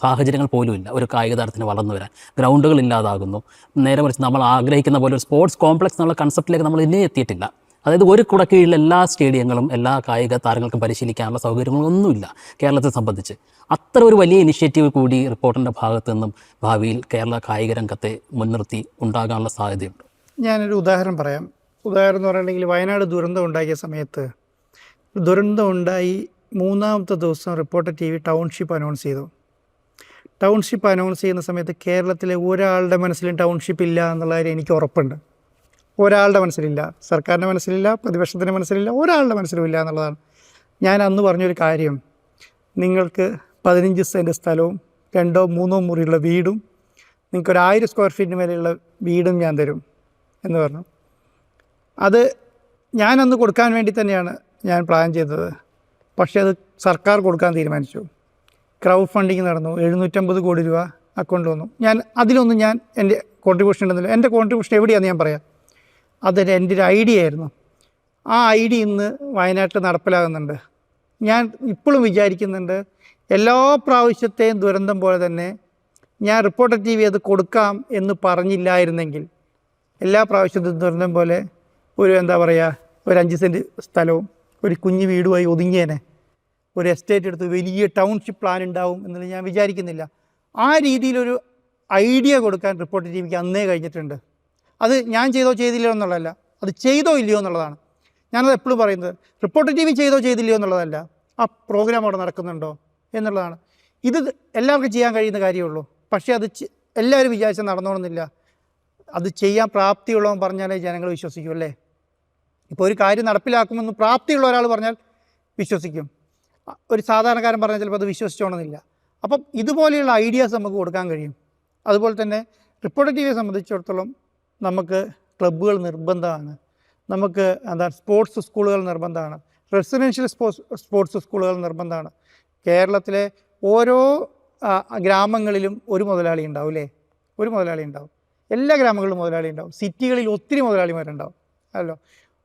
[SPEAKER 2] സാഹചര്യങ്ങൾ പോലും ഇല്ല ഒരു കായിക താരത്തിന് വളർന്നു വരാൻ. ഗ്രൗണ്ടുകൾ ഇല്ലാതാകുന്നു. നേരെ മറിച്ച് നമ്മൾ ആഗ്രഹിക്കുന്ന പോലെ ഒരു സ്പോർട്സ് കോംപ്ലക്സ് എന്നുള്ള കൺസെപ്റ്റിലേക്ക് നമ്മൾ ഇനിയും എത്തിയിട്ടില്ല. അതായത് ഒരു കുടക്കീഴിൽ എല്ലാ സ്റ്റേഡിയങ്ങളും എല്ലാ കായിക താരങ്ങൾക്കും പരിശീലിക്കാനുള്ള സൗകര്യങ്ങളൊന്നുമില്ല കേരളത്തെ സംബന്ധിച്ച്. അത്ര ഒരു വലിയ ഇനിഷ്യേറ്റീവ് കൂടി റിപ്പോർട്ടിൻ്റെ ഭാഗത്തു നിന്നും ഭാവിയിൽ കേരള കായിക രംഗത്തെ മുൻനിർത്തി ഉണ്ടാകാനുള്ള സാധ്യതയുണ്ട്.
[SPEAKER 1] ഞാനൊരു ഉദാഹരണം പറയാം. ഉദാഹരണം എന്ന് പറയുകയാണെങ്കിൽ വയനാട് ദുരന്തം ഉണ്ടാക്കിയ സമയത്ത്, ദുരന്തം ഉണ്ടായി 3-ാമത്തെ ദിവസം റിപ്പോർട്ടർ TV ടൗൺഷിപ്പ് അനൗൺസ് ചെയ്തു. ടൗൺഷിപ്പ് അനൗൺസ് ചെയ്യുന്ന സമയത്ത് കേരളത്തിലെ ഒരാളുടെ മനസ്സിലും ടൗൺഷിപ്പ് ഇല്ല എന്നുള്ള കാര്യം എനിക്ക് ഉറപ്പുണ്ട്. ഒരാളുടെ മനസ്സിലില്ല, സർക്കാരിൻ്റെ മനസ്സിലില്ല, പ്രതിപക്ഷത്തിൻ്റെ മനസ്സിലില്ല, ഒരാളുടെ മനസ്സിലും ഇല്ല എന്നുള്ളതാണ്. ഞാൻ അന്ന് പറഞ്ഞൊരു കാര്യം, നിങ്ങൾക്ക് 15 സെൻറ്റ് സ്ഥലവും 2-3 മുറിയുള്ള വീടും നിങ്ങൾക്കൊരു 1000 സ്ക്വയർ ഫീറ്റിന് മേലെയുള്ള വീടും ഞാൻ തരും എന്ന് പറഞ്ഞു. അത് ഞാനന്ന് കൊടുക്കാൻ വേണ്ടി തന്നെയാണ് ഞാൻ പ്ലാൻ ചെയ്തത്. പക്ഷേ അത് സർക്കാർ കൊടുക്കാൻ തീരുമാനിച്ചു. ക്രൗഡ് ഫണ്ടിങ് നടന്നു. 750 കോടി രൂപ അക്കൗണ്ടിൽ വന്നു. അതിലൊന്നും ഞാൻ എൻ്റെ കോൺട്രിബ്യൂഷൻ ഉണ്ടെന്നില്ല. എൻ്റെ കോൺട്രിബ്യൂഷൻ എവിടെയാണെന്ന് ഞാൻ പറയാം. എൻ്റെ ഒരു ഐഡിയ ആയിരുന്നു. ആ ഐഡിയ ഇന്ന് വയനാട്ടിൽ നടപ്പിലാകുന്നുണ്ട്. ഞാൻ ഇപ്പോഴും വിചാരിക്കുന്നുണ്ട്, എല്ലാ പ്രാവശ്യത്തെയും ദുരന്തം പോലെ തന്നെ ഞാൻ റിപ്പോർട്ടർ TV അത് കൊടുക്കാം എന്ന് പറഞ്ഞില്ലായിരുന്നെങ്കിൽ എല്ലാ പ്രാവശ്യത്തെയും ദുരന്തം പോലെ ഒരു ഒരു 5 സെൻറ്റ് സ്ഥലവും ഒരു കുഞ്ഞു വീടുമായി ഒതുങ്ങിയേനെ, ഒരു എസ്റ്റേറ്റ് എടുത്ത് വലിയ ടൗൺഷിപ്പ് പ്ലാൻ ഉണ്ടാവും എന്നുള്ളത് ഞാൻ വിചാരിക്കുന്നില്ല. ആ രീതിയിലൊരു ഐഡിയ കൊടുക്കാൻ റിപ്പോർട്ടർ TVക്ക് അന്നേ കഴിഞ്ഞിട്ടുണ്ട്. അത് ഞാൻ ചെയ്തോ ചെയ്തില്ലയോ എന്നുള്ളതല്ല, അത് ചെയ്തോ ഇല്ലയോ എന്നുള്ളതാണ്. ഞാനത് എപ്പോഴും പറയുന്നത്. റിപ്പോർട്ടർ TV ചെയ്തോ ചെയ്തില്ലയോ എന്നുള്ളതല്ല, ആ പ്രോഗ്രാം അവിടെ നടക്കുന്നുണ്ടോ എന്നുള്ളതാണ്. ഇത് എല്ലാവർക്കും ചെയ്യാൻ കഴിയുന്ന കാര്യമുള്ളൂ. പക്ഷേ അത് എല്ലാവരും വിചാരിച്ചാൽ നടന്നോണമെന്നില്ല. അത് ചെയ്യാൻ പ്രാപ്തിയുള്ളവൻ പറഞ്ഞാലേ ജനങ്ങൾ വിശ്വസിക്കും, അല്ലേ? ഇപ്പോൾ ഒരു കാര്യം നടപ്പിലാക്കുമെന്ന് പ്രാപ്തിയുള്ള ഒരാൾ പറഞ്ഞാൽ വിശ്വസിക്കും. ഒരു സാധാരണക്കാരൻ പറഞ്ഞാൽ ചിലപ്പോൾ അത് വിശ്വസിച്ചോണമെന്നില്ല. അപ്പം ഇതുപോലെയുള്ള ഐഡിയാസ് നമുക്ക് കൊടുക്കാൻ കഴിയും. അതുപോലെ തന്നെ റിപ്പോർട്ടർ TVയെ സംബന്ധിച്ചിടത്തോളം നമുക്ക് ക്ലബ്ബുകൾ നിർബന്ധമാണ്. നമുക്ക് സ്പോർട്സ് സ്കൂളുകൾ നിർബന്ധമാണ്. റെസിഡൻഷ്യൽ സ്പോർട്സ് സ്കൂളുകൾ നിർബന്ധമാണ്. കേരളത്തിലെ ഓരോ ഗ്രാമങ്ങളിലും ഒരു മുതലാളി ഉണ്ടാവും, അല്ലേ? ഒരു മുതലാളി ഉണ്ടാവും. എല്ലാ ഗ്രാമങ്ങളിലും മുതലാളി ഉണ്ടാവും. സിറ്റികളിൽ ഒത്തിരി മുതലാളിമാരുണ്ടാവും, അല്ലോ.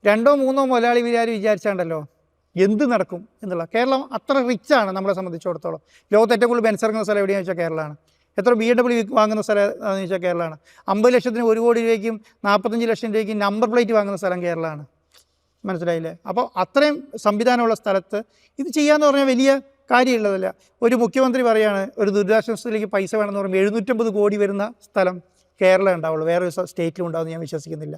[SPEAKER 1] 2-3 മുതലാളി വിചാരിച്ചാണ്ടല്ലോ എന്ത് നടക്കും എന്നുള്ള. കേരളം അത്ര റിച്ചാണ് നമ്മളെ സംബന്ധിച്ചിടത്തോളം. ലോകത്ത് ഏറ്റവും കൂടുതൽ ബെൻസ് ഇറങ്ങുന്ന സ്ഥലം എവിടെയാണെന്ന് വെച്ചാൽ കേരളമാണ്. എത്ര BMW വാങ്ങുന്ന സ്ഥലം എന്ന് വെച്ചാൽ കേരളമാണ്. 50 ലക്ഷത്തിന് 1 കോടി രൂപയ്ക്കും 45 ലക്ഷം രൂപയ്ക്കും നമ്പർ പ്ലേറ്റ് വാങ്ങുന്ന സ്ഥലം കേരളമാണ്. മനസ്സിലായില്ലേ? അപ്പോൾ അത്രയും സംവിധാനമുള്ള സ്ഥലത്ത് ഇത് ചെയ്യാമെന്ന് പറഞ്ഞാൽ വലിയ കാര്യമുള്ളതല്ല. ഒരു മുഖ്യമന്ത്രി പറയുകയാണ് ഒരു ദുരിതാശ്വാസത്തിലേക്ക് പൈസ വേണമെന്ന് പറയുമ്പോൾ 750 കോടി വരുന്ന സ്ഥലം കേരളം ഉണ്ടാവുള്ളൂ, വേറൊരു സ്റ്റേറ്റിലും ഉണ്ടാവുമെന്ന് ഞാൻ വിശ്വസിക്കുന്നില്ല.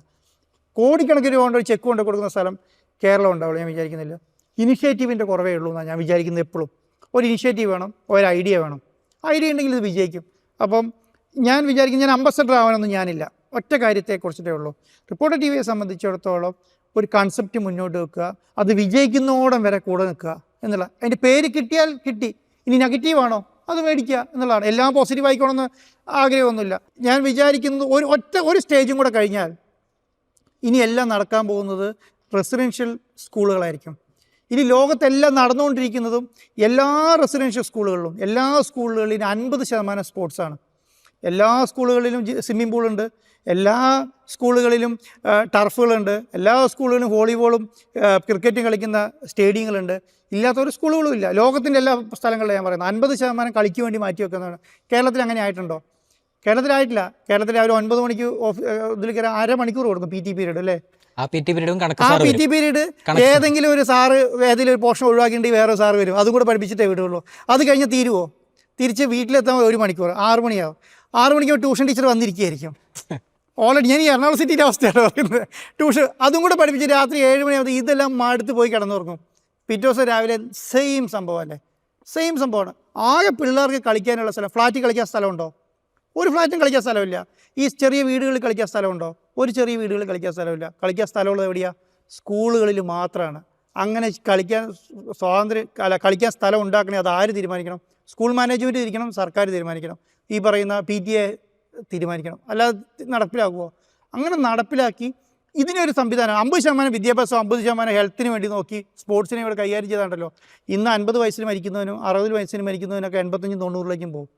[SPEAKER 1] കോടിക്കണക്കിന് രൂപ കൊണ്ട് ചെക്ക് കൊണ്ട് കൊടുക്കുന്ന സ്ഥലം കേരളം ഉണ്ടാവുള്ളൂ, ഞാൻ വിചാരിക്കുന്നില്ല. ഇനിഷ്യേറ്റീവിൻ്റെ കുറവേ ഉള്ളൂ എന്നാണ് ഞാൻ വിചാരിക്കുന്നത്. എപ്പോഴും ഒരു ഇനിഷ്യേറ്റീവ് വേണം, ഒരു ഐഡിയ വേണം. ഐഡിയ ഉണ്ടെങ്കിൽ ഇത് വിജയിക്കും. അപ്പം ഞാൻ വിചാരിക്കും, ഞാൻ അംബാസഡർ ആവാനൊന്നും ഞാനില്ല. ഒറ്റ കാര്യത്തെക്കുറിച്ചിട്ടേ ഉള്ളൂ. റിപ്പോർട്ടർ TVയെ സംബന്ധിച്ചിടത്തോളം ഒരു കൺസെപ്റ്റ് മുന്നോട്ട് വെക്കുക, അത് വിജയിക്കുന്നോടം വരെ കൂടെ നിൽക്കുക എന്നുള്ള. അതിൻ്റെ പേര് കിട്ടിയാൽ കിട്ടി, ഇനി നെഗറ്റീവാണോ അത് മേടിക്കുക എന്നുള്ളതാണ്. എല്ലാം പോസിറ്റീവ് ആയിക്കോണമെന്ന് ആഗ്രഹമൊന്നുമില്ല. ഞാൻ വിചാരിക്കുന്നത് ഒരു സ്റ്റേജും കൂടെ കഴിഞ്ഞാൽ ഇനി എല്ലാം നടക്കാൻ പോകുന്നത് റെസിഡൻഷ്യൽ സ്കൂളുകളായിരിക്കും. ഇനി ലോകത്തെല്ലാം നടന്നുകൊണ്ടിരിക്കുന്നതും എല്ലാ റെസിഡൻഷ്യൽ സ്കൂളുകളിലും, എല്ലാ സ്കൂളുകളിലും 50% സ്പോർട്സാണ്. എല്ലാ സ്കൂളുകളിലും സ്വിമ്മിംഗ് പൂളുണ്ട്, എല്ലാ സ്കൂളുകളിലും ടർഫുകളുണ്ട്, എല്ലാ സ്കൂളുകളിലും വോളിബോളും ക്രിക്കറ്റും കളിക്കുന്ന സ്റ്റേഡിയങ്ങളുണ്ട്. ഇല്ലാത്തൊരു സ്കൂളുകളും ഇല്ല ലോകത്തിൻ്റെ എല്ലാ സ്ഥലങ്ങളിലും. ഞാൻ പറയുന്നത് 50% കളിക്ക് വേണ്ടി മാറ്റി വെക്കുന്നതാണ്. കേരളത്തിൽ അങ്ങനെ ആയിട്ടുണ്ടോ? കേരളത്തിലായിട്ടില്ല. കേരളത്തിൽ അവർ 9 മണിക്ക് ഇതിൽ കയറാൻ അരമണിക്കൂർ കൊടുക്കും PT പീരീഡ്, അല്ലേ?
[SPEAKER 4] ആ PT
[SPEAKER 1] പീരീഡ് ഏതെങ്കിലും ഒരു സാറ് ഏതെങ്കിലും ഒരു പോർഷൻ ഒഴിവാക്കിയിട്ടുണ്ടെങ്കിൽ വേറെ സാറ് വരും, അതും കൂടെ പഠിപ്പിച്ചിട്ടേ വിടുള്ളൂ. അത് കഴിഞ്ഞ് തീരുമോ? തിരിച്ച് വീട്ടിലെത്താൻ 1 മണിക്കൂർ, 6 മണിയാവും. 6 മണിക്ക് ട്യൂഷൻ ടീച്ചർ വന്നിരിക്കുകയായിരിക്കും. ഓൾറെഡി ഞാൻ ഈ എറണാകുളം സിറ്റിയുടെ അവസ്ഥയാണ് പറയുന്നത്. ട്യൂഷൻ അതും കൂടെ പഠിപ്പിച്ച് രാത്രി 7 മണിയാകുമ്പോൾ ഇതെല്ലാം മടുത്ത് പോയി കിടന്നുറങ്ങും. പിറ്റേ ദിവസം രാവിലെ സെയിം സംഭവം, അല്ലേ? സെയിം സംഭവമാണ്. ആകെ പിള്ളേർക്ക് കളിക്കാനുള്ള സ്ഥലം, ഫ്ലാറ്റിൽ കളിക്കാൻ സ്ഥലമുണ്ടോ? ഒരു ഫ്ലാറ്റും കളിക്കാൻ സ്ഥലമില്ല. ഈ ചെറിയ വീടുകളിൽ കളിക്കാൻ സ്ഥലമുണ്ടോ? ഒരു ചെറിയ വീടുകളിൽ കളിക്കാൻ സ്ഥലമില്ല. കളിക്കാൻ സ്ഥലമുള്ളത് എവിടെയാണ്? സ്കൂളുകളിൽ മാത്രമാണ്. അങ്ങനെ കളിക്കാൻ കളിക്കാൻ സ്ഥലം ഉണ്ടാക്കണേ അത് ആര് തീരുമാനിക്കണം? സ്കൂൾ മാനേജ്മെൻറ്റ് തീരുമാനിക്കണം, സർക്കാർ തീരുമാനിക്കണം, ഈ പറയുന്ന PTA തീരുമാനിക്കണം. അല്ലാതെ നടപ്പിലാക്കുമോ? അങ്ങനെ നടപ്പിലാക്കി ഇതിനൊരു സംവിധാനം 50% വിദ്യാഭ്യാസം 50% ഹെൽത്തിന് വേണ്ടി നോക്കി സ്പോർട്സിനെ ഇവിടെ കൈകാര്യം ചെയ്താണ്ടല്ലോ ഇന്ന് 50 വയസ്സിന് മരിക്കുന്നവനും 60 വയസ്സിന് മരിക്കുന്നവനൊക്കെ 85-90 പോകും.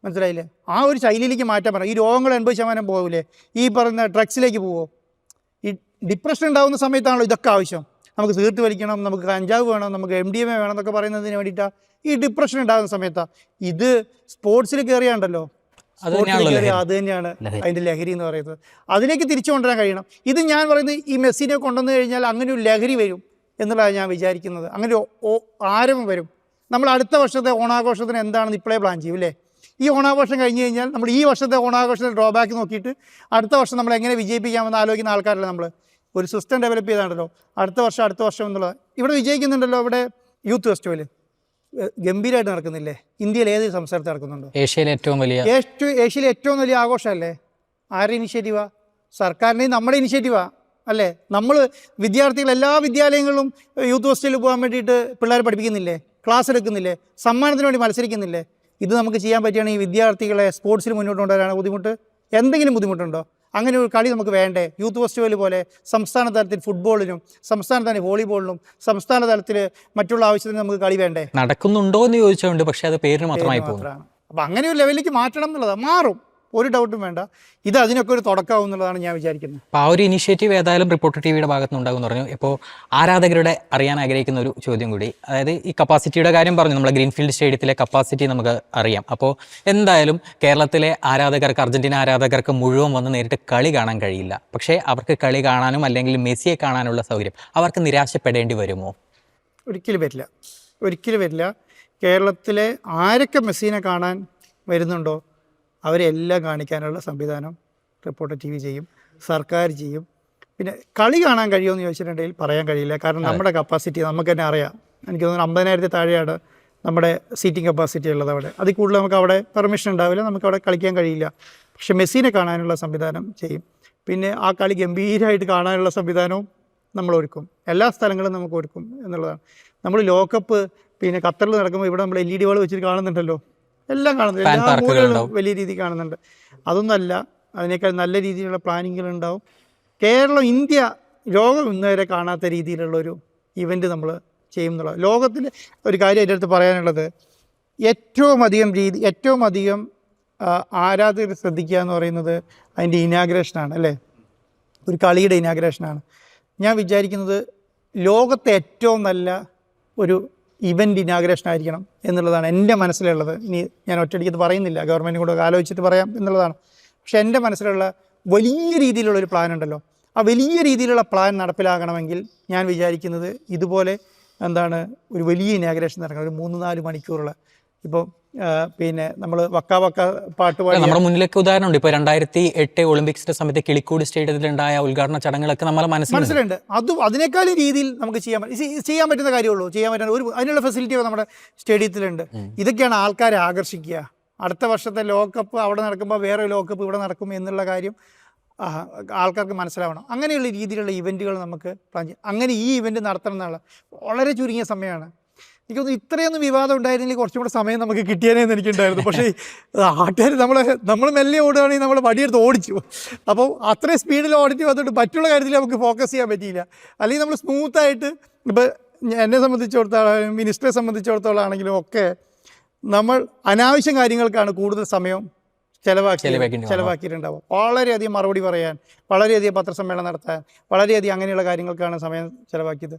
[SPEAKER 1] മനസ്സിലായില്ലേ? ആ ഒരു ശൈലിയിലേക്ക് മാറ്റാൻ പറയാം. ഈ രോഗങ്ങൾ 80% പോകില്ലേ? ഈ പറയുന്ന ഡ്രഗ്സിലേക്ക് പോവോ? ഈ ഡിപ്രഷൻ ഉണ്ടാകുന്ന സമയത്താണല്ലോ ഇതൊക്കെ ആവശ്യം. നമുക്ക് തീർത്ത് വലിക്കണം, നമുക്ക് കഞ്ചാവ് വേണം, നമുക്ക് MDMA വേണം എന്നൊക്കെ പറയുന്നതിന് വേണ്ടിയിട്ടാണ് ഈ ഡിപ്രഷൻ ഉണ്ടാകുന്ന സമയത്താണ്. ഇത് സ്പോർട്സിൽ കയറിയാണ്ടല്ലോ, അത് തന്നെയാണ് അതിൻ്റെ ലഹരി എന്ന് പറയുന്നത്. അതിലേക്ക് തിരിച്ചു കൊണ്ടുവരാൻ കഴിയണം. ഇത് ഞാൻ പറയുന്നത് ഈ മെസ്സിനെ കൊണ്ടുവന്നു കഴിഞ്ഞാൽ അങ്ങനെ ഒരു ലഹരി വരും എന്നുള്ളതാണ് ഞാൻ വിചാരിക്കുന്നത്. അങ്ങനെ ആരവം വരും. നമ്മൾ അടുത്ത വർഷത്തെ ഓണാഘോഷത്തിന് എന്താണെന്ന് ഇപ്പോഴേ പ്ലാൻ ചെയ്യും അല്ലേ? ഈ ഓണാഘോഷം കഴിഞ്ഞ് കഴിഞ്ഞാൽ നമ്മൾ ഈ വർഷത്തെ ഓണാഘോഷത്തിൽ ഡ്രോബാക്ക് നോക്കിയിട്ട് അടുത്ത വർഷം നമ്മൾ എങ്ങനെ വിജയിപ്പിക്കാമെന്ന് ആലോചിക്കുന്ന ആൾക്കാരല്ല നമ്മൾ. ഒരു സിസ്റ്റം ഡെവലപ്പ് ചെയ്താണല്ലോ അടുത്ത വർഷം എന്നുള്ളത്. ഇവിടെ വിജയിക്കുന്നുണ്ടല്ലോ. ഇവിടെ യൂത്ത് ഫെസ്റ്റിവൽ ഗംഭീരമായിട്ട് നടക്കുന്നില്ലേ? ഇന്ത്യയിൽ ഏത് സംസ്ഥാനത്ത് നടക്കുന്നുണ്ടോ?
[SPEAKER 4] ഏഷ്യയിലെ
[SPEAKER 1] ഏറ്റവും വലിയ ആഘോഷമല്ലേ? ആരുടെ ഇനിഷ്യേറ്റീവാ? സർക്കാരിൻ്റെയും നമ്മുടെ ഇനിഷ്യേറ്റീവാ അല്ലേ? നമ്മൾ വിദ്യാർത്ഥികൾ എല്ലാ വിദ്യാലയങ്ങളിലും യൂത്ത് ഫെസ്റ്റിവലിൽ പോകാൻ വേണ്ടിയിട്ട് പിള്ളേരെ പഠിപ്പിക്കുന്നില്ലേ? ക്ലാസ് എടുക്കുന്നില്ലേ? സമ്മാനത്തിന് വേണ്ടി മത്സരിക്കുന്നില്ലേ? ഇത് നമുക്ക് ചെയ്യാൻ പറ്റുകയാണെങ്കിൽ ഈ വിദ്യാർത്ഥികളെ സ്പോർട്സിൽ മുന്നോട്ട് കൊണ്ടുവരാനാണ് ബുദ്ധിമുട്ട്. എന്തെങ്കിലും ബുദ്ധിമുട്ടുണ്ടോ? അങ്ങനെ ഒരു കളി നമുക്ക് വേണ്ടേ? യൂത്ത് ഫെസ്റ്റിവൽ പോലെ സംസ്ഥാന തലത്തിൽ ഫുട്ബോളിനും സംസ്ഥാന തലത്തിൽ വോളിബോളിനും സംസ്ഥാന തലത്തിൽ മറ്റുള്ള ആവശ്യത്തിന് നമുക്ക് കളി വേണ്ടേ?
[SPEAKER 4] നടക്കുന്നുണ്ടോ എന്ന് ചോദിച്ചുകൊണ്ട്, പക്ഷേ അത് പേരിന് മാത്രമായി പോകും.
[SPEAKER 1] അപ്പം അങ്ങനെ ഒരു ലെവലിലേക്ക് മാറ്റണം എന്നുള്ളതാണ്. മാറും, ഒരു ഡൗട്ടും വേണ്ട. ഇത് അതിനൊക്കെ ഒരു തുടക്കമാവും എന്നുള്ളതാണ് ഞാൻ വിചാരിക്കുന്നത്.
[SPEAKER 4] അപ്പോൾ ആ ഒരു ഇനിഷ്യേറ്റീവ് ഏതായാലും റിപ്പോർട്ടർ ടിവിയുടെ ഭാഗത്ത് നിന്നുണ്ടാകുമെന്ന് പറഞ്ഞു. ഇപ്പോൾ ആരാധകരുടെ അറിയാൻ ആഗ്രഹിക്കുന്ന ഒരു ചോദ്യം കൂടി, അതായത് ഈ കപ്പാസിറ്റിയുടെ കാര്യം പറഞ്ഞു. നമ്മുടെ ഗ്രീൻഫീൽഡ് സ്റ്റേഡിയത്തിലെ കപ്പാസിറ്റി നമുക്ക് അറിയാം. അപ്പോൾ എന്തായാലും കേരളത്തിലെ ആരാധകർക്ക്, അർജന്റീന ആരാധകർക്ക് മുഴുവൻ വന്ന് നേരിട്ട് കളി കാണാൻ കഴിയില്ല. പക്ഷേ അവർക്ക് കളി കാണാനും അല്ലെങ്കിൽ മെസ്സിയെ കാണാനുള്ള സൗകര്യം അവർക്ക് നിരാശപ്പെടേണ്ടി വരുമോ?
[SPEAKER 1] ഒരിക്കലും വരില്ല. കേരളത്തിലെ ആരൊക്കെ മെസ്സിനെ കാണാൻ വരുന്നുണ്ടോ അവരെല്ലാം കാണിക്കാനുള്ള സംവിധാനം റിപ്പോർട്ടർ TV ചെയ്യും, സർക്കാർ ചെയ്യും. പിന്നെ കളി കാണാൻ കഴിയുമെന്ന് ചോദിച്ചിട്ടുണ്ടെങ്കിൽ പറയാൻ കഴിയില്ല. കാരണം നമ്മുടെ കപ്പാസിറ്റി നമുക്ക് തന്നെ അറിയാം. എനിക്ക് തോന്നുന്നു 50,000 താഴെയാണ് നമ്മുടെ സീറ്റിംഗ് കപ്പാസിറ്റി ഉള്ളത് അവിടെ. അതിൽ കൂടുതൽ നമുക്ക് അവിടെ പെർമിഷൻ ഉണ്ടാവില്ല, നമുക്ക് അവിടെ കളിക്കാൻ കഴിയില്ല. പക്ഷേ മെസ്സിനെ കാണാനുള്ള സംവിധാനം ചെയ്യും. പിന്നെ ആ കളി ഗംഭീരമായിട്ട് കാണാനുള്ള സംവിധാനവും നമ്മൾ ഒരുക്കും. എല്ലാ സ്ഥലങ്ങളും നമുക്ക് ഒരുക്കും എന്നുള്ളതാണ്. നമ്മൾ ലോകകപ്പ് പിന്നെ ഖത്തറിൽ നടക്കുമ്പോൾ ഇവിടെ നമ്മൾ LED വാൾ വെച്ചിട്ട് കാണുന്നുണ്ടല്ലോ, എല്ലാം കാണുന്നുണ്ട്, എല്ലാ മൂലകളും വലിയ രീതിയിൽ കാണുന്നുണ്ട്. അതൊന്നുമല്ല, അതിനേക്കാൾ നല്ല രീതിയിലുള്ള പ്ലാനിങ്ങുകളുണ്ടാവും. കേരളം, ഇന്ത്യ, ലോകം ഇന്നുവരെ കാണാത്ത രീതിയിലുള്ളൊരു ഇവൻറ്റ് നമ്മൾ ചെയ്യും എന്നുള്ളത്. ലോകത്തിൽ ഒരു കാര്യം എൻ്റെ അടുത്ത് പറയാനുള്ളത്, ഏറ്റവും അധികം ആരാധകർ ശ്രദ്ധിക്കുക എന്ന് പറയുന്നത് അതിൻ്റെ ഇനാഗ്രേഷനാണ് അല്ലേ? ഒരു കളിയുടെ ഇനാഗ്രേഷനാണ്. ഞാൻ വിചാരിക്കുന്നത് ലോകത്തെ ഏറ്റവും നല്ല ഒരു ഇവൻ്റ് ഇനാഗ്രേഷൻ ആയിരിക്കണം എന്നുള്ളതാണ് എൻ്റെ മനസ്സിലുള്ളത്. ഇനി ഞാൻ ഒറ്റയടിക്കത് പറയുന്നില്ല, ഗവൺമെൻറ് കൂടെ ആലോചിച്ചിട്ട് പറയാം എന്നുള്ളതാണ്. പക്ഷെ എൻ്റെ മനസ്സിലുള്ള വലിയ രീതിയിലുള്ളൊരു പ്ലാൻ ഉണ്ടല്ലോ, ആ വലിയ രീതിയിലുള്ള പ്ലാൻ നടപ്പിലാകണമെങ്കിൽ ഞാൻ വിചാരിക്കുന്നത് ഇതുപോലെ ഒരു വലിയ ഇനാഗ്രേഷൻ നടക്കണം, ഒരു 3-4 മണിക്കൂറുള്ള. ഇപ്പോൾ പിന്നെ നമ്മൾ വക്ക പാട്ട് പാടി
[SPEAKER 4] നമ്മുടെ മുന്നിലേക്ക് ഉദാഹരണമുണ്ട്. ഇപ്പോൾ 2008 ഒളിമ്പിക്സിന്റെ സമയത്ത് കിളിക്കൂട് സ്റ്റേഡിയത്തിലുണ്ടായ ഉദ്ഘാടന ചടങ്ങുകളൊക്കെ നമ്മളെ മനസ്സിലുണ്ട്.
[SPEAKER 1] അതിനേക്കാളും രീതിയിൽ നമുക്ക് ചെയ്യാൻ പറ്റുന്ന കാര്യമുള്ളൂ. ചെയ്യാൻ പറ്റുന്ന അതിനുള്ള ഫെസിലിറ്റി നമ്മുടെ സ്റ്റേഡിയത്തിലുണ്ട്. ഇതൊക്കെയാണ് ആൾക്കാരെ ആകർഷിക്കുക. അടുത്ത വർഷത്തെ ലോകകപ്പ് അവിടെ നടക്കുമ്പോൾ വേറെ ലോകകപ്പ് ഇവിടെ നടക്കും എന്നുള്ള കാര്യം ആൾക്കാർക്ക് മനസ്സിലാവണം. അങ്ങനെയുള്ള രീതിയിലുള്ള ഇവൻറ്റുകൾ നമുക്ക് പ്ലാൻ ചെയ്യാം. അങ്ങനെ ഈ ഇവൻറ്റ് നടത്തണം എന്നുള്ള വളരെ ചുരുങ്ങിയ സമയമാണ്. എനിക്കൊന്ന് ഇത്രയൊന്നും വിവാദം ഉണ്ടായിരുന്നെങ്കിൽ കുറച്ചും കൂടെ സമയം നമുക്ക് കിട്ടിയേനെന്ന് എനിക്കുണ്ടായിരുന്നു. പക്ഷേ ആൾക്കാർ നമ്മൾ മെല്ലെ ഓടുകയാണെങ്കിൽ നമ്മൾ വടിയെടുത്ത് ഓടിച്ചു. അപ്പോൾ അത്രയും സ്പീഡിൽ ഓടിച്ചു വന്നിട്ട് മറ്റുള്ള കാര്യത്തിൽ നമുക്ക് ഫോക്കസ് ചെയ്യാൻ പറ്റിയില്ല. അല്ലെങ്കിൽ നമ്മൾ സ്മൂത്തായിട്ട്, ഇപ്പോൾ എന്നെ സംബന്ധിച്ചിടത്തോളം, മിനിസ്റ്ററെ സംബന്ധിച്ചിടത്തോളം ആണെങ്കിലും ഒക്കെ നമ്മൾ അനാവശ്യം കാര്യങ്ങൾക്കാണ് കൂടുതൽ സമയം ചെലവാക്കിയിട്ടുണ്ടാവും. വളരെയധികം മറുപടി പറയാൻ, വളരെയധികം പത്രസമ്മേളനം നടത്താൻ, വളരെയധികം അങ്ങനെയുള്ള കാര്യങ്ങൾക്കാണ് സമയം ചെലവാക്കിയത്.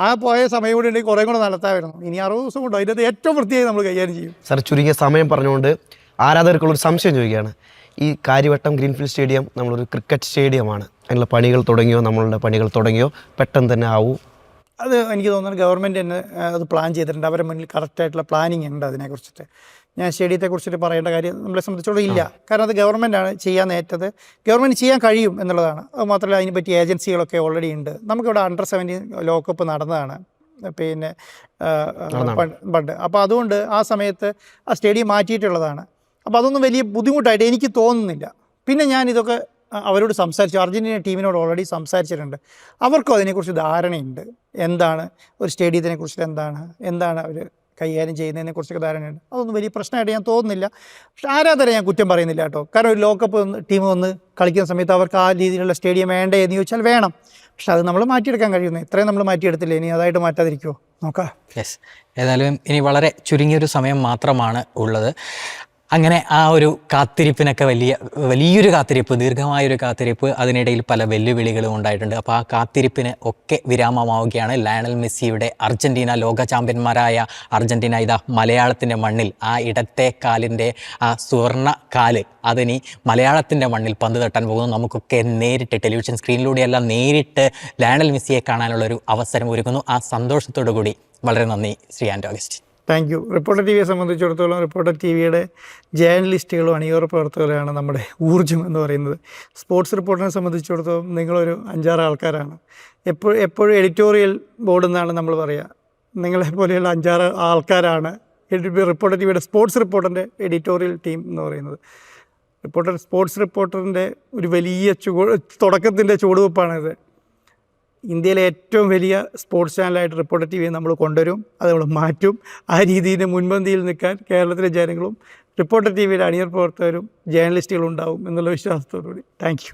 [SPEAKER 1] ആ പോയ സമയം കൂടി ഉണ്ടെങ്കിൽ കുറേ കൂടെ നടത്താമായിരുന്നു. ഇനി 60 ദിവസം കൊണ്ടോ അതിൻ്റെ ഏറ്റവും വൃത്തിയായി നമ്മൾ കൈകാര്യം ചെയ്യും.
[SPEAKER 3] സാർ, ചുരുങ്ങിയ സമയം പറഞ്ഞുകൊണ്ട് ആരാധകർക്കുള്ളൊരു സംശയം ചോദിക്കുകയാണ്. ഈ കാര്യവട്ടം ഗ്രീൻഫീൽഡ് സ്റ്റേഡിയം നമ്മളൊരു ക്രിക്കറ്റ് സ്റ്റേഡിയമാണ്. അതിനുള്ള നമ്മളുടെ പണികൾ തുടങ്ങിയോ പെട്ടെന്ന് തന്നെ ആവൂ?
[SPEAKER 1] അത് എനിക്ക് തോന്നുന്നു ഗവൺമെൻറ് തന്നെ അത് പ്ലാൻ ചെയ്തിട്ടുണ്ട്. അവരുടെ മുന്നിൽ കറക്റ്റായിട്ടുള്ള പ്ലാനിങ് ഉണ്ട് അതിനെക്കുറിച്ചിട്ട്. ഞാൻ സ്റ്റേഡിയത്തെക്കുറിച്ചിട്ട് പറയേണ്ട കാര്യം നമ്മളെ സംബന്ധിച്ചോളം ഇല്ല. കാരണം അത് ഗവൺമെൻറ്റാണ് ചെയ്യാൻ നേറ്റത്. ഗവൺമെൻറ് ചെയ്യാൻ കഴിയും എന്നുള്ളതാണ്. അത് മാത്രമല്ല, അതിന് പറ്റിയ ഏജൻസികളൊക്കെ ഓൾറെഡി ഉണ്ട്. നമുക്കിവിടെ Under-17 ലോകകപ്പ് നടന്നതാണ് പിന്നെ പണ്ട്. അപ്പോൾ അതുകൊണ്ട് ആ സമയത്ത് ആ സ്റ്റേഡിയം മാറ്റിയിട്ടുള്ളതാണ്. അപ്പോൾ അതൊന്നും വലിയ ബുദ്ധിമുട്ടായിട്ട് എനിക്ക് തോന്നുന്നില്ല. പിന്നെ ഞാൻ ഇതൊക്കെ അവരോട് സംസാരിച്ചു, അർജൻറ്റീന ടീമിനോട് ഓൾറെഡി സംസാരിച്ചിട്ടുണ്ട്. അവർക്കും അതിനെക്കുറിച്ച് ധാരണയുണ്ട്. എന്താണ് ഒരു സ്റ്റേഡിയത്തിനെ കുറിച്ചിട്ട്, എന്താണ് അവർ കൈകാര്യം ചെയ്യുന്നതിനെക്കുറിച്ചൊക്കെ ധാരണയുണ്ട്. അതൊന്നും വലിയ പ്രശ്നമായിട്ട് ഞാൻ തോന്നുന്നില്ല. പക്ഷേ ആരാധന ഞാൻ കുറ്റം പറയുന്നില്ല കേട്ടോ. കാരണം ഒരു ലോകകപ്പ് ടീം വന്ന് കളിക്കുന്ന സമയത്ത് അവർക്ക് ആ രീതിയിലുള്ള സ്റ്റേഡിയം വേണ്ടേ എന്ന് ചോദിച്ചാൽ വേണം. പക്ഷെ അത് നമ്മൾ മാറ്റിയെടുക്കാൻ കഴിയുന്നത് ഇത്രയും നമ്മൾ മാറ്റിയെടുത്തില്ലേ, ഇനി അതായിട്ട് മാറ്റാതിരിക്കുമോ നോക്കാം.
[SPEAKER 4] യെസ്, ഏതായാലും ഇനി വളരെ ചുരുങ്ങിയൊരു സമയം മാത്രമാണ് ഉള്ളത്. അങ്ങനെ ആ ഒരു കാത്തിരിപ്പിനൊക്കെ വലിയൊരു കാത്തിരിപ്പ്, ദീർഘമായൊരു കാത്തിരിപ്പ്, അതിനിടയിൽ പല വെല്ലുവിളികളും ഉണ്ടായിട്ടുണ്ട്. അപ്പോൾ ആ കാത്തിരിപ്പിന് ഒക്കെ വിരാമമാവുകയാണ്. ലയണൽ മെസ്സിയുടെ അർജൻറ്റീന, ലോക ചാമ്പ്യന്മാരായ അർജൻറ്റീന ഇതാ മലയാളത്തിൻ്റെ മണ്ണിൽ ആ ഇടത്തെ കാലിൻ്റെ ആ സുവർണ്ണ കാല് അതിനി മലയാളത്തിൻ്റെ മണ്ണിൽ പന്ത് തട്ടാൻ പോകുന്നു. നമുക്കൊക്കെ നേരിട്ട് ടെലിവിഷൻ സ്ക്രീനിലൂടെയെല്ലാം നേരിട്ട് ലയണൽ മെസ്സിയെ കാണാനുള്ളൊരു അവസരം ഒരുക്കുന്നു. ആ സന്തോഷത്തോടു കൂടി വളരെ നന്ദി Shri Anto Augustine.
[SPEAKER 1] Thank you. Reporter T വിയെ സംബന്ധിച്ചിടത്തോളം റിപ്പോർട്ടർ ടി വിയുടെ ജേർണലിസ്റ്റുകളും അണിയറ പ്രവർത്തകരാണ് നമ്മുടെ ഊർജ്ജം എന്ന് പറയുന്നത്. സ്പോർട്സ് റിപ്പോർട്ടറിനെ സംബന്ധിച്ചിടത്തോളം നിങ്ങളൊരു 5-6 ആൾക്കാരാണ്. എപ്പോഴും എഡിറ്റോറിയൽ ബോർഡ് എന്നാണ് നമ്മൾ പറയുക. നിങ്ങളെപ്പോലെയുള്ള 5-6 ആൾക്കാരാണ് റിപ്പോർട്ടർ ടി വിയുടെ സ്പോർട്സ് റിപ്പോർട്ടറിൻ്റെ എഡിറ്റോറിയൽ ടീം എന്ന് പറയുന്നത്. സ്പോർട്സ് റിപ്പോർട്ടറിൻ്റെ ഒരു വലിയ തുടക്കത്തിൻ്റെ ചുവടുവെപ്പാണിത്. ഇന്ത്യയിലെ ഏറ്റവും വലിയ സ്പോർട്സ് ചാനലായിട്ട് റിപ്പോർട്ടർ ടി വിയെ നമ്മൾ കൊണ്ടുവരും, അത് നമ്മൾ മാറ്റും. ആ രീതിയിൽ മുൻപന്തിയിൽ നിൽക്കാൻ കേരളത്തിലെ ജനങ്ങളും റിപ്പോർട്ടർ ടി വിയുടെ അണിയർ പ്രവർത്തകരും ജേർണലിസ്റ്റുകളും ഉണ്ടാവും എന്നുള്ള വിശ്വാസത്തോടുകൂടി താങ്ക് യു.